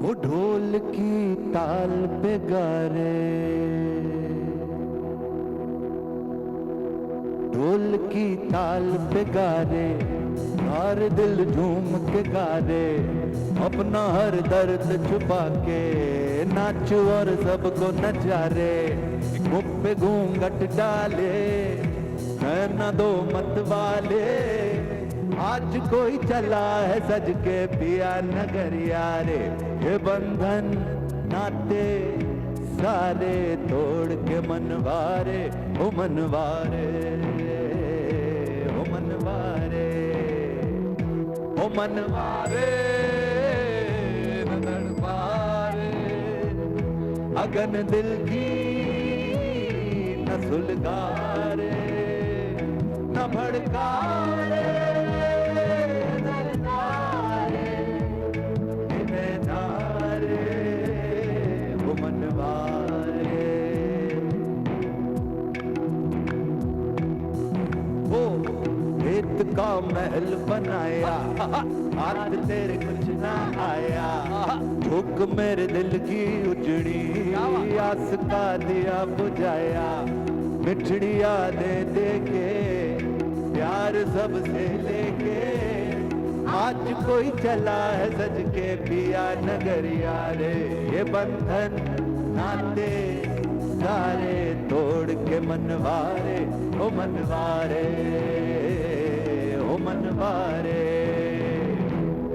Speaker 13: वो ढोल की ताल पे गारे, ढोल की ताल पे गारे, हर दिल झूम के गारे, अपना हर दर्द छुपा के नाच और सबको नचारे, मुख पे घूंघट डाले न दो मत वाले, आज कोई चला है सज के पिया नगरिया रे, ये बंधन नाते सारे तोड़ के मनवारे, ओ मनवारे, ओ मनवारे, ओ मनवारे न तड़पारे, अगन दिल की न सुलगारे, न भड़कारे, का महल बनाया, हाथ तेरे कुछ ना आया, भूख मेरे दिल की उजड़ी, आस का दिया बुझाया, मिठड़ी यादें देके प्यार सबसे लेके, आज कोई चला है सज के पिया नगरिया रे, ये बंधन नाते सारे तोड़ के मनवारे, ओ मनवारे, ओ मनवारे,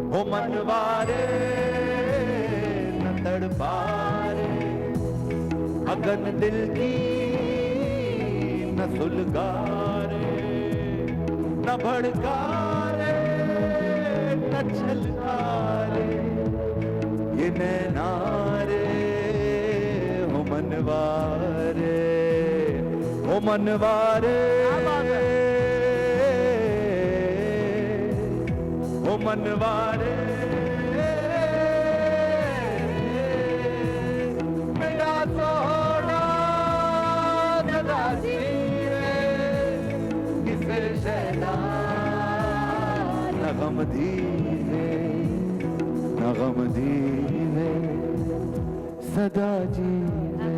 Speaker 13: ओ मनवारे न तड़पारे, अगन दिल की न सुलगारे, न भड़कारे, न छलकारे, ये नैनारे, ओ मनवारे, ओ मनवारे, ओ मनवारे, मेरा सोना दादी किसे शहना, नगम धीरे, नगम धीरे, सदा जीवे,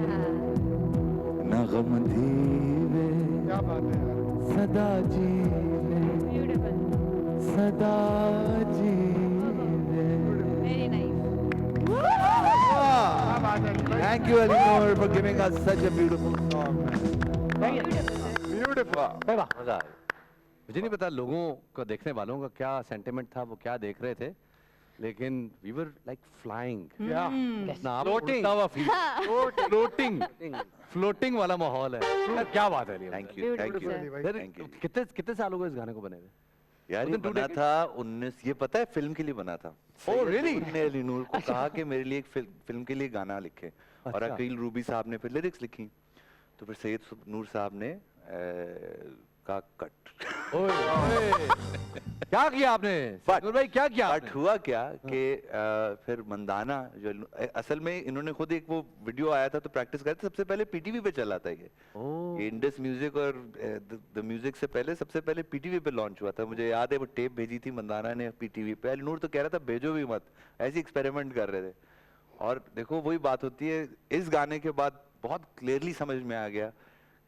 Speaker 13: नगम धीरे, क्या बात है, सदा जीवे, सदा जीवे।
Speaker 11: Very nice.
Speaker 13: Thank you, Elinor, for giving us such a beautiful song.
Speaker 7: Beautiful.
Speaker 5: मजा आया। मुझे नहीं पता लोगों को, देखने वालों का क्या सेंटिमेंट था, वो क्या देख रहे थे, लेकिन we were like flying. Floating वाला माहौल है। क्या बात है।
Speaker 10: Thank you, thank you, thank you.
Speaker 5: कितने साल हो गए इस गाने को बने हुए?
Speaker 10: यार ये बना था 19, ये पता है फिल्म के लिए बना था।
Speaker 5: Oh really?
Speaker 10: ने एलिनोर को कहा कि मेरे लिए एक फिल्म के लिए गाना लिखे, और अकील रूबी साहब ने फिर लिरिक्स लिखी, तो फिर सैयद नूर साहब ने का कट।
Speaker 5: क्या किया आपने भाई, क्या किया?
Speaker 10: कट हुआ क्या कि फिर मंदाना जो असल में इन्होंने खुद एक वो वीडियो आया था तो प्रैक्टिस कर रहे थे, सबसे पहले पीटीवी पे चला था ये इंडस म्यूजिक और द म्यूजिक से पहले सबसे पहले पीटीवी पे लॉन्च हुआ था। मुझे याद है वो टेप भेजी थी मंदाना ने पीटीवी पे, एलिनोर तो कह रहा था भेजो भी मत, ऐसे एक्सपेरिमेंट कर रहे थे। और देखो वही बात होती है, इस गाने के बाद बहुत क्लियरली समझ में आ गया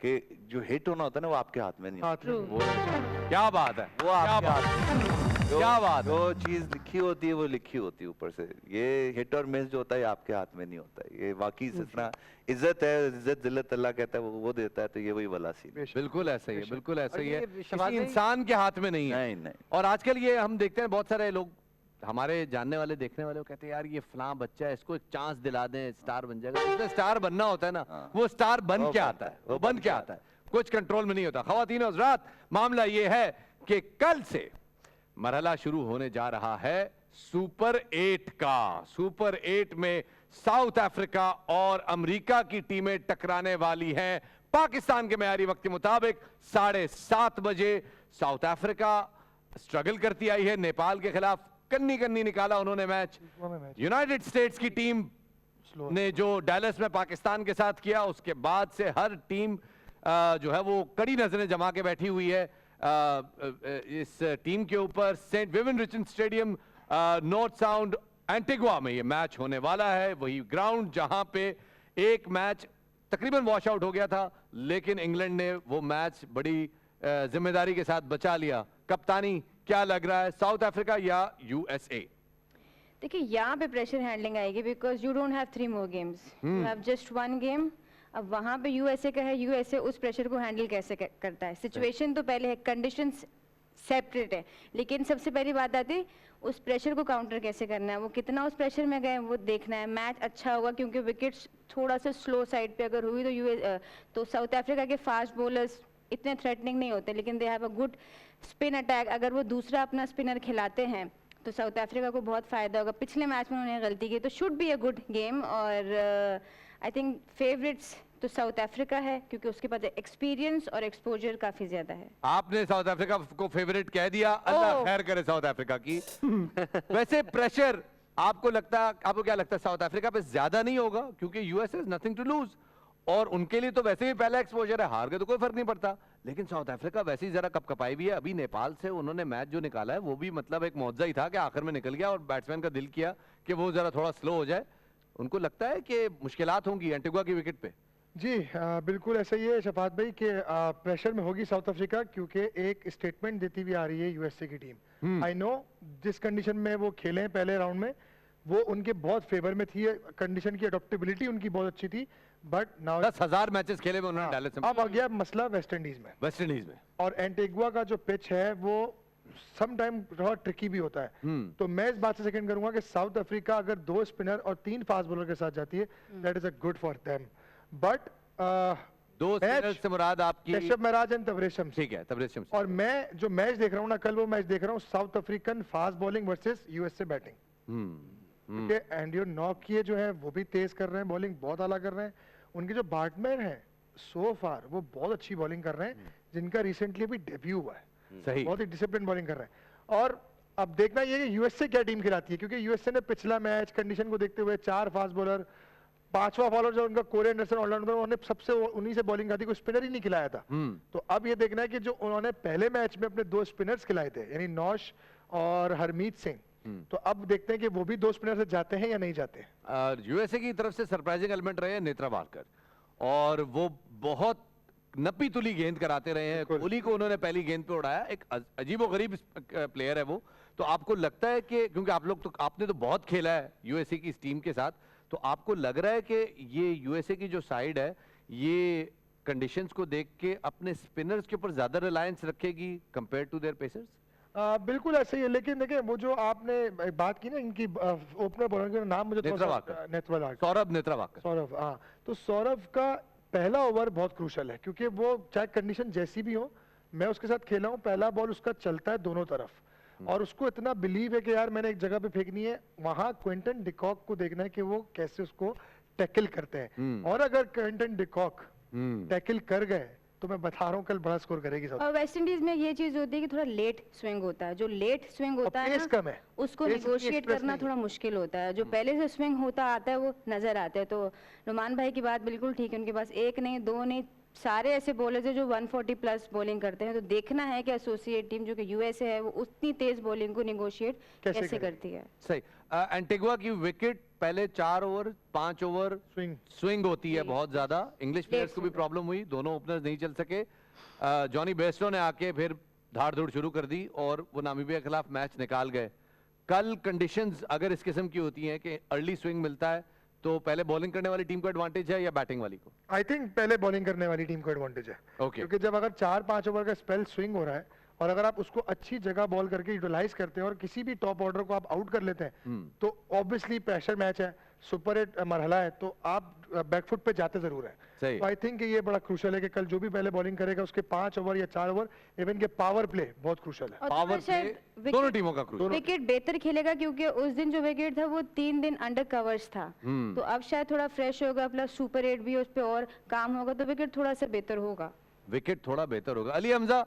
Speaker 10: कि जो हिट होना होता है ना वो आपके हाथ में नहीं होता।
Speaker 5: क्या बात है, वो आपके हाथ में, क्या बात,
Speaker 10: जो चीज लिखी होती है वो लिखी होती है ऊपर से, ये हिट और मिस जो होता है आपके हाथ में नहीं होता है। ये वाकई इतना इज्जत है, इज्जत जिल्लत अल्लाह कहता है वो देता है, तो ये वही वाला सीन।
Speaker 5: बिल्कुल ऐसा ही है, बिल्कुल ऐसा ही है, किसी इंसान के हाथ में नहीं है।
Speaker 10: नहीं।
Speaker 5: और आजकल ये हम देखते हैं बहुत सारे लोग हमारे जानने वाले देखने वाले कहते हैं यार ये फलां बच्चा है, इसको एक चांस दिला दें, स्टार बन जाएगा। जिसने स्टार बनना होता है ना वो स्टार बन के आता है, वो बन के आता है, कुछ कंट्रोल में नहीं होता। ख़वातीन और हज़रात, मामला ये है कि कल से मरहला शुरू होने जा रहा है सुपर 8 का। सुपर 8 में साउथ अफ्रीका और अमेरिका की टीमें टकराने वाली हैं पाकिस्तान के मेयारी वक्त के मुताबिक 7:30 बजे। साउथ अफ्रीका स्ट्रगल करती आई है नेपाल के खिलाफ, कन्नी कन्नी निकाला उन्होंने मैच। यूनाइटेड स्टेट्स की टीम ने जो डैलस में पाकिस्तान के साथ किया, उसके बाद से हर टीम जो है वो कड़ी नजरें जमा के बैठी हुई है इस टीम के ऊपर। Saint Vivian Richard stadium North Sound Antigua में ये मैच होने वाला है, वही ग्राउंड जहां पे एक मैच तकरीबन वॉश आउट हो गया था, लेकिन इंग्लैंड ने वो मैच बड़ी जिम्मेदारी के साथ बचा लिया। कप्तानी क्या लग रहा है, साउथ अफ्रीका या यूएसए?
Speaker 6: देखिए यहाँ पे प्रेशर हैंडलिंग आएगी because you don't have 3 more games, you have just 1 game. अब वहाँ पे यूएसए का है, यूएसए उस प्रेशर को हैंडल कैसे करता है। सिचुएशन तो पहले है, कंडीशंस सेपरेट है, लेकिन सबसे पहली बात आती है उस प्रेशर को काउंटर कैसे करना है, वो कितना उस प्रेशर में गए वो देखना है। मैच अच्छा होगा क्योंकि विकेट्स थोड़ा सा स्लो साइड पे अगर हुई तो साउथ अफ्रीका के फास्ट बॉलर्स इतने थ्रेटनिंग नहीं होते, लेकिन they have a good spin attack. अगर वो दूसरा अपना स्पिनर खिलाते हैं तो साउथ अफ्रीका को बहुत फ़ायदा होगा। पिछले मैच में उन्होंने गलती की, तो should be a good game. और आई थिंक फेवरेट्स तो साउथ अफ्रीका है क्योंकि उसके पास एक्सपीरियंस और एक्सपोजर काफी ज्यादा है।
Speaker 5: आपने साउथ अफ्रीका को फेवरेट कह दिया, अल्लाह खैर करे साउथ अफ्रीका की। वैसे प्रेशर आपको क्या लगता है साउथ अफ्रीका पे ज्यादा नहीं होगा क्योंकि US has nothing to lose और उनके लिए तो वैसे भी पहला एक्सपोजर है, हार गए तो कोई फर्क नहीं पड़ता। लेकिन साउथ अफ्रीका वैसे ही जरा कपकपाई भी है। अभी नेपाल से उन्होंने मैच जो निकाला है वो भी मतलब एक मौजज़ा ही था कि आखिर में निकल गया और बैट्समैन का दिल किया कि वो जरा थोड़ा स्लो हो जाए। उनको लगता है कि मुश्किलात होंगी एंटीगुआ की विकेट पे।
Speaker 7: जी बिल्कुल ऐसा ही है शफात भाई कि प्रेशर में होगी साउथ अफ्रीका क्योंकि एक स्टेटमेंट देती हुई आ रही है यूएसए की टीम। आई नो जिस कंडीशन में वो खेले हैं पहले राउंड में वो उनके बहुत फेवर में थी, कंडीशन की अडोप्टेबिलिटी उनकी बहुत अच्छी थी, बट नाउ
Speaker 5: 10,000 मैचेस खेले में उन्होंने डाले।
Speaker 7: अब आ गया मसला वेस्ट इंडीज में और एंटीगुआ का जो पिच है वो सम टाइम थोड़ा ट्रिकी भी होता है। तो मैं इस बात से सेकंड करूंगा कि साउथ अफ्रीका अगर 2 स्पिनर और 3 फास्ट बॉलर के साथ जाती है that is a good for them. But
Speaker 5: 2 spinner से मुराद आपकी
Speaker 7: केशव महराज एंड तबरेशम।
Speaker 5: ठीक है, तबरेशम।
Speaker 7: और मैं जो मैच देख रहा हूँ ना कल, वो मैच देख रहा हूँ South African fast bowling versus USA batting. Andrew नॉकिए जो है वो भी तेज कर रहे हैं, बॉलिंग बहुत आला कर रहे हैं। उनके जो बैट्समैन हैं सो फार वो बहुत अच्छी बॉलिंग कर रहे हैं, जिनका रिसेंटली भी डेब्यू हुआ है। सही, बहुत ही डिसिप्लिन बॉलिंग कर रहे हैं। और अब देखना ये कि यूएसए क्या टीम खिलाती है, क्योंकि यूएसए ने पिछला मैच कंडीशन को देखते हुए 4 फास्ट बॉलर, 5वां बॉलर जो उनका कोरे एंडरसन ऑलराउंडर, उन्होंने सबसे उन्हीं से बॉलिंग खाती, कोई स्पिनर ही नहीं खिलाया था। तो अब ये देखना है कि जो उन्होंने पहले मैच में अपने 2 स्पिनर्स खिलाए थे यानी नौश और हरमीत सिंह, तो अब देखते हैं कि वो भी 2 स्पिनर से जाते हैं या नहीं जाते हैं।
Speaker 5: यूएसए की तरफ से सरप्राइजिंग एलिमेंट रहे हैं नेत्रा वारकर और वो बहुत नपी तुली गेंद कराते रहे हैं। कोहली को उन्होंने पहली गेंद पे उड़ाया, एक अजीबोगरीब प्लेयर है वो। तो आपको लगता है कि क्योंकि आपने तो बहुत खेला है यूएसए की इस टीम के साथ, तो आपको लग रहा है कि ये यूएसए की जो साइड है ये कंडीशंस को देख के अपने स्पिनर्स के ऊपर ज्यादा रिलायंस रखेगी कंपेयर टू देयर पेसर्स?
Speaker 7: बिल्कुल ऐसे ही है, लेकिन देखिए वो जो आपने बात की ना इनकी ओपनर बॉलर का नाम मुझे
Speaker 5: सौरभ नेत्रावाकर।
Speaker 7: सौरभ, हाँ, तो सौरभ का पहला ओवर बहुत क्रूशल है क्योंकि वो चाहे कंडीशन जैसी भी हो, मैं उसके साथ खेला हूँ, पहला बॉल उसका चलता है दोनों तरफ और उसको इतना बिलीव है कि यार मैंने एक जगह पे फेंकनी है। वहां क्विंटन डिकॉक को देखना है कि वो कैसे उसको टैकल करते हैं और अगर क्विंटन डिकॉक टैकल कर गए तो मैं बता रहा हूँ कल बड़ा स्कोर करेगी।
Speaker 6: और वेस्ट इंडीज में ये चीज होती है कि थोड़ा लेट स्विंग होता है, जो लेट स्विंग होता है ना उसको नेगोशिएट करना थोड़ा मुश्किल होता है। जो पहले से स्विंग होता आता है वो नजर आता है। तो नुमान भाई की बात बिल्कुल ठीक है, उनके पास 1 नहीं 2 नहीं सारे ऐसे बॉलर्स हैं जो 140 प्लस बॉलिंग करते हैं। तो देखना है कि एसोसिएट टीम जो कि यूएसए है वो उतनी तेज बॉलिंग को नेगोशिएट कैसे करती है।
Speaker 5: सही। एंटीगुआ की विकेट पहले 4 ओवर 5 ओवर स्विंग होती है बहुत ज्यादा। इंग्लिश प्लेयर्स को भी प्रॉब्लम हुई, दोनों ओपनर्स नहीं चल सके। जॉनी बेस्टो ने आके फिर धाड़ धूड़ शुरू कर दी और वो नामीबिया के खिलाफ मैच निकाल गए। कल कंडीशंस अगर इस किस्म की होती हैं कि अर्ली स्विंग मिलता है तो पहले बॉलिंग करने वाली टीम को एडवांटेज है या बैटिंग वाली को?
Speaker 7: आई थिंक पहले बॉलिंग करने वाली टीम को एडवांटेज है। क्योंकि जब अगर 4-5 ओवर का स्पेल स्विंग हो रहा है और अगर आप उसको अच्छी जगह बॉल करके यूटिलाइज करते हैं और किसी भी टॉप ऑर्डर को आप आउट कर लेते हैं तो ऑब्वियसली प्रेशर मैच है, सुपर 8 मरहला है तो आप बैकफुट पे जाते जरूर है।
Speaker 5: सही।
Speaker 7: तो आई थिंक ये बड़ा क्रूशल है कि कल जो भी पहले बॉलिंग करेगा उसके 5 ओवर या 4 ओवर इवन के पावर प्ले बहुत क्रूशल है।
Speaker 6: और
Speaker 5: पावर
Speaker 6: शायद
Speaker 5: प्ले दोनों टीमों का क्रूशल।
Speaker 6: विकेट बेहतर खेलेगा क्योंकि उस दिन जो विकेट था वो 3 दिन अंडर कवर्स था, तो अब शायद थोड़ा फ्रेश होगा, प्लस सुपर 8 भी उस पे और काम होगा तो विकेट थोड़ा सा बेहतर होगा।
Speaker 5: विकेट थोड़ा बेहतर होगा। अली हमजा,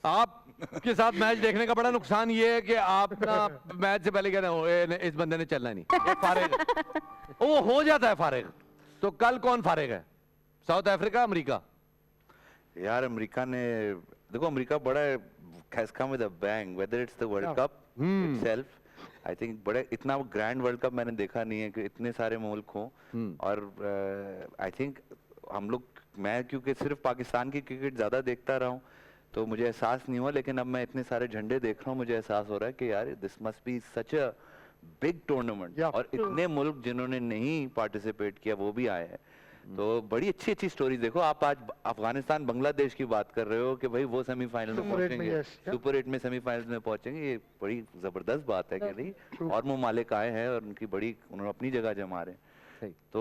Speaker 5: आपके साथ मैच देखने का बड़ा नुकसान ये है कि आप ना मैच से पहले कहते हो इस बंदे ने चलना नहीं, ये फारिग है। वो हो जाता है फारिग। तो कल कौन फारिग है, साउथ अफ्रीका अमेरिका?
Speaker 10: यार अमेरिका ने, देखो अमेरिका बड़ा has come with a bang, whether it's the world cup itself, I think बड़े इतना ग्रैंड वर्ल्ड कप मैंने देखा नहीं है कि इतने सारे मुल्क हों। और आई थिंक हम लोग, मैं क्योंकि सिर्फ पाकिस्तान की क्रिकेट ज्यादा देखता रहा हूँ तो मुझे एहसास नहीं हुआ, लेकिन अब मैं इतने सारे झंडे देख रहा हूँ मुझे एहसास हो रहा है कि यार this must be such a big tournament. और इतने मुल्क जिन्होंने नहीं पार्टिसिपेट किया वो भी आए हैं, तो बड़ी अच्छी अच्छी स्टोरीज। देखो आप आज अफगानिस्तान बांग्लादेश की बात कर रहे हो कि भाई वो सेमीफाइनल में पहुंचेंगे, सुपर 8 में सेमीफाइनल में पहुंचेंगे, ये बड़ी जबरदस्त बात है कि नहीं। और मुमालिक आए हैं और उनकी बड़ी, उन्होंने अपनी जगह जमा रहे। तो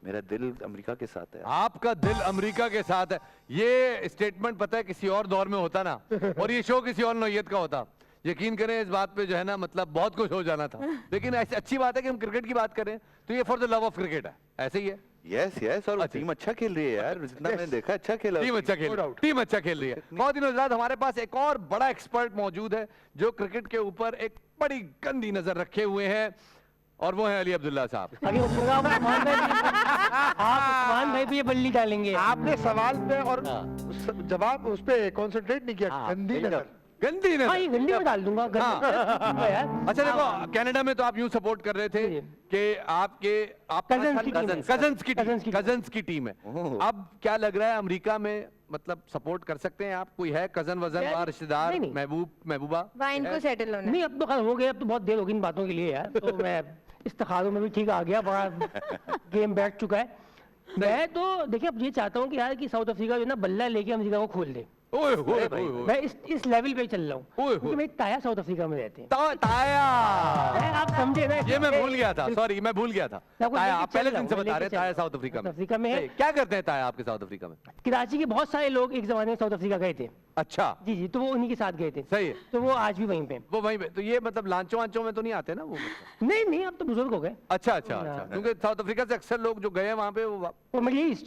Speaker 10: मेरा दिल अमेरिका के साथ है।
Speaker 5: आपका दिल अमेरिका के साथ है। ये स्टेटमेंट पता है किसी और दौर में होता ना, और ये शो किसी और नौयत का होता, यकीन करें इस बात पे जो है ना, मतलब बहुत कुछ हो जाना था। लेकिन ऐसी अच्छी बात है कि हम क्रिकेट की बात करें तो ये for the love of cricket है, ऐसे ही है।
Speaker 10: यस यस, और टीम अच्छा खेल रही है यार, जितना मैंने देखा अच्छा खेला,
Speaker 5: टीम अच्छा खेल रही है, टीम अच्छा खेल रही है। बहुत दिनों बाद हमारे पास एक और बड़ा एक्सपर्ट मौजूद है जो क्रिकेट के ऊपर एक बड़ी गंदी नजर रखे हुए हैं, और वो है अली अब्दुल्ला साहब।
Speaker 8: आप उस्मान भाई पे ये बल्ली डालेंगे।
Speaker 7: आपने सवाल पे और जवाब उस पे कंसंट्रेट नहीं किया। गंदी नजर,
Speaker 5: गंदी नजर।
Speaker 8: हाँ, ये गंदी में डाल दूंगा।
Speaker 5: अच्छा देखो, कनाडा में तो आप यूं सपोर्ट कर रहे थे कि कजन्स की टीम है। अब क्या लग रहा है अमेरिका में, मतलब सपोर्ट कर सकते हैं आप? कोई है कजन वजन वाला रिश्तेदार, महबूबा?
Speaker 6: इनको सेटल होना
Speaker 8: नहीं, अब तो खत्म हो गया, अब तो बहुत देर होगी इन बातों के लिए यार। तो मैं इस्तिखारों में भी ठीक आ गया, बड़ा गेम बैठ चुका है। मैं तो देखिए अब ये चाहता हूँ कि यार कि साउथ अफ्रीका जो ना बल्ला लेके अमेरिका को खोल दे। मैं इस लेवल पे चल रहा हूँ, क्योंकि मेरे ताया साउथ अफ्रीका में रहते हैं।
Speaker 5: ताया,
Speaker 8: आप समझे ना?
Speaker 5: ये मैं भूल गया था, सॉरी मैं भूल गया था। ताया, आप पहले दिन से बता रहे ताया साउथ अफ्रीका में है। क्या करते हैं ताया आपके साउथ अफ्रीका में?
Speaker 8: कराची के बहुत सारे लोग एक जमाने में साउथ अफ्रीका गए थे।
Speaker 5: अच्छा
Speaker 8: जी जी, तो वो उन्हीं के साथ गए थे।
Speaker 5: सही है,
Speaker 8: तो वो आज भी वहीं पे।
Speaker 5: वो वहीं पे, तो ये मतलब लांचों वांचों में तो नहीं आते ना वो?
Speaker 8: नहीं नहीं, अब तो बुजुर्ग हो गए।
Speaker 5: अच्छा अच्छा अच्छा, क्योंकि साउथ अफ्रीका से अक्सर लोग जो गए वहाँ पे वो
Speaker 8: मिडिल ईस्ट।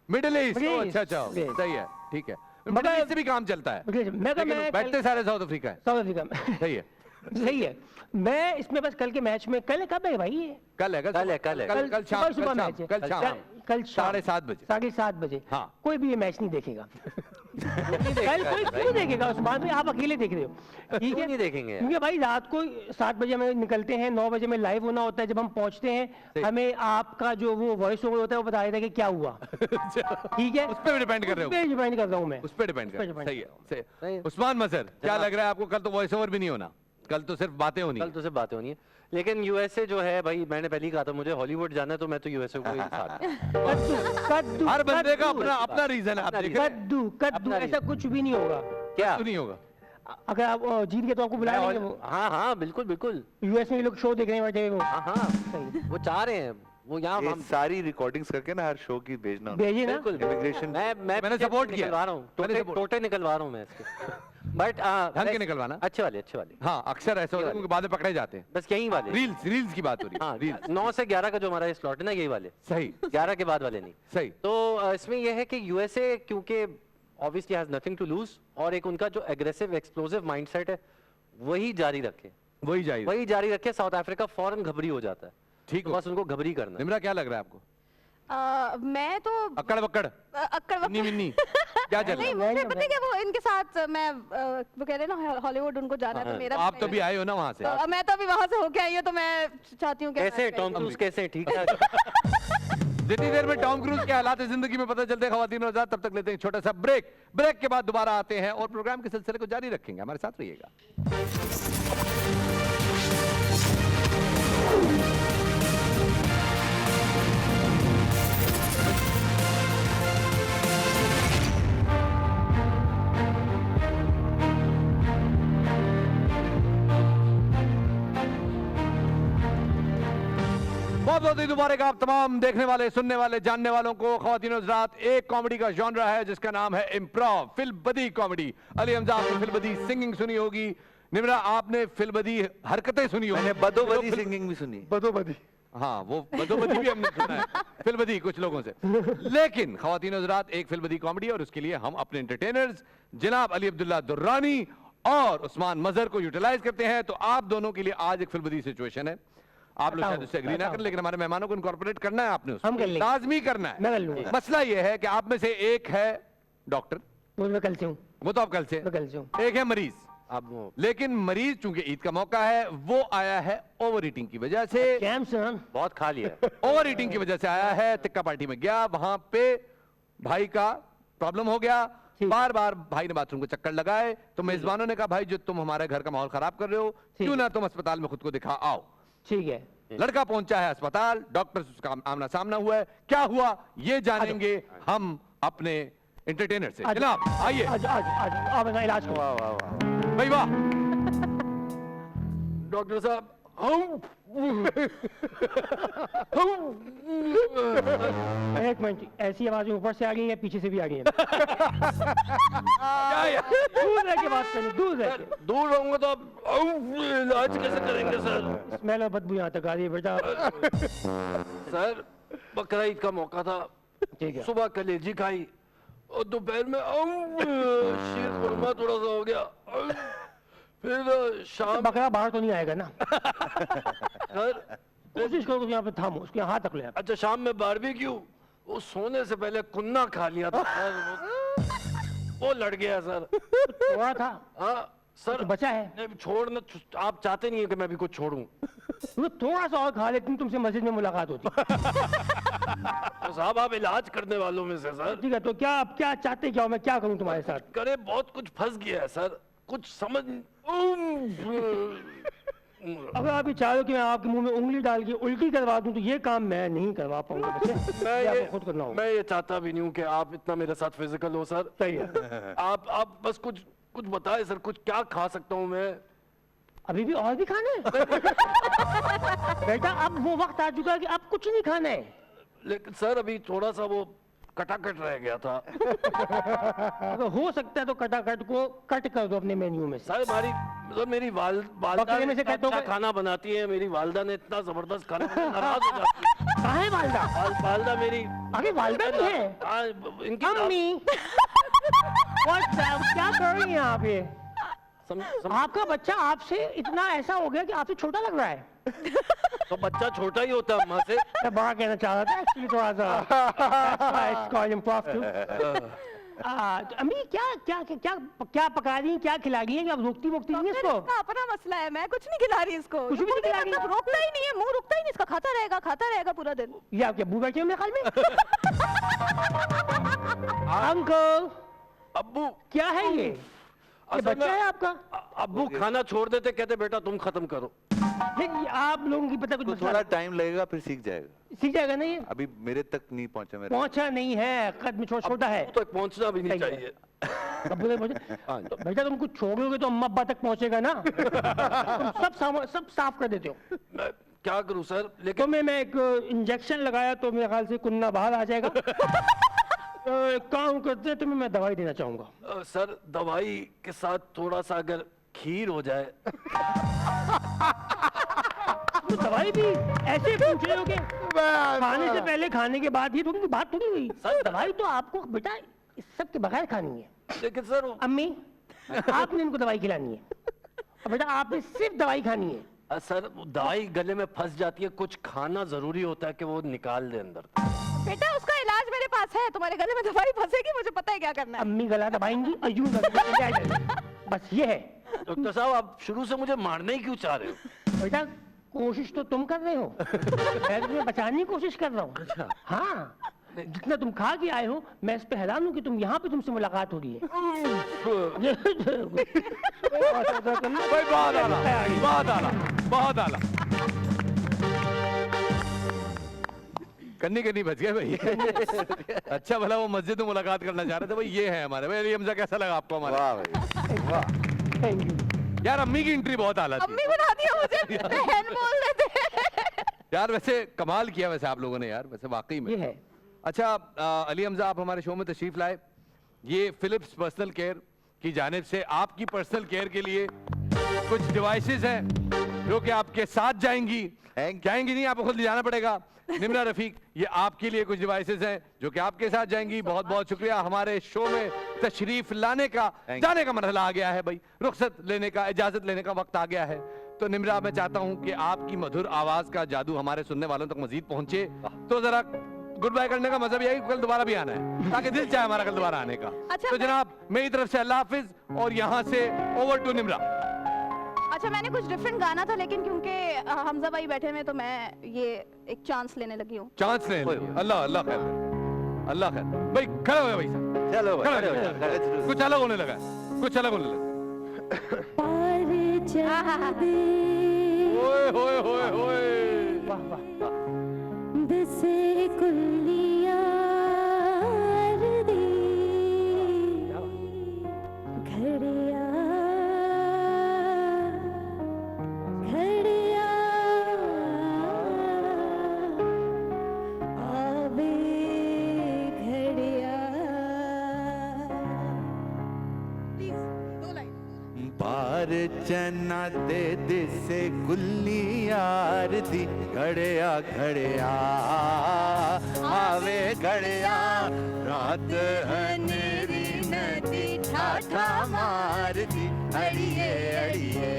Speaker 5: अच्छा अच्छा, सही है, ठीक है। मिडिल ईस्ट से भी काम चलता है, मैं बैठते सारे साउथ अफ्रीका है।
Speaker 8: साउथ अफ्रीका में
Speaker 5: सही है,
Speaker 8: सही है। मैं इसमें बस कल के मैच में, कल कब है भाई ये?
Speaker 5: कल है, कल शाम,
Speaker 8: सुबह मैच है, कल
Speaker 5: 7:30 बजे,
Speaker 8: 7:30 बजे।
Speaker 5: हाँ,
Speaker 8: कोई भी ये मैच नहीं देखेगा। कल कोई क्यों देखेगा उस्मान भाई? आप अकेले देख रहे हो, ठीक है?
Speaker 9: नहीं देखेंगे
Speaker 8: क्योंकि भाई रात को 7 बजे हमें निकलते हैं, 9 बजे में लाइव होना होता है। जब हम पहुंचते हैं हमें आपका जो वो वॉइस ओवर होता है वो बता देता है कि क्या हुआ। ठीक है,
Speaker 5: उस पर डिपेंड कर रहे हो?
Speaker 8: डिपेंड कर रहा हूँ मैं,
Speaker 5: उस पर डिपेंड कर रहा हूँ। सही है। उस्मान मजहर, क्या लग रहा है आपको? कल तो वॉइस ओवर भी नहीं होना, कल तो सिर्फ बातें होनी।
Speaker 9: कल तो सिर्फ बातें होनी है, लेकिन यूएसए जो है भाई, मैंने पहले ही कहा था मुझे हॉलीवुड जाना है, तो मैं तो यूएसए को ही साथ।
Speaker 5: हर बंदे का अपना रीजन है।
Speaker 8: कद्दू ऐसा कुछ भी नहीं होगा।
Speaker 9: क्या
Speaker 5: नहीं होगा?
Speaker 8: अगर आप जीत गए तो आपको बुला लेंगे वो।
Speaker 9: हाँ हाँ बिल्कुल बिल्कुल,
Speaker 8: यूएस में लोग शो देख रहे हैं बैठे वो।
Speaker 9: हाँ हाँ, वो चाह रहे हैं वो यहाँ
Speaker 10: हम सारी रिकॉर्डिंग्स करके ना हर शो की भेजना,
Speaker 8: भेजिए ना।
Speaker 10: इमिग्रेशन
Speaker 9: मैंने
Speaker 5: सपोर्ट किया,
Speaker 9: निकलवा रहा हूँ, टोटे निकलवा रहा हूँ मैं इसके। बट
Speaker 5: ढंग के निकलवाना,
Speaker 9: अच्छे वाले।
Speaker 5: हाँ, अक्सर ऐसा होता है क्योंकि बाद में पकड़े जाते हैं।
Speaker 9: बस यही वाले
Speaker 5: रील्स की बात हो रही है।
Speaker 9: 9 से 11 का जो हमारा स्लॉट है ना, यही वाले।
Speaker 5: सही,
Speaker 9: 11 के बाद वाले नहीं।
Speaker 5: सही।
Speaker 9: तो इसमें यह है कि यूएसए क्योंकि obviously has nothing to lose, और एक उनका जो एग्रेसिव एक्सप्लोसिव माइंडसेट है वही जारी रखे। साउथ अफ्रीका फौरन घबरी हो जाता है। ठीक, तो बस उनको घबरी करना।
Speaker 5: निम्रा, क्या लग रहा है आपको?
Speaker 11: मैं तो
Speaker 5: अक्कड़ बक्कड़ मिन्नी क्या चल रहा है?
Speaker 11: मुझे पता है कि वो इनके साथ मैं वो कह रहे हैं ना हॉलीवुड उनको जाना है, तो मेरा
Speaker 5: आप तो भी आए हो ना वहाँ से?
Speaker 11: तो मैं तो अभी वहाँ से होके आई हूँ, तो मैं चाहती हूँ
Speaker 9: कैसे टॉम क्रूज कैसे, ठीक है?
Speaker 5: जितनी देर में टॉम क्रूज के हालात जिंदगी में पता चलते हैं ख़वातीन और हज़रात, तब तक लेते हैं छोटा सा ब्रेक के बाद दोबारा आते हैं और प्रोग्राम के सिलसिले को जारी रखेंगे। हमारे साथ रहिएगा। बहुत मुबारक आप तमाम देखने वाले, सुनने वाले, जानने वालों को। ख्वातीन और हज़रात, एक कॉमेडी का जॉनरा है जिसका नाम है इम्प्रोव, फिल्मबदी कॉमेडी। अली हमजा, आपने फिल्मबदी सिंगिंग सुनी होगी। निम्रा, आपने फिल्मबदी हरकतें सुनी होगी।
Speaker 10: मैंने बदोबदी सिंगिंग भी सुनी।
Speaker 7: बदोबदी,
Speaker 5: हाँ, वो बदोबदी भी हमने सुना है फिल्मबदी कुछ लोगों से। लेकिन ख्वातीन और हज़रात, एक फिल्मबदी कॉमेडी, और उसके लिए हम अपने एंटरटेनर्स जनाब अली अब्दुल्ला दुर्रानी और उस्मान मजहर को यूटिलाइज करते हैं। तो आप दोनों के लिए आज एक फिल्मबदी सिचुएशन है। आप लोग शायद उससे एग्री ना करें, लेकिन हमारे मेहमानों को इनकॉर्पोरेट करना है, आपने उसको लाजमी करना है। मसला ये है कि आप में से एक है डॉक्टर,
Speaker 8: मैं कल से हूँ,
Speaker 5: वो तो आप कल से, एक है मरीज।
Speaker 9: अब
Speaker 5: लेकिन मरीज चूंकि ईद का मौका है, वो आया है ओवर ईटिंग की वजह से,
Speaker 9: बहुत खा लिया,
Speaker 5: ओवर ईटिंग की वजह से आया है। टिक्का पार्टी में गया, वहां पे भाई का प्रॉब्लम हो गया। बार बार भाई ने बाथरूम के चक्कर लगाए, तो मेजबानों ने कहा भाई जो तुम हमारे घर का माहौल खराब कर रहे हो, क्यों ना तुम अस्पताल में खुद को दिखा आओ।
Speaker 8: ठीक है,
Speaker 5: लड़का पहुंचा है अस्पताल, डॉक्टर से उसका आमना सामना हुआ है। क्या हुआ ये जानेंगे हम अपने एंटरटेनर से। जनाब आइए,
Speaker 8: इलाज करो।
Speaker 5: भाई वाह,
Speaker 9: डॉक्टर साहब,
Speaker 8: एक मिनट, ऐसी आवाजें ऊपर से आ रही है, पीछे से भी आ रही है। दूर रह के बात करें, दूर रह के।
Speaker 9: दूर रहूंगा तो आप इलाज कैसे करेंगे सर?
Speaker 8: स्मेल और बदबू यहाँ तक आ रही है बेटा।
Speaker 9: सर, बकरा ईद का मौका था,
Speaker 8: ठीक है,
Speaker 9: सुबह कलेजी खाई और दोपहर में शीर खुरमा थोड़ा सा हो गया, फिर शाम।
Speaker 8: बकरा बाहर तो नहीं आएगा ना?
Speaker 9: सर
Speaker 8: कोशिश करो यहाँ पे थामो, उसके हाथ रख ले।
Speaker 9: अच्छा, शाम में बारबेक्यू, वो सोने से पहले कुन्ना खा लिया था सर, वो लड़ गया सर।
Speaker 8: थोड़ा था?
Speaker 9: हाँ सर,
Speaker 8: बचा है?
Speaker 9: नहीं, छोड़ना आप चाहते नहीं है कि मैं भी कुछ छोड़ूं।
Speaker 8: तो थोड़ा सा और खा लेती, तुमसे मस्जिद में मुलाकात होती।
Speaker 9: तो साहब, आप इलाज करने वालों में से सर।
Speaker 8: ठीक है, तो क्या आप क्या चाहते, क्या मैं क्या करूं तुम्हारे साथ?
Speaker 9: करे, बहुत कुछ फंस गया है सर, कुछ समझ।
Speaker 8: अगर आप ये चाहो कि मैं आपके मुंह में उंगली डाल के उल्टी करवा दूं, तो ये काम मैं नहीं करवा पाऊंगा बच्चे।
Speaker 9: मैं
Speaker 8: खुद करना होगा।
Speaker 9: मैं ये चाहता भी नहीं हूँ कि आप इतना मेरे साथ फिजिकल हो सर।
Speaker 8: सही है।
Speaker 9: आप बस कुछ बताए सर, कुछ क्या खा सकता हूँ मैं?
Speaker 8: अभी भी और भी खाना है? बेटा, अब वो वक्त आ चुका है कि अब कुछ नहीं खाना है।
Speaker 9: लेकिन सर, अभी थोड़ा सा वो कटाकट रह गया था।
Speaker 8: अगर हो सकता है तो कटाकट को कट कर दो अपने मेन्यू में।
Speaker 9: सर, मेरी वालदा
Speaker 8: में से
Speaker 9: अच्छा खाना बनाती है। मेरी वालदा ने इतना जबरदस्त खाना, नाराज हो जाती है।
Speaker 8: कहाँ है वालदा?
Speaker 9: वालदा मेरी,
Speaker 8: अरे वालदा भी है?
Speaker 9: इनकी
Speaker 8: मम्मी, क्या कर रही हैं आप ये? आपका बच्चा आपसे इतना ऐसा हो गया कि आपसे छोटा लग रहा है।
Speaker 9: तो बच्चा छोटा ही होता है अम्मा से।
Speaker 8: मैं बड़ा कहना चाह रहा था एक्चुअली, थोड़ा सा। अम्मी, क्या पका रही हैं, क्या खिला रही हैं? क्या रोकती वोकती नहीं है इसको?
Speaker 11: इसका अपना मसला है, मैं कुछ नहीं खिला रही इसको।
Speaker 8: कुछ भी नहीं खिला रही?
Speaker 11: रोकता ही नहीं है, मुंह रुकता ही नहीं इसका, खाता रहेगा पूरा दिन।
Speaker 8: ये आपके अब्बू बैठे हैं मेरे ख्याल में। अंकल,
Speaker 9: अब्बू
Speaker 8: क्या है ये बच्चा है आपका?
Speaker 9: अब्बू खाना छोड़ देते, कहते बेटा तुम खत्म करो।
Speaker 8: आप लोगों की पता कुछ
Speaker 10: तो थोड़ा टाइम लगेगा, फिर सीख जाएगा।
Speaker 8: नहीं?
Speaker 10: अभी मेरे तक नहीं पहुंचा।
Speaker 8: पहुंचा नहीं है, कद में छोटा है,
Speaker 9: तक पहुंचना भी नहीं चाहिए।
Speaker 8: तो बेटा, तुम कुछ छोड़ोगे तो अम्मा अब्बा तक पहुंचेगा ना। तुम सब साफ कर देते हो।
Speaker 9: मैं क्या करूं सर? लेकिन
Speaker 8: मैं एक इंजेक्शन लगाया तो मेरे ख्याल से कुन्ना बाहर आ जाएगा। काम करते हैं, तुम्हें मैं दवाई देना चाहूंगा।
Speaker 9: सर, दवाई के साथ थोड़ा सा अगर खीर हो जाए।
Speaker 8: तो दवाई भी ऐसे पूछ रहे हो कि खाने से पहले, खाने के बाद, ये थोड़ी बात थोड़ी हुई। सर, दवाई तो आपको बेटा इस सब के बगैर खानी है।
Speaker 9: लेकिन सर,
Speaker 8: अम्मी, आपने इनको दवाई खिलानी है और बेटा आपने सिर्फ दवाई खानी है।
Speaker 9: सर, दवाई गले में फंस जाती है, कुछ खाना जरूरी होता है कि वो निकाल दे अंदर।
Speaker 11: बेटा, उसका इलाज मेरे पास है, तुम्हारे गले में दवाई फंसेगी, मुझे पता है क्या करना है।
Speaker 8: अम्मी गला दबाएंगी और यूं बस ये है।
Speaker 9: डॉक्टर साहब, आप शुरू से मुझे मारने ही क्यों चाह रहे हो?
Speaker 8: बेटा, कोशिश तो तुम कर रहे हो, मैं तुम्हें बचाने की कोशिश कर रहा हूँ।
Speaker 9: अच्छा।
Speaker 8: हाँ, जितना तुम खा के आए हो, मैं इस पे हैरान हूँ कि तुम यहाँ पे तुमसे मुलाकात हो रही है।
Speaker 5: बहुत आला। कन्नी बच गए भाई। अच्छा भला वो मस्जिद में मुलाकात करना चाह रहे थे भाई। ये है हमारे भाई। हमजा, कैसा लगा आपको हमारा?
Speaker 10: वाह भाई, वाह।
Speaker 8: थैंक यू
Speaker 5: यार, अम्मी की एंट्री बहुत आला थी।
Speaker 11: अम्मी बना दिया मुझे, बहन बोल रहे थे।
Speaker 5: यार वैसे कमाल किया वैसे आप लोगों ने यार, वैसे वाकई में
Speaker 8: ये है।
Speaker 5: अच्छा अली हमजा, आप हमारे शो में तशरीफ लाए। ये फिलिप्स पर्सनल केयर की जानिब से आपकी पर्सनल केयर के लिए कुछ डिवाइसेस हैं जो कि आपके साथ जाएंगी। जाएंगी नहीं, आपको खुद ले जाना पड़ेगा। निम्रा रफीक, ये आपके लिए कुछ डिवाइसेस हैं जो कि आपके साथ जाएंगी। बहुत बहुत शुक्रिया, हमारे शो में तशरीफ लाने का, जाने का मरहला आ गया है भाई, रुखसत लेने का, इजाजत लेने का वक्त आ गया है। तो निम्रा, मैं चाहता हूं कि आपकी मधुर आवाज का जादू हमारे सुनने वालों तक मजीद पहुंचे, तो जरा गुड बाय करने का मतलब यही, कल दोबारा भी आना है, ताकि दिल चाहे हमारा कल दोबारा आने का।
Speaker 11: अच्छा,
Speaker 5: तो जनाब मेरी तरफ से अल्लाह हाफिज, और यहाँ से ओवर टू निम्रा।
Speaker 11: अच्छा, मैंने कुछ डिफरेंट गाना था, लेकिन क्योंकि हमजा भाई बैठे में, तो मैं ये एक चांस लेने लगी हूँ।
Speaker 5: चांस ले, अल्लाह अल्लाह खैर, अल्लाह खैर। भाई खड़े हो गए भाई साहब,
Speaker 10: चलो
Speaker 5: कुछ अलग होने लगा, कुछ अलग होने लगा। ओए होए होए होए,
Speaker 8: वाह वाह वाह।
Speaker 12: दिसे कुल्लियार दी घड़िया घड़िया आवे घड़िया।
Speaker 13: बार चना दे दिसे गुल्ली यार दी घड़िया घड़िया आवे घड़िया। रात हनेरी नदी ठाठा मार दी अड़िए अड़िए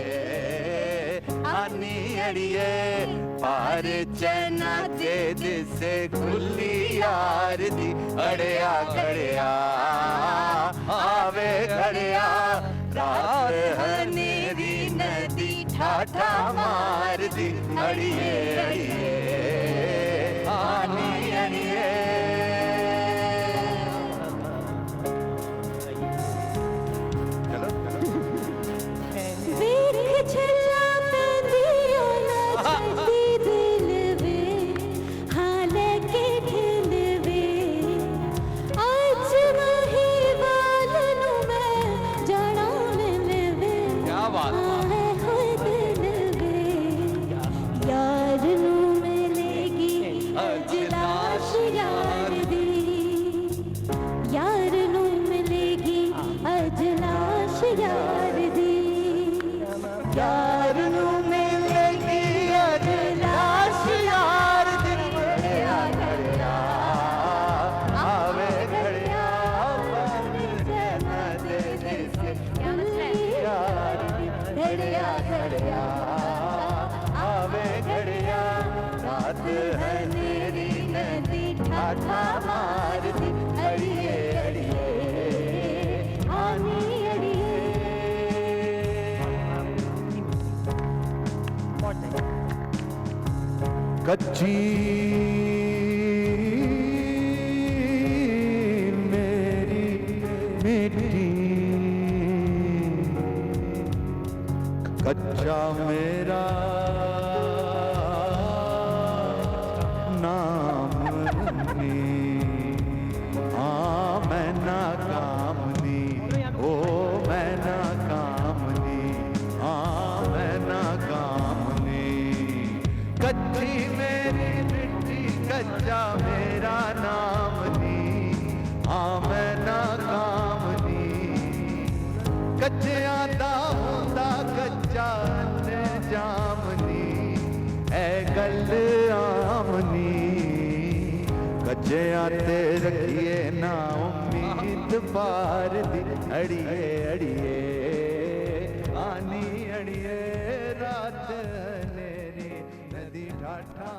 Speaker 13: आनी अड़िए। बार चना दे दिसे गुल्ली यार दी घड़िया घड़िया आवे घड़िया। रात हनेरी नदी ठाठा मार दी अड़िए अड़िए आनी अड़िए।
Speaker 12: वीर छल्ला पैंदियो ना छंदी दिल वे हाले के ठिल वे। आज वही वालनु मैं जाना मिल वे।
Speaker 5: क्या बात है।
Speaker 12: यार नू मिलेगी अजलाश यार दी। यार नू मिलेगी अजलाश यार दी। यार नू मिलेगी अजलाश यार दी। घड़िया घड़िया आवे घड़िया दे दिसे यार दी। घड़िया घड़िया आवे घड़िया। रात हनेरी नदी ठाठा मार दी अड़िए अड़िए आनी अड़िए।
Speaker 13: कच्ची मेरी मिट्टी कच्चा मेरा नाम नहीं। हाँ मैं नाकामनी, ओ मैं नाकामनी। हाँ मैं नाकामनी। कच्ची मेरी मिट्टी कच्चा मेरा नाम नहीं। हाँ मैं नाकामनी। कच्चियां दा हुंदा कच्चा ने जामनी ऐ गल आमनी। कच्चियां ते रखिए ना उम्मीद पार दी अड़िए अड़िए आनी अड़िए। रात हनेरी नदी ठाठा